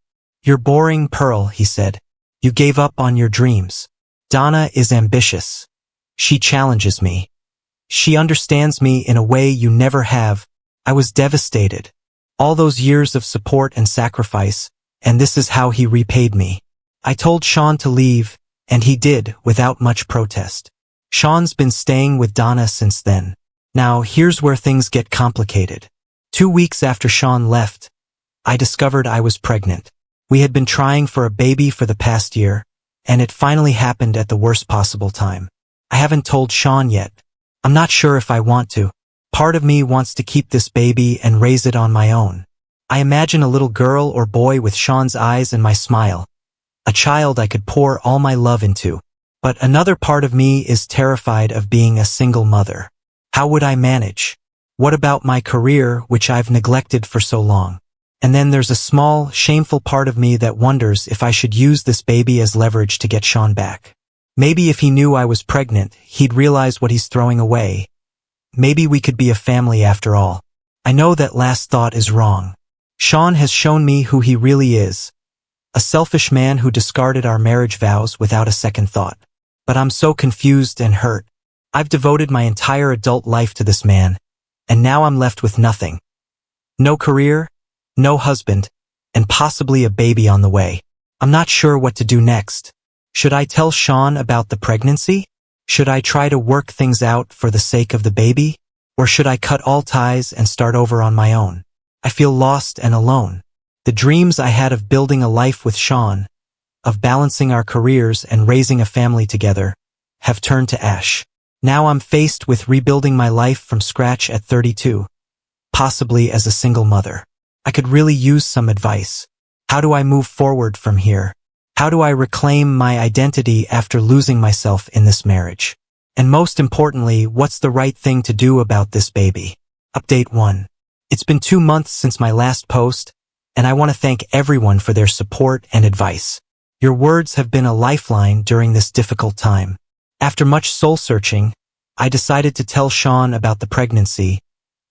Speaker 1: "You're boring, Pearl," he said. "You gave up on your dreams. Donna is ambitious. She challenges me. She understands me in a way you never have." I was devastated. All those years of support and sacrifice, and this is how he repaid me. I told Sean to leave, and he did, without much protest. Sean's been staying with Donna since then. Now, here's where things get complicated. 2 weeks after Sean left, I discovered I was pregnant. We had been trying for a baby for the past year, and it finally happened at the worst possible time. I haven't told Sean yet. I'm not sure if I want to. Part of me wants to keep this baby and raise it on my own. I imagine a little girl or boy with Sean's eyes and my smile. A child I could pour all my love into. But another part of me is terrified of being a single mother. How would I manage? What about my career, which I've neglected for so long? And then there's a small, shameful part of me that wonders if I should use this baby as leverage to get Sean back. Maybe if he knew I was pregnant, he'd realize what he's throwing away. Maybe we could be a family after all. I know that last thought is wrong. Sean has shown me who he really is. A selfish man who discarded our marriage vows without a second thought. But I'm so confused and hurt. I've devoted my entire adult life to this man, and now I'm left with nothing. No career, no husband, and possibly a baby on the way. I'm not sure what to do next. Should I tell Sean about the pregnancy? Should I try to work things out for the sake of the baby? Or should I cut all ties and start over on my own? I feel lost and alone. The dreams I had of building a life with Sean, of balancing our careers and raising a family together, have turned to ash. Now I'm faced with rebuilding my life from scratch at 32, possibly as a single mother. I could really use some advice. How do I move forward from here? How do I reclaim my identity after losing myself in this marriage? And most importantly, what's the right thing to do about this baby? Update 1. It's been 2 months since my last post, and I want to thank everyone for their support and advice. Your words have been a lifeline during this difficult time. After much soul-searching, I decided to tell Sean about the pregnancy,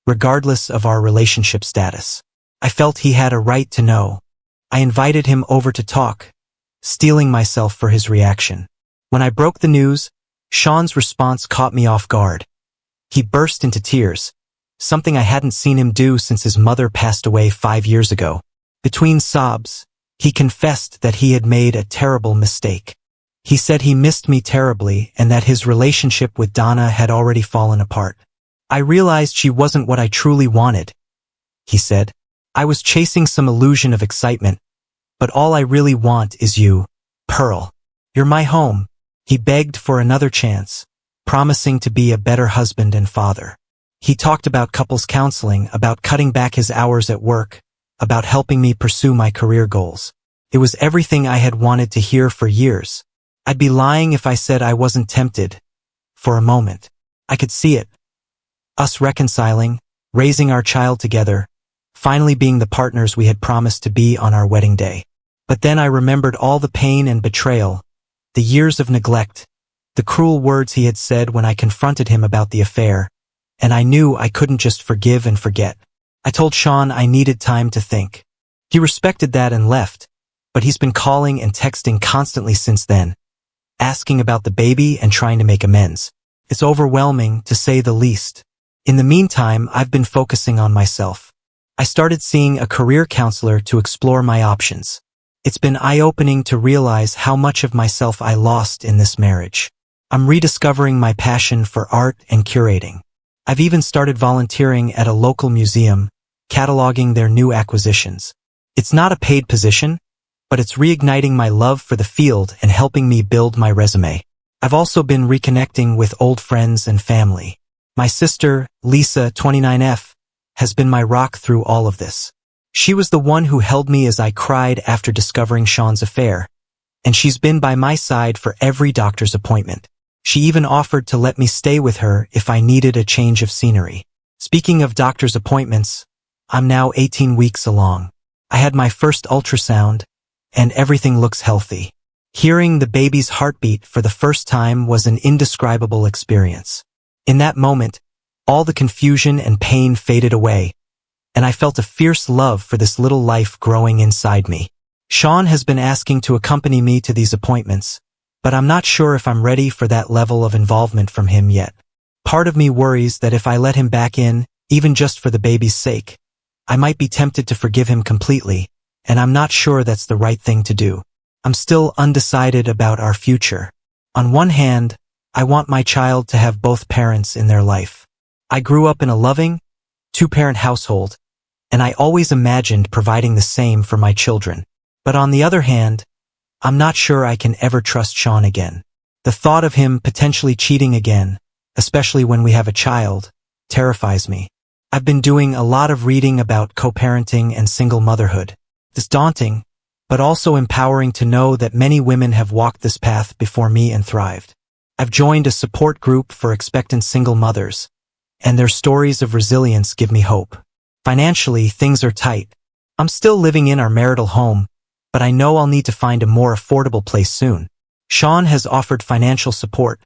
Speaker 1: regardless of our relationship status. I felt he had a right to know. I invited him over to talk, steeling myself for his reaction. When I broke the news, Sean's response caught me off guard. He burst into tears, something I hadn't seen him do since his mother passed away 5 years ago. Between sobs, he confessed that he had made a terrible mistake. He said he missed me terribly and that his relationship with Donna had already fallen apart. I realized she wasn't what I truly wanted, he said. I was chasing some illusion of excitement, but all I really want is you, Pearl. You're my home. He begged for another chance, promising to be a better husband and father. He talked about couples counseling, about cutting back his hours at work, about helping me pursue my career goals. It was everything I had wanted to hear for years. I'd be lying if I said I wasn't tempted. For a moment, I could see it. Us reconciling, raising our child together, finally being the partners we had promised to be on our wedding day. But then I remembered all the pain and betrayal, The years of neglect, the cruel words he had said when I confronted him about the affair, and I knew I couldn't just forgive and forget. I told Sean I needed time to think. He respected that and left, but he's been calling and texting constantly since then, asking about the baby and trying to make amends. It's overwhelming, to say the least. In the meantime, I've been focusing on myself. I started seeing a career counselor to explore my options. It's been eye-opening to realize how much of myself I lost in this marriage. I'm rediscovering my passion for art and curating. I've even started volunteering at a local museum, cataloging their new acquisitions. It's not a paid position, but it's reigniting my love for the field and helping me build my resume. I've also been reconnecting with old friends and family. My sister, Lisa, 29F, has been my rock through all of this. She was the one who held me as I cried after discovering Sean's affair, and she's been by my side for every doctor's appointment. She even offered to let me stay with her if I needed a change of scenery. Speaking of doctor's appointments, I'm now 18 weeks along. I had my first ultrasound, and everything looks healthy. Hearing the baby's heartbeat for the first time was an indescribable experience. In that moment, all the confusion and pain faded away, and I felt a fierce love for this little life growing inside me. Sean has been asking to accompany me to these appointments, but I'm not sure if I'm ready for that level of involvement from him yet. Part of me worries that if I let him back in, even just for the baby's sake, I might be tempted to forgive him completely, and I'm not sure that's the right thing to do. I'm still undecided about our future. On one hand, I want my child to have both parents in their life. I grew up in a loving, two-parent household, and I always imagined providing the same for my children. But on the other hand, I'm not sure I can ever trust Sean again. The thought of him potentially cheating again, especially when we have a child, terrifies me. I've been doing a lot of reading about co-parenting and single motherhood. It's daunting, but also empowering to know that many women have walked this path before me and thrived. I've joined a support group for expectant single mothers, and their stories of resilience give me hope. Financially, things are tight. I'm still living in our marital home, but I know I'll need to find a more affordable place soon. Sean has offered financial support,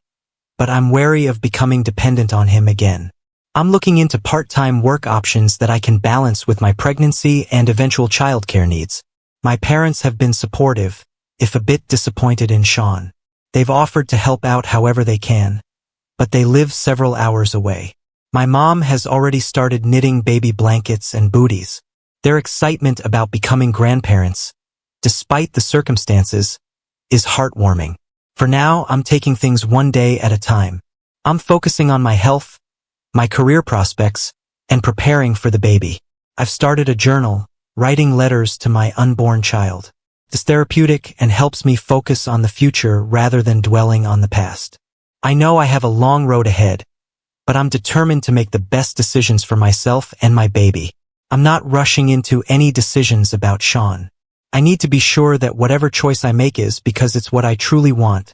Speaker 1: but I'm wary of becoming dependent on him again. I'm looking into part-time work options that I can balance with my pregnancy and eventual childcare needs. My parents have been supportive, if a bit disappointed in Sean. They've offered to help out however they can, but they live several hours away. My mom has already started knitting baby blankets and booties. Their excitement about becoming grandparents, despite the circumstances, is heartwarming. For now, I'm taking things one day at a time. I'm focusing on my health, my career prospects, and preparing for the baby. I've started a journal, writing letters to my unborn child. It's therapeutic and helps me focus on the future rather than dwelling on the past. I know I have a long road ahead, but I'm determined to make the best decisions for myself and my baby. I'm not rushing into any decisions about Sean. I need to be sure that whatever choice I make is because it's what I truly want,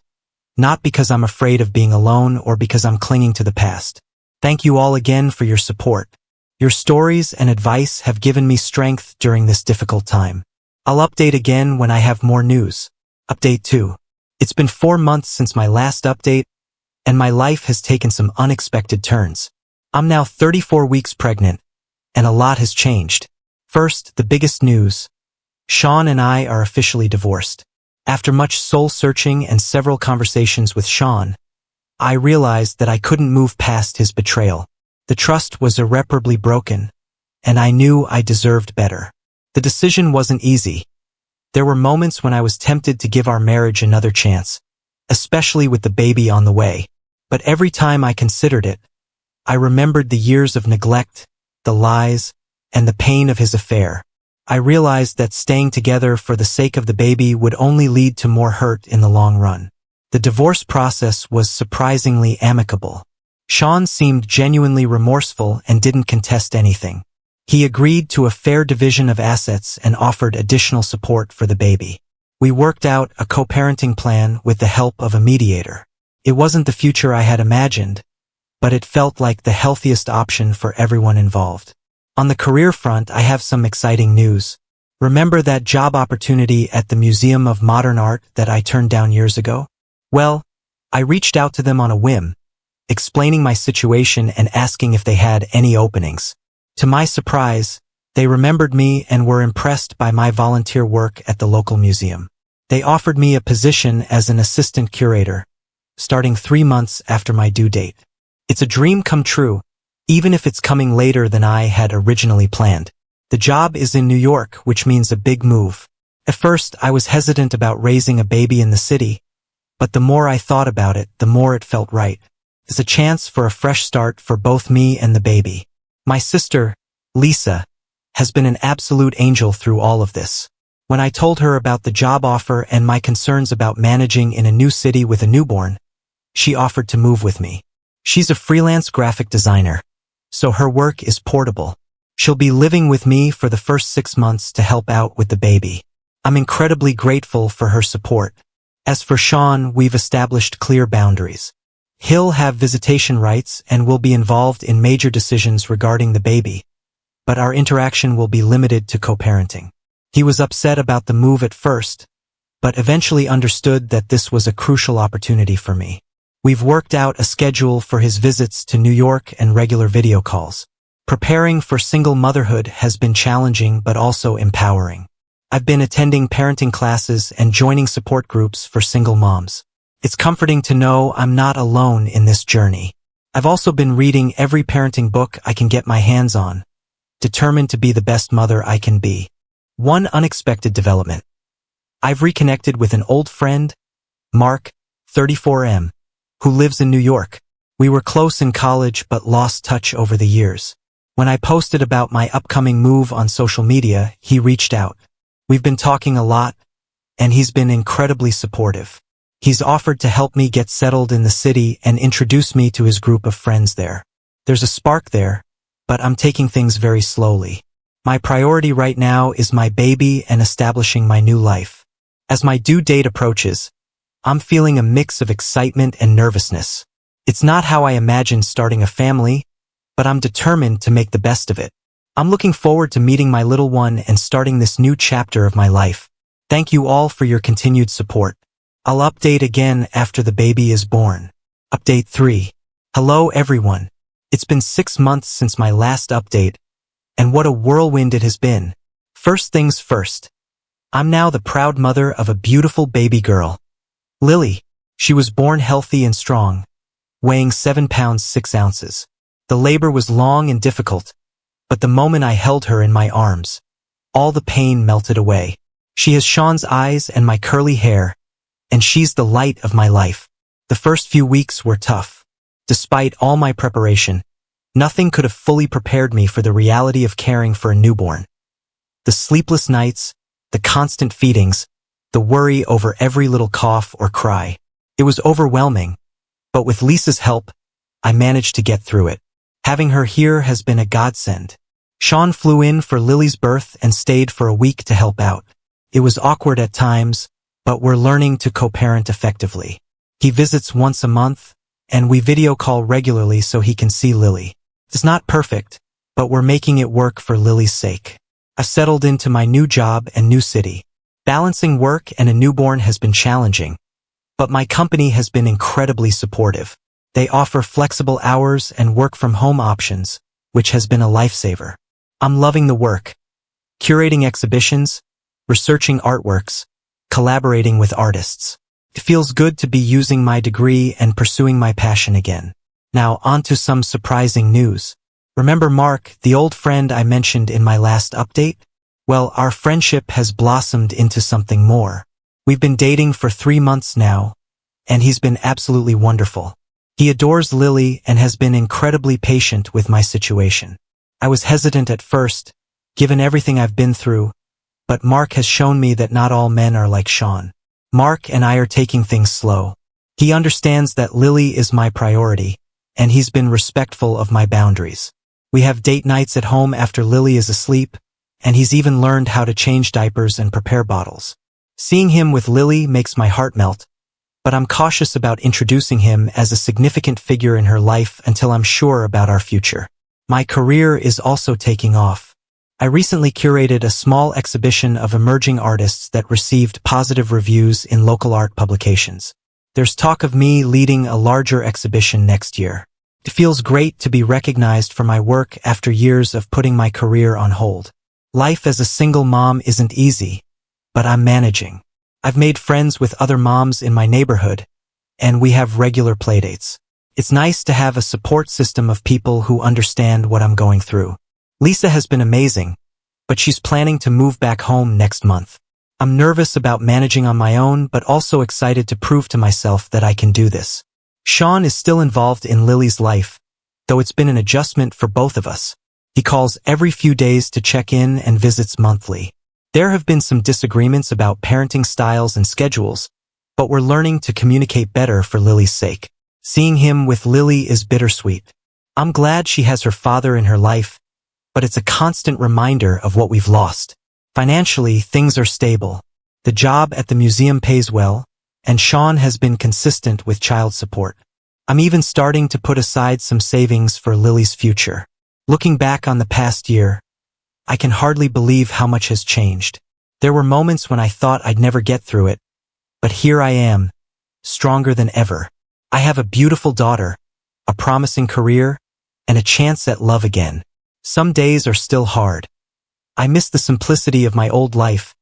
Speaker 1: not because I'm afraid of being alone or because I'm clinging to the past. Thank you all again for your support. Your stories and advice have given me strength during this difficult time. I'll update again when I have more news. Update 2. It's been 4 months since my last update, and my life has taken some unexpected turns. I'm now 34 weeks pregnant, and a lot has changed. First, the biggest news. Sean and I are officially divorced. After much soul-searching and several conversations with Sean, I realized that I couldn't move past his betrayal. The trust was irreparably broken, and I knew I deserved better. The decision wasn't easy. There were moments when I was tempted to give our marriage another chance, especially with the baby on the way. But every time I considered it, I remembered the years of neglect, the lies, and the pain of his affair. I realized that staying together for the sake of the baby would only lead to more hurt in the long run. The divorce process was surprisingly amicable. Sean seemed genuinely remorseful and didn't contest anything. He agreed to a fair division of assets and offered additional support for the baby. We worked out a co-parenting plan with the help of a mediator. It wasn't the future I had imagined, but it felt like the healthiest option for everyone involved. On the career front, I have some exciting news. Remember that job opportunity at the Museum of Modern Art that I turned down years ago? Well, I reached out to them on a whim, explaining my situation and asking if they had any openings. To my surprise, they remembered me and were impressed by my volunteer work at the local museum. They offered me a position as an assistant curator, starting 3 months after my due date. It's a dream come true, even if it's coming later than I had originally planned. The job is in New York, which means a big move. At first, I was hesitant about raising a baby in the city, but the more I thought about it, the more it felt right. It's a chance for a fresh start for both me and the baby. My sister, Lisa, has been an absolute angel through all of this. When I told her about the job offer and my concerns about managing in a new city with a newborn, she offered to move with me. She's a freelance graphic designer, so her work is portable. She'll be living with me for the first 6 months to help out with the baby. I'm incredibly grateful for her support. As for Sean, we've established clear boundaries. He'll have visitation rights and will be involved in major decisions regarding the baby, but our interaction will be limited to co-parenting. He was upset about the move at first, but eventually understood that this was a crucial opportunity for me. We've worked out a schedule for his visits to New York and regular video calls. Preparing for single motherhood has been challenging but also empowering. I've been attending parenting classes and joining support groups for single moms. It's comforting to know I'm not alone in this journey. I've also been reading every parenting book I can get my hands on, determined to be the best mother I can be. One unexpected development. I've reconnected with an old friend, Mark, 34M, who lives in New York. We were close in college but lost touch over the years. When I posted about my upcoming move on social media, he reached out. We've been talking a lot, and he's been incredibly supportive. He's offered to help me get settled in the city and introduce me to his group of friends there. There's a spark there, but I'm taking things very slowly. My priority right now is my baby and establishing my new life. As my due date approaches, I'm feeling a mix of excitement and nervousness. It's not how I imagined starting a family, but I'm determined to make the best of it. I'm looking forward to meeting my little one and starting this new chapter of my life. Thank you all for your continued support. I'll update again after the baby is born. Update 3. Hello everyone. It's been 6 months since my last update, and what a whirlwind it has been. First things first. I'm now the proud mother of a beautiful baby girl, Lily. She was born healthy and strong, weighing 7 pounds 6 ounces. The labor was long and difficult, but the moment I held her in my arms, all the pain melted away. She has Sean's eyes and my curly hair, and she's the light of my life. The first few weeks were tough. Despite all my preparation, nothing could have fully prepared me for the reality of caring for a newborn. The sleepless nights, the constant feedings, the worry over every little cough or cry. It was overwhelming, but with Lisa's help, I managed to get through it. Having her here has been a godsend. Sean flew in for Lily's birth and stayed for a week to help out. It was awkward at times, but we're learning to co-parent effectively. He visits once a month, and we video call regularly so he can see Lily. It's not perfect, but we're making it work for Lily's sake. I've settled into my new job and new city. Balancing work and a newborn has been challenging, but my company has been incredibly supportive. They offer flexible hours and work-from-home options, which has been a lifesaver. I'm loving the work, curating exhibitions, researching artworks, collaborating with artists. It feels good to be using my degree and pursuing my passion again. Now on to some surprising news. Remember Mark, the old friend I mentioned in my last update? Well, our friendship has blossomed into something more. We've been dating for 3 months now, and he's been absolutely wonderful. He adores Lily and has been incredibly patient with my situation. I was hesitant at first, given everything I've been through, but Mark has shown me that not all men are like Sean. Mark and I are taking things slow. He understands that Lily is my priority, and he's been respectful of my boundaries. We have date nights at home after Lily is asleep, and he's even learned how to change diapers and prepare bottles. Seeing him with Lily makes my heart melt, but I'm cautious about introducing him as a significant figure in her life until I'm sure about our future. My career is also taking off. I recently curated a small exhibition of emerging artists that received positive reviews in local art publications. There's talk of me leading a larger exhibition next year. It feels great to be recognized for my work after years of putting my career on hold. Life as a single mom isn't easy, but I'm managing. I've made friends with other moms in my neighborhood, and we have regular playdates. It's nice to have a support system of people who understand what I'm going through. Lisa has been amazing, but she's planning to move back home next month. I'm nervous about managing on my own, but also excited to prove to myself that I can do this. Sean is still involved in Lily's life, though it's been an adjustment for both of us. He calls every few days to check in and visits monthly. There have been some disagreements about parenting styles and schedules, but we're learning to communicate better for Lily's sake. Seeing him with Lily is bittersweet. I'm glad she has her father in her life, but it's a constant reminder of what we've lost. Financially, things are stable. The job at the museum pays well, and Sean has been consistent with child support. I'm even starting to put aside some savings for Lily's future. Looking back on the past year, I can hardly believe how much has changed. There were moments when I thought I'd never get through it, but here I am, stronger than ever. I have a beautiful daughter, a promising career, and a chance at love again. Some days are still hard. I miss the simplicity of my old life,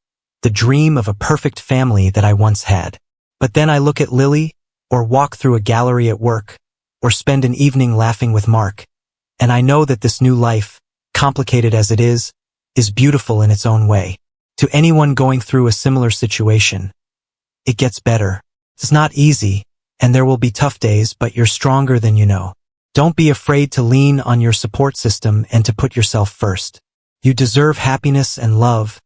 Speaker 1: the dream of a perfect family that I once had. But then I look at Lily, or walk through a gallery at work, or spend an evening laughing with Mark, and I know that this new life, complicated as it is beautiful in its own way. To anyone going through a similar situation, it gets better. It's not easy, and there will be tough days, but you're stronger than you know. Don't be afraid to lean on your support system and to put yourself first. You deserve happiness and love,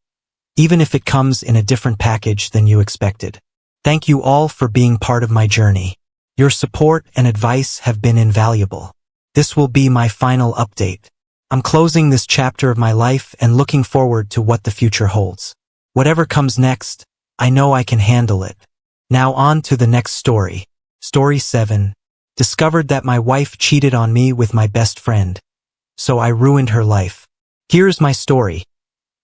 Speaker 1: even if it comes in a different package than you expected. Thank you all for being part of my journey. Your support and advice have been invaluable. This will be my final update. I'm closing this chapter of my life and looking forward to what the future holds. Whatever comes next, I know I can handle it. Now on to the next story. Story 7. Discovered that my wife cheated on me with my best friend, so I ruined her life. Here's my story.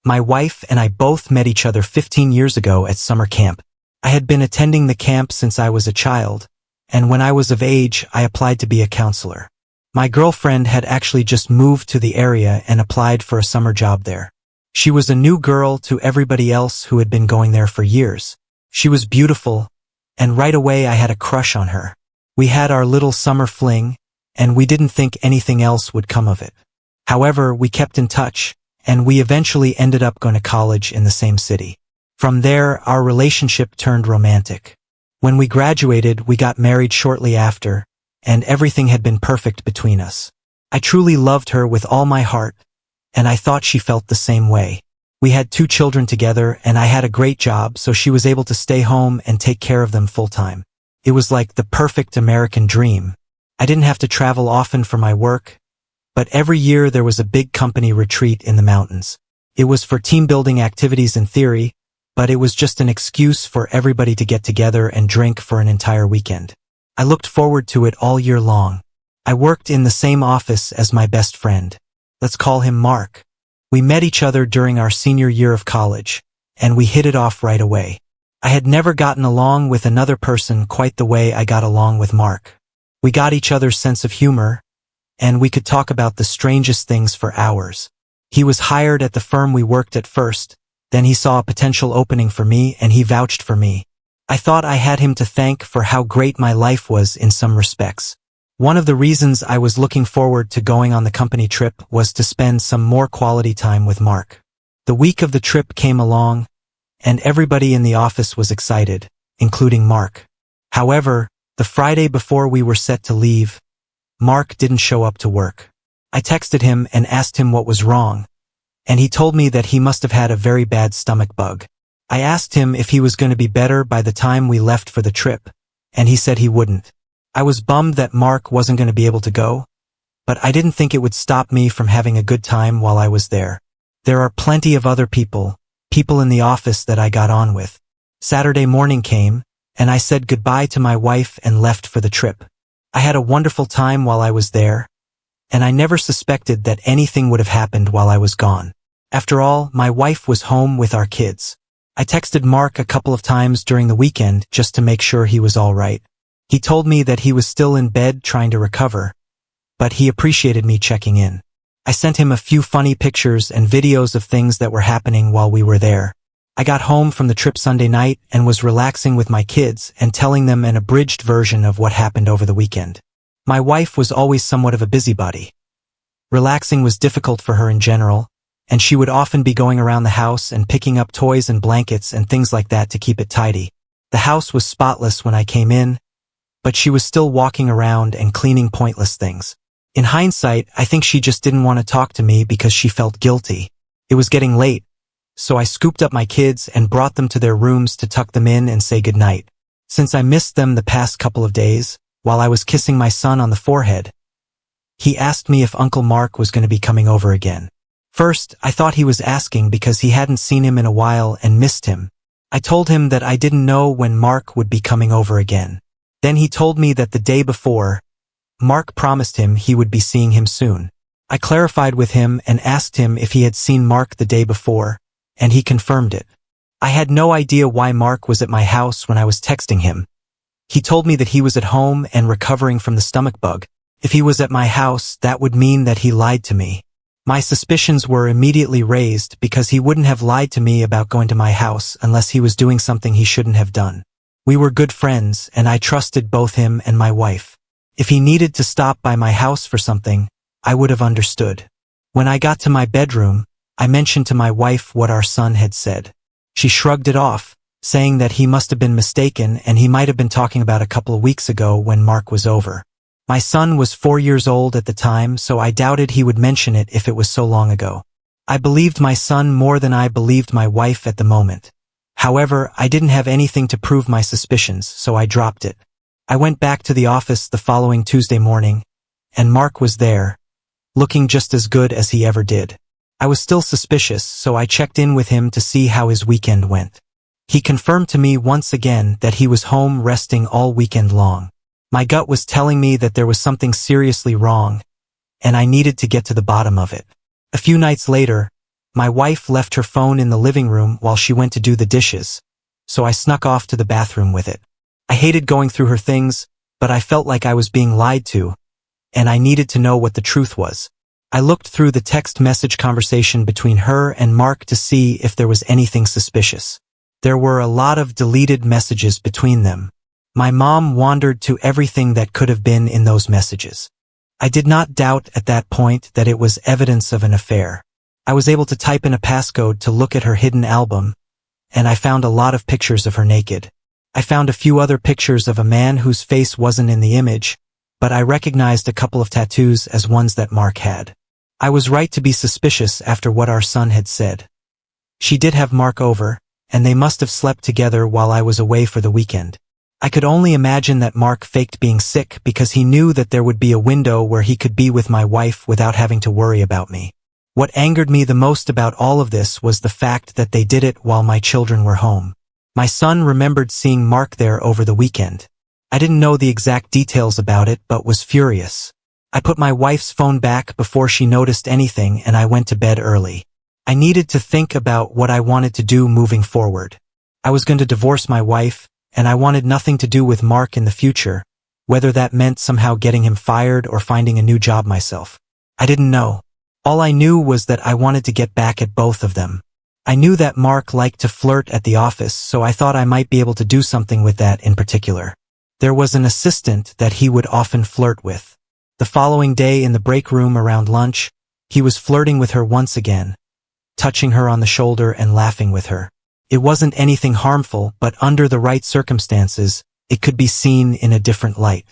Speaker 1: My wife and I both met each other 15 years ago at summer camp. I had been attending the camp since I was a child, and when I was of age, I applied to be a counselor. My girlfriend had actually just moved to the area and applied for a summer job there. She was a new girl to everybody else who had been going there for years. She was beautiful, and right away I had a crush on her. We had our little summer fling, and we didn't think anything else would come of it. However, we kept in touch, and we eventually ended up going to college in the same city. From there, our relationship turned romantic. When we graduated, we got married shortly after, and everything had been perfect between us. I truly loved her with all my heart, and I thought she felt the same way. We had 2 children together, and I had a great job, so she was able to stay home and take care of them full-time. It was like the perfect American dream. I didn't have to travel often for my work, but every year there was a big company retreat in the mountains. It was for team-building activities in theory, but it was just an excuse for everybody to get together and drink for an entire weekend. I looked forward to it all year long. I worked in the same office as my best friend. Let's call him Mark. We met each other during our senior year of college, and we hit it off right away. I had never gotten along with another person quite the way I got along with Mark. We got each other's sense of humor, and we could talk about the strangest things for hours. He was hired at the firm we worked at first, then he saw a potential opening for me and he vouched for me. I thought I had him to thank for how great my life was in some respects. One of the reasons I was looking forward to going on the company trip was to spend some more quality time with Mark. The week of the trip came along, and everybody in the office was excited, including Mark. However, the Friday before we were set to leave, Mark didn't show up to work. I texted him and asked him what was wrong, and he told me that he must have had a very bad stomach bug. I asked him if he was going to be better by the time we left for the trip, and he said he wouldn't. I was bummed that Mark wasn't going to be able to go, but I didn't think it would stop me from having a good time while I was there. There are plenty of other people in the office that I got on with. Saturday morning came, and I said goodbye to my wife and left for the trip. I had a wonderful time while I was there, and I never suspected that anything would have happened while I was gone. After all, my wife was home with our kids. I texted Mark a couple of times during the weekend just to make sure he was all right. He told me that he was still in bed trying to recover, but he appreciated me checking in. I sent him a few funny pictures and videos of things that were happening while we were there. I got home from the trip Sunday night and was relaxing with my kids and telling them an abridged version of what happened over the weekend. My wife was always somewhat of a busybody. Relaxing was difficult for her in general, and she would often be going around the house and picking up toys and blankets and things like that to keep it tidy. The house was spotless when I came in, but she was still walking around and cleaning pointless things. In hindsight, I think she just didn't want to talk to me because she felt guilty. It was getting late, so I scooped up my kids and brought them to their rooms to tuck them in and say goodnight. Since I missed them the past couple of days, while I was kissing my son on the forehead, he asked me if Uncle Mark was going to be coming over again. First, I thought he was asking because he hadn't seen him in a while and missed him. I told him that I didn't know when Mark would be coming over again. Then he told me that the day before, Mark promised him he would be seeing him soon. I clarified with him and asked him if he had seen Mark the day before, and he confirmed it. I had no idea why Mark was at my house when I was texting him. He told me that he was at home and recovering from the stomach bug. If he was at my house, that would mean that he lied to me. My suspicions were immediately raised because he wouldn't have lied to me about going to my house unless he was doing something he shouldn't have done. We were good friends, and I trusted both him and my wife. If he needed to stop by my house for something, I would have understood. When I got to my bedroom, I mentioned to my wife what our son had said. She shrugged it off, saying that he must have been mistaken and he might have been talking about a couple of weeks ago when Mark was over. My son was 4 years old at the time, so I doubted he would mention it if it was so long ago. I believed my son more than I believed my wife at the moment. However, I didn't have anything to prove my suspicions, so I dropped it. I went back to the office the following Tuesday morning, and Mark was there, looking just as good as he ever did. I was still suspicious, so I checked in with him to see how his weekend went. He confirmed to me once again that he was home resting all weekend long. My gut was telling me that there was something seriously wrong, and I needed to get to the bottom of it. A few nights later, my wife left her phone in the living room while she went to do the dishes, so I snuck off to the bathroom with it. I hated going through her things, but I felt like I was being lied to, and I needed to know what the truth was. I looked through the text message conversation between her and Mark to see if there was anything suspicious. There were a lot of deleted messages between them. My mom wandered to everything that could have been in those messages. I did not doubt at that point that it was evidence of an affair. I was able to type in a passcode to look at her hidden album, and I found a lot of pictures of her naked. I found a few other pictures of a man whose face wasn't in the image, but I recognized a couple of tattoos as ones that Mark had. I was right to be suspicious after what our son had said. She did have Mark over, and they must have slept together while I was away for the weekend. I could only imagine that Mark faked being sick because he knew that there would be a window where he could be with my wife without having to worry about me. What angered me the most about all of this was the fact that they did it while my children were home. My son remembered seeing Mark there over the weekend. I didn't know the exact details about it but was furious. I put my wife's phone back before she noticed anything and I went to bed early. I needed to think about what I wanted to do moving forward. I was going to divorce my wife, and I wanted nothing to do with Mark in the future, whether that meant somehow getting him fired or finding a new job myself. I didn't know. All I knew was that I wanted to get back at both of them. I knew that Mark liked to flirt at the office, so I thought I might be able to do something with that in particular. There was an assistant that he would often flirt with. The following day in the break room around lunch, he was flirting with her once again, touching her on the shoulder and laughing with her. It wasn't anything harmful, but under the right circumstances, it could be seen in a different light.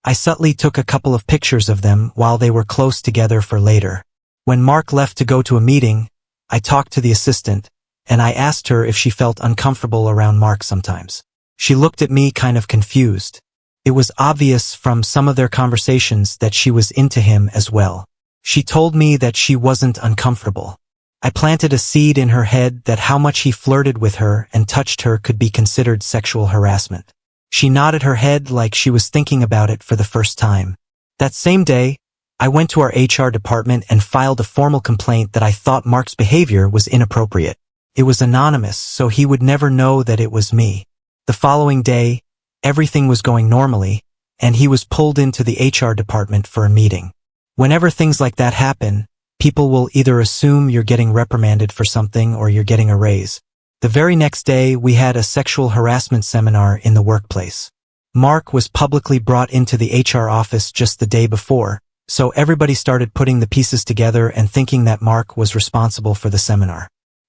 Speaker 1: I subtly took a couple of pictures of them while they were close together for later. When Mark left to go to a meeting, I talked to the assistant, and I asked her if she felt uncomfortable around Mark sometimes. She looked at me kind of confused. It was obvious from some of their conversations that she was into him as well. She told me that she wasn't uncomfortable. I planted a seed in her head that how much he flirted with her and touched her could be considered sexual harassment. She nodded her head like she was thinking about it for the first time. That same day, I went to our HR department and filed a formal complaint that I thought Mark's behavior was inappropriate. It was anonymous, so he would never know that it was me. The following day, Everything was going normally, and he was pulled into the HR department for a meeting. Whenever things like that happen, people will either assume you're getting reprimanded for something or you're getting a raise. The very next day, we had a sexual harassment seminar in the workplace. Mark was publicly brought into the HR office just the day before, so everybody started putting the pieces together and thinking that Mark was responsible for the seminar.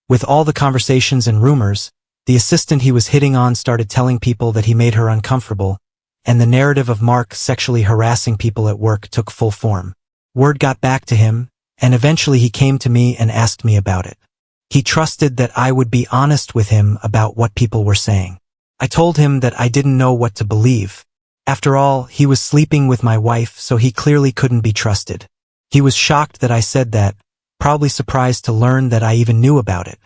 Speaker 1: With all the conversations and rumors, the assistant he was hitting on started telling people that he made her uncomfortable, and the narrative of Mark sexually harassing people at work took full form. Word got back to him, and eventually he came to me and asked me about it. He trusted that I would be honest with him about what people were saying. I told him that I didn't know what to believe. After all, he was sleeping with my wife, so he clearly couldn't be trusted. He was shocked that I said that, probably surprised to learn that I even knew about it.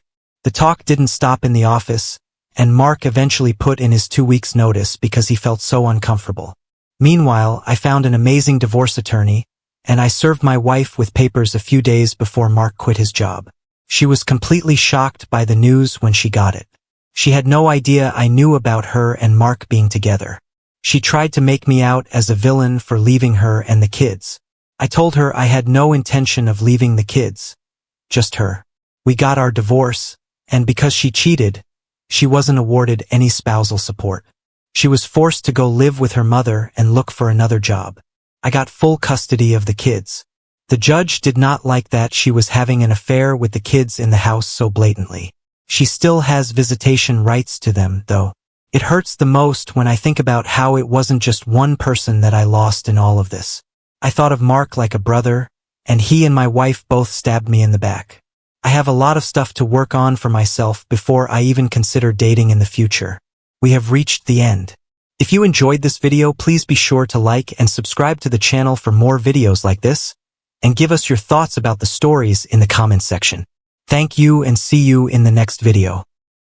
Speaker 1: The talk didn't stop in the office, and Mark eventually put in his 2 weeks' notice because he felt so uncomfortable. Meanwhile, I found an amazing divorce attorney, and I served my wife with papers a few days before Mark quit his job. She was completely shocked by the news when she got it. She had no idea I knew about her and Mark being together. She tried to make me out as a villain for leaving her and the kids. I told her I had no intention of leaving the kids. Just her. We got our divorce, and because she cheated, she wasn't awarded any spousal support. She was forced to go live with her mother and look for another job. I got full custody of the kids. The judge did not like that she was having an affair with the kids in the house so blatantly. She still has visitation rights to them, though. It hurts the most when I think about how it wasn't just one person that I lost in all of this. I thought of Mark like a brother, and he and my wife both stabbed me in the back. I have a lot of stuff to work on for myself before I even consider dating in the future. We have reached the end. If you enjoyed this video, please be sure to like and subscribe to the channel for more videos like this, and give us your thoughts about the stories in the comments section. Thank you and see you in the next video.